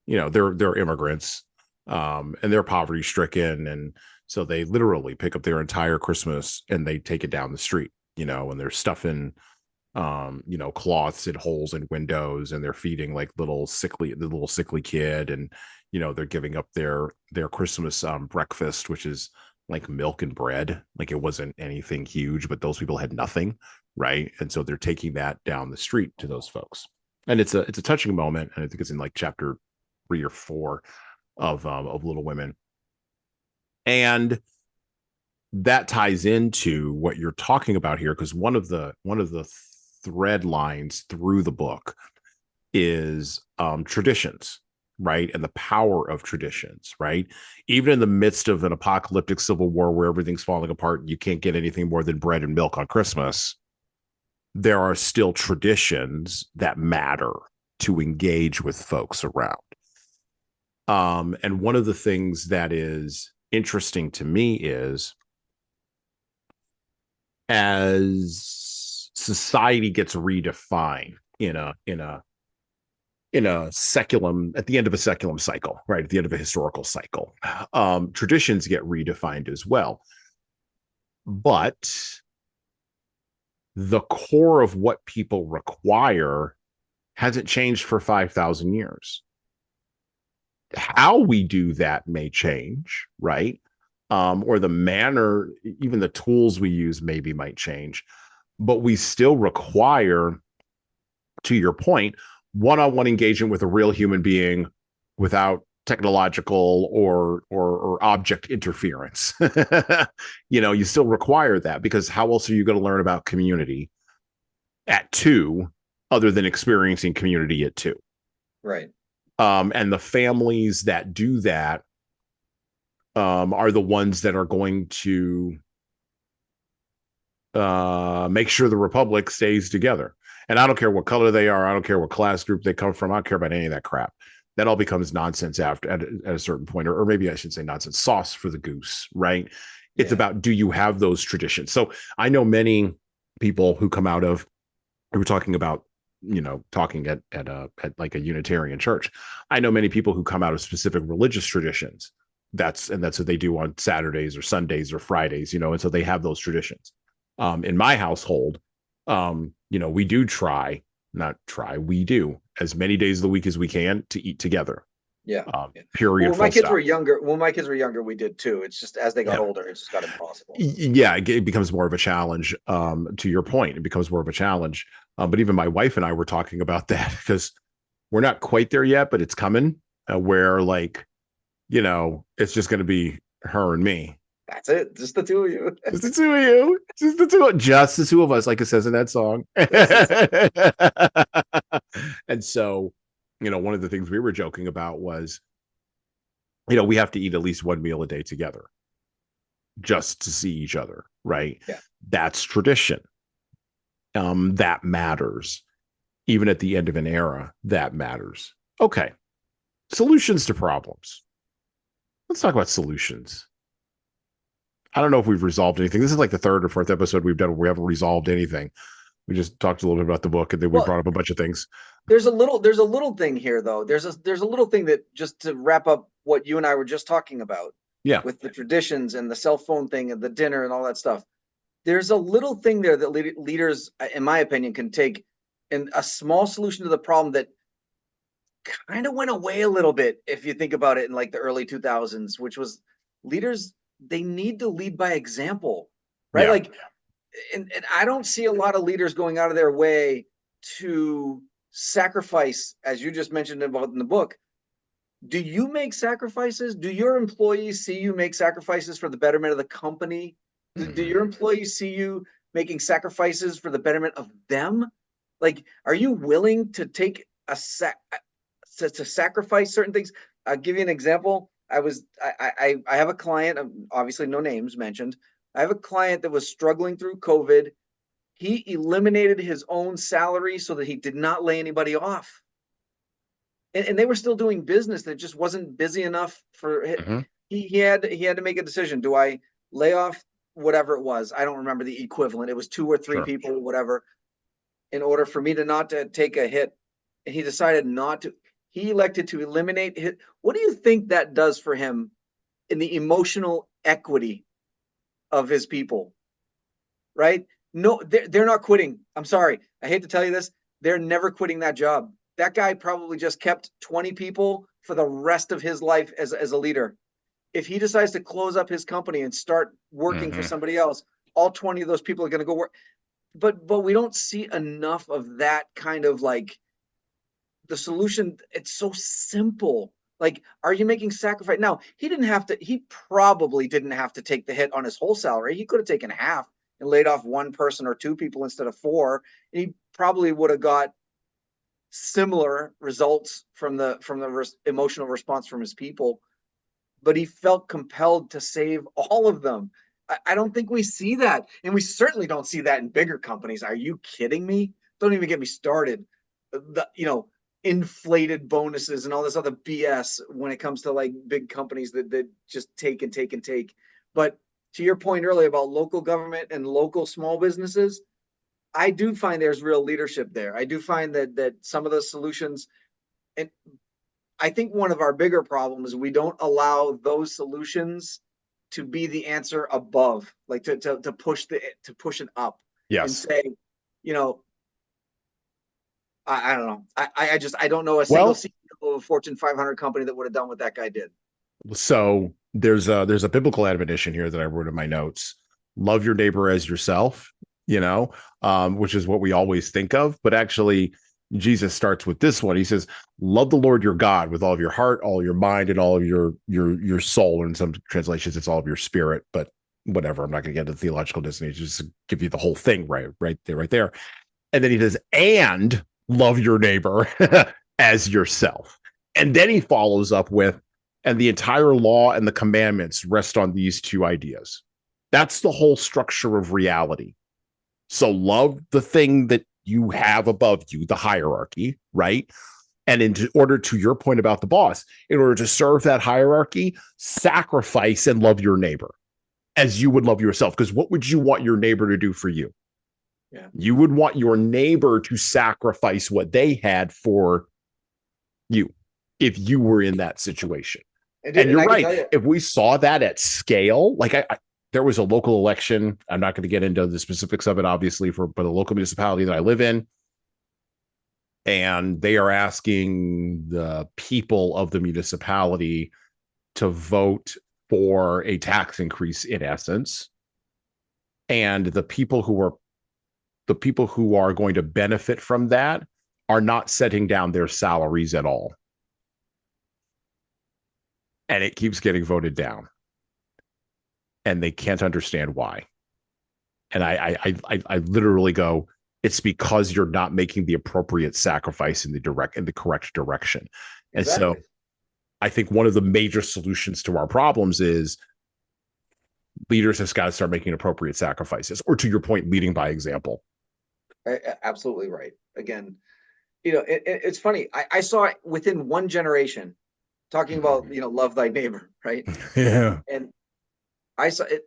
Speaker 1: they're immigrants, and they're poverty stricken. And so they literally pick up their entire Christmas and they take it down the street, and they're stuffing, cloths in holes in windows, and they're feeding like the little sickly kid. And, they're giving up their Christmas breakfast, which is like milk and bread. Like it wasn't anything huge, but those people had nothing. Right. And so they're taking that down the street to those folks. And it's a touching moment. And I think it's in like chapter 3 or 4 of Little Women. And that ties into what you're talking about here, because one of the thread lines through the book is traditions, right? And the power of traditions, right? Even in the midst of an apocalyptic civil war where everything's falling apart and you can't get anything more than bread and milk on Christmas, there are still traditions that matter to engage with folks around. And one of the things that is interesting to me is, as society gets redefined in a seculum, at the end of a seculum cycle, right? At the end of a historical cycle, traditions get redefined as well. But the core of what people require hasn't changed for 5,000 years. How we do that may change, right? Or the manner, even the tools we use maybe might change, but we still require, to your point, one-on-one engagement with a real human being without technological or object interference. You still require that, because how else are you going to learn about community at 2 other than experiencing community at 2?
Speaker 2: Right.
Speaker 1: And the families that do that are the ones that are going to make sure the republic stays together. And I don't care what color they are. I don't care what class group they come from. I don't care about any of that crap. That all becomes nonsense after at a certain point, or maybe I should say nonsense, sauce for the goose, right? It's about, do you have those traditions? So I know many people who come out of, we were talking about, talking at like a Unitarian church. I know many people who come out of specific religious traditions. That's what they do on Saturdays or Sundays or Fridays, and so they have those traditions. In my household, we do we do as many days of the week as we can to eat together.
Speaker 2: Yeah.
Speaker 1: Period.
Speaker 2: When my kids were younger, we did too. It's just as they got older, it just got impossible.
Speaker 1: Yeah, it becomes more of a challenge. To your point, it becomes more of a challenge. But even my wife and I were talking about that, because we're not quite there yet, but it's coming, where like, it's just going to be her and me.
Speaker 2: That's it. Just the two of you.
Speaker 1: Just the two of you. Just the two of us, like it says in that song. And so, one of the things we were joking about was, we have to eat at least one meal a day together just to see each other, right?
Speaker 2: Yeah.
Speaker 1: That's tradition. That matters. Even at the end of an era, that matters. Okay. Solutions to problems. Let's talk about solutions. I don't know if we've resolved anything. This is like the third or fourth episode we've done where we haven't resolved anything. We just talked a little bit about the book, and then we brought up a bunch of things.
Speaker 2: There's a little thing here, though. There's a little thing that, just to wrap up what you and I were just talking about.
Speaker 1: Yeah.
Speaker 2: With the traditions and the cell phone thing and the dinner and all that stuff. There's a little thing there that leaders, in my opinion, can take, and a small solution to the problem that kind of went away a little bit, if you think about it, in like the early 2000s, which was leaders, they need to lead by example, right?
Speaker 1: Yeah.
Speaker 2: Like, and I don't see a lot of leaders going out of their way to sacrifice, as you just mentioned about in the book. Do you make sacrifices? Do your employees see you make sacrifices for the betterment of the company? Do your employees see you making sacrifices for the betterment of them? Like, are you willing to take to sacrifice certain things? I'll give you an example. I have a client, obviously no names mentioned. I have a client that was struggling through COVID. He eliminated his own salary so that he did not lay anybody off. And they were still doing business that just wasn't busy enough for he had to make a decision. Do I lay off whatever it was? I don't remember the equivalent. It was 2 or 3 people, whatever, in order for me to not to take a hit. And he decided not to. He elected to eliminate his. What do you think that does for him in the emotional equity of his people? Right? No, they're not quitting. I'm sorry. I hate to tell you this. They're never quitting that job. That guy probably just kept 20 people for the rest of his life as a leader. If he decides to close up his company and start working for somebody else, all 20 of those people are going to go work. But we don't see enough of that kind of, like, the solution. It's so simple. Like, are you making sacrifice? Now, he probably didn't have to take the hit on his whole salary. He could have taken half and laid off 1 person or 2 people instead of 4. And he probably would have got similar results from the emotional response from his people, but he felt compelled to save all of them. I don't think we see that, and we certainly don't see that in bigger companies. Are you kidding me? Don't even get me started. The inflated bonuses and all this other BS when it comes to, like, big companies that just take and take and take. But to your point earlier about local government and local small businesses, I do find there's real leadership there. I do find that some of the solutions, and I think one of our bigger problems is we don't allow those solutions to be the answer above, like to push it up.
Speaker 1: Yes.
Speaker 2: And say, I don't know. I don't know a single CEO of a Fortune 500 company that would have done what that guy did.
Speaker 1: So there's a biblical admonition here that I wrote in my notes. Love your neighbor as yourself, which is what we always think of. But actually, Jesus starts with this one. He says, love the Lord your God with all of your heart, all your mind, and all of your soul. In some translations, it's all of your spirit. But whatever, I'm not going to get into theological dissonance. Just to give you the whole thing right there. And then he says, and love your neighbor as yourself. And then he follows up with, and the entire law and the commandments rest on these 2 ideas. That's the whole structure of reality. So love the thing that you have above you, the hierarchy, right? And in order to your point about the boss, in order to serve that hierarchy, sacrifice and love your neighbor as you would love yourself. Because what would you want your neighbor to do for you?
Speaker 2: Yeah.
Speaker 1: You would want your neighbor to sacrifice what they had for you if you were in that situation. And you're right. If we saw that at scale, like there was a local election. I'm not going to get into the specifics of it, obviously, for the local municipality that I live in. And they are asking the people of the municipality to vote for a tax increase, in essence. And the people who are going to benefit from that are not setting down their salaries at all. And it keeps getting voted down. And they can't understand why. And I literally go, it's because you're not making the appropriate sacrifice in the correct direction. Exactly. And so I think one of the major solutions to our problems is leaders have got to start making appropriate sacrifices, or to your point, leading by example.
Speaker 2: Absolutely right. Again, it's funny. I saw it within one generation, talking about, love thy neighbor, right?
Speaker 1: Yeah.
Speaker 2: And I saw it.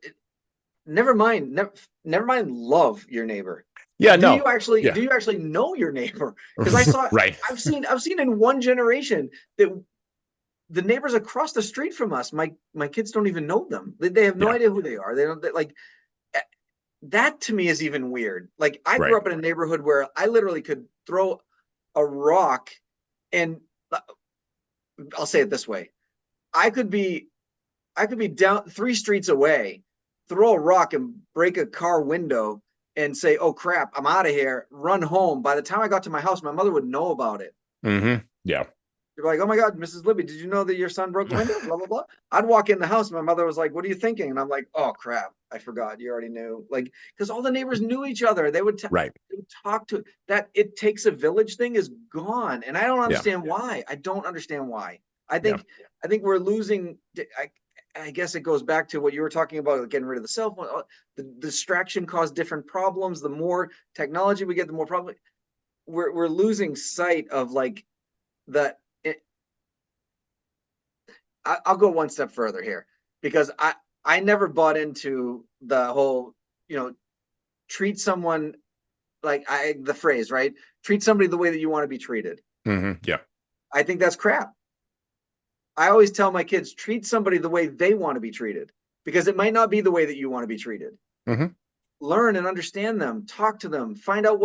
Speaker 2: Never mind love your neighbor.
Speaker 1: Yeah,
Speaker 2: do you actually know your neighbor? Because I saw
Speaker 1: right.
Speaker 2: I've seen in one generation that the neighbors across the street from us, my kids don't even know them. They have no idea who they are. They don't like that. To me is even weird. Like, I grew up in a neighborhood where I literally could throw a rock, and I'll say it this way. I could be down 3 streets away, throw a rock and break a car window and say, oh crap, I'm out of here, run home. By the time I got to my house, my mother would know about it.
Speaker 1: Mm-hmm. Yeah.
Speaker 2: You're like, oh my God, Mrs. Libby, did you know that your son broke the window? Blah, blah, blah. I'd walk in the house. My mother was like, what are you thinking? And I'm like, oh crap, I forgot. You already knew. Like, because all the neighbors knew each other. They would, they would talk to that. It takes a village thing is gone. And I don't understand why. I don't understand why. I think we're losing. I guess it goes back to what you were talking about, getting rid of the cell phone. The distraction caused different problems. The more technology we get, the more problem. We're losing sight of like that. I'll go one step further here, because I never bought into the whole, treat someone like the phrase, right? Treat somebody the way that you want to be treated.
Speaker 1: Mm-hmm. Yeah.
Speaker 2: I think that's crap. I always tell my kids, treat somebody the way they want to be treated, because it might not be the way that you want to be treated.
Speaker 1: Mm-hmm.
Speaker 2: Learn and understand them, talk to them, find out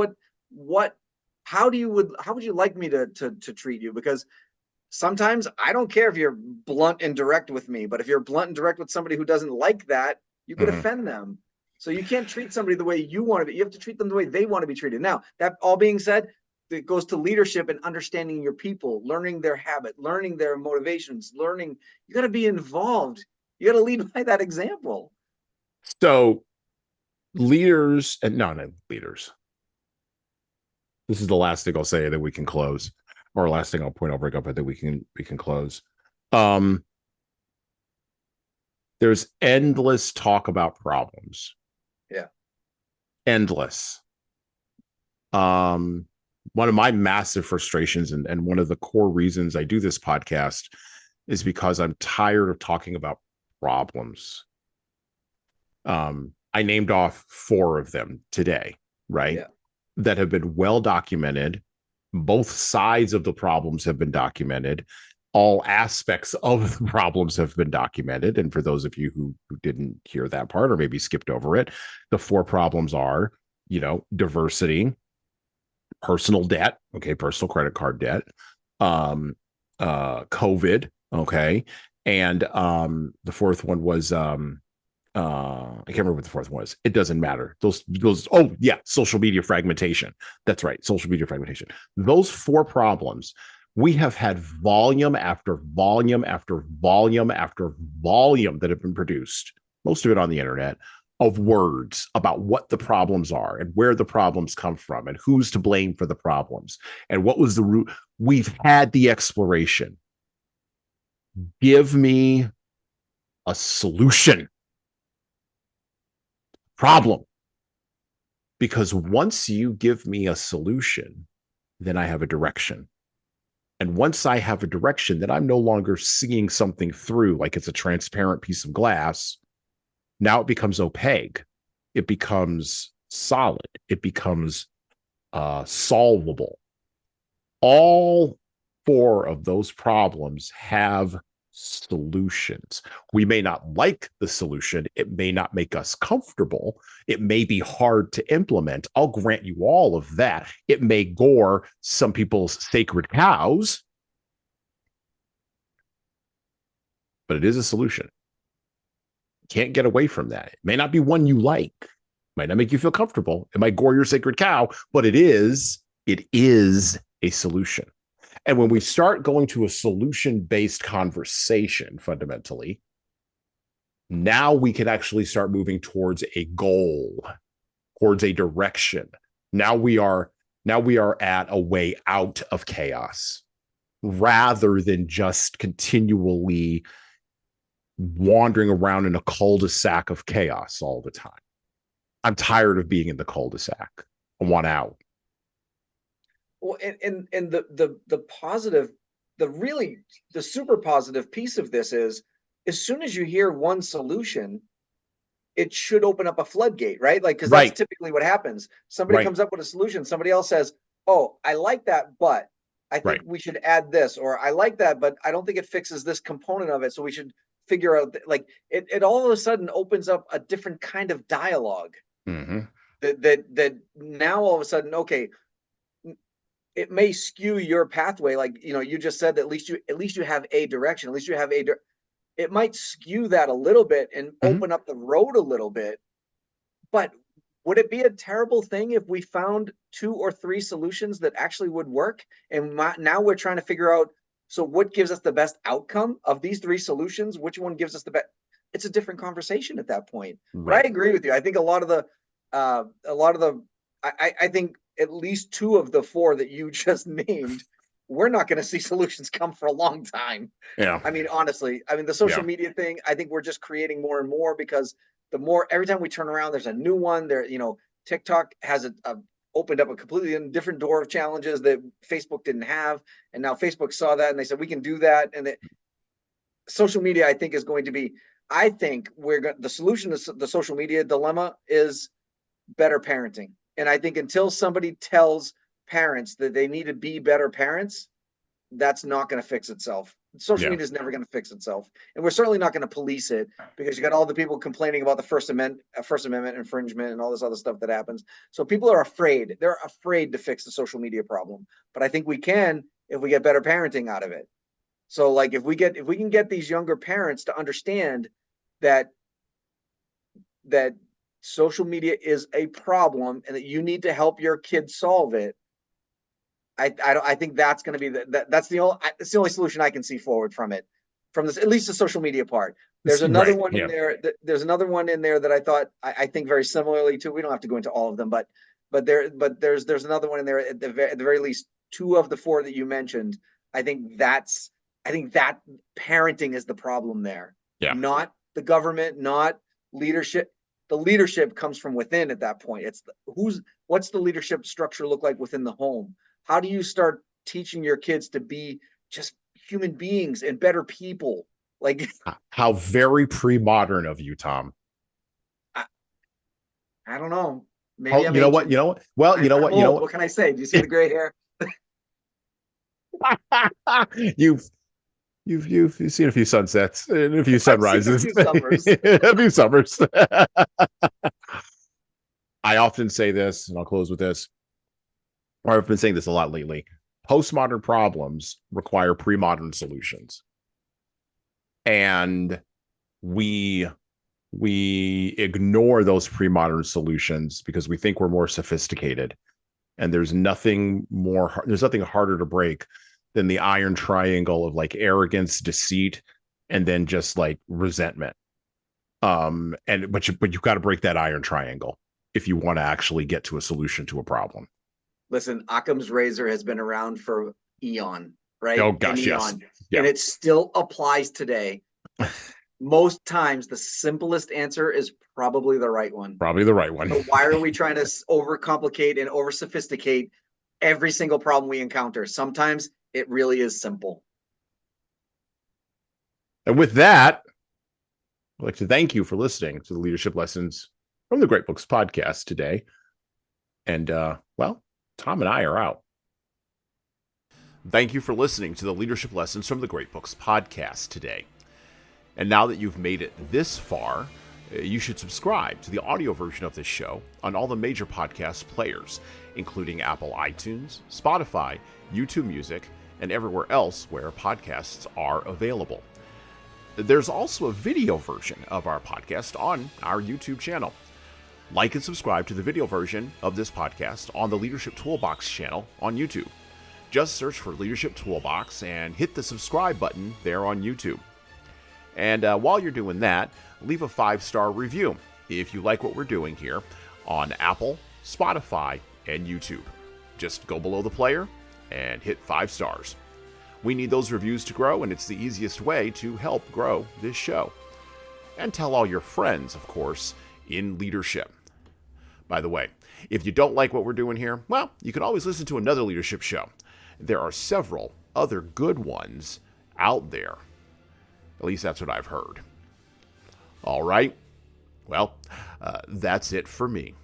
Speaker 2: how would you like me to treat you? Because sometimes I don't care if you're blunt and direct with me, but if you're blunt and direct with somebody who doesn't like that, you could offend them. So you can't treat somebody the way you want to be. You have to treat them the way they want to be treated. Now, that all being said, it goes to leadership and understanding your people, learning their habit, learning their motivations, you got to be involved. You got to lead by that example.
Speaker 1: So leaders, and not leaders. This is the last thing I'll say that we can close, or last thing I'll bring up that we can close. There's endless talk about problems.
Speaker 2: Yeah.
Speaker 1: Endless. One of my massive frustrations and one of the core reasons I do this podcast is because I'm tired of talking about problems. I named off 4 of them today, right? Yeah. That have been well documented. Both sides of the problems have been documented. All aspects of the problems have been documented. And for those of you who didn't hear that part or maybe skipped over it, the 4 problems are, diversity, personal debt, personal credit card debt, COVID, and the 4th one was I can't remember what the 4th one was. It doesn't matter. Those social media fragmentation. That's right, social media fragmentation. Those 4 problems, we have had volume after volume after volume after volume that have been produced, most of it on the internet, of words about what the problems are and where the problems come from and who's to blame for the problems and what was the root. We've had the exploration. Give me a solution. Problem. Because once you give me a solution, then I have a direction. And once I have a direction, then I'm no longer seeing something through like it's a transparent piece of glass. Now it becomes opaque. It becomes solid. It becomes solvable. All 4 of those problems have solutions. We may not like the solution. It may not make us comfortable. It may be hard to implement. I'll grant you all of that. It may gore some people's sacred cows, but it is a solution. Can't get away from that. It may not be one you like. It might not make you feel comfortable. It might gore your sacred cow, but it is a solution. And when we start going to a solution-based conversation, fundamentally, now we can actually start moving towards a goal, towards a direction. Now we are at a way out of chaos, rather than just continually wandering around in a cul-de-sac of chaos all the time. I'm tired of being in the cul-de-sac. I want out.
Speaker 2: Well, and the positive, the super positive piece of this is, as soon as you hear one solution, it should open up a floodgate, right? Like, because that's typically what happens. Somebody comes up with a solution. Somebody else says, oh, I like that, but I think we should add this, or I like that, but I don't think it fixes this component of it. So we should figure out, like, it all of a sudden opens up a different kind of dialogue.
Speaker 1: Mm-hmm.
Speaker 2: That now all of a sudden, okay, it may skew your pathway. Like, you just said that at least you have a direction, at least you have it might skew that a little bit and open up the road a little bit. But would it be a terrible thing if we found 2 or 3 solutions that actually would work? And now we're trying to figure out, so what gives us the best outcome of these 3 solutions? Which one gives us the best? It's a different conversation at that point. Right. But I agree with you. I think I think at least 2 of the 4 that you just named, we're not going to see solutions come for a long time.
Speaker 1: Yeah.
Speaker 2: I mean, honestly, the social media thing, I think we're just creating more and more, because every time we turn around, there's a new one there. TikTok has opened up a completely different door of challenges that Facebook didn't have. And now Facebook saw that and they said, we can do that. And social media, I think, is going to be, the solution to the social media dilemma is better parenting. And I think until somebody tells parents that they need to be better parents, that's not going to fix itself. Social media is never going to fix itself. And we're certainly not going to police it, because you got all the people complaining about the First Amendment infringement and all this other stuff that happens. So people are afraid. They're afraid to fix the social media problem. But I think we can, if we get better parenting out of it. So, like, if we can get these younger parents to understand that social media is a problem and that you need to help your kids solve it, I think that's going to be that's the only solution I can see forward from this, at least the social media part. There's another one in there. There's another one in there that I thought I think very similarly to. We don't have to go into all of them, but there's another one in there at the very least. 2 of the 4 that you mentioned. I think that parenting is the problem there. Yeah. Not the government, not leadership. The leadership comes from within at that point. It's what's the leadership structure look like within the home? How do you start teaching your kids to be just human beings and better people? Like,
Speaker 1: how very pre-modern of you, Tom.
Speaker 2: I don't know. Maybe
Speaker 1: you know what? Well, you know what?
Speaker 2: What can I say? Do you see the gray hair?
Speaker 1: You've seen a few sunsets and a few sunrises, a few summers. I often say this, and I'll close with this. I've been saying this a lot lately. Postmodern problems require pre-modern solutions. And we ignore those pre-modern solutions because we think we're more sophisticated. And there's nothing harder to break than the iron triangle of, like, arrogance, deceit, and then just, like, resentment. But you've got to break that iron triangle if you want to actually get to a solution to a problem.
Speaker 2: Listen, Occam's razor has been around for eon, right?
Speaker 1: Oh gosh, yes.
Speaker 2: Yeah. And it still applies today. Most times the simplest answer is probably the right one. So why are we trying to overcomplicate and over sophisticate every single problem we encounter? Sometimes it really is simple.
Speaker 1: And with that, I'd like to thank you for listening to the Leadership Lessons from the Great Books podcast today. And, Tom and I are out. Thank you for listening to the Leadership Lessons from the Great Books podcast today. And now that you've made it this far, you should subscribe to the audio version of this show on all the major podcast players, including Apple iTunes, Spotify, YouTube Music, and everywhere else where podcasts are available. There's also a video version of our podcast on our YouTube channel. Like and subscribe to the video version of this podcast on the Leadership Toolbox channel on YouTube. Just search for Leadership Toolbox and hit the subscribe button there on YouTube. And while you're doing that, leave a 5-star review if you like what we're doing here on Apple, Spotify, and YouTube. Just go below the player and hit 5 stars. We need those reviews to grow, and it's the easiest way to help grow this show. And tell all your friends, of course, in leadership. By the way, if you don't like what we're doing here, well, you can always listen to another leadership show. There are several other good ones out there. At least that's what I've heard. All right. Well, that's it for me.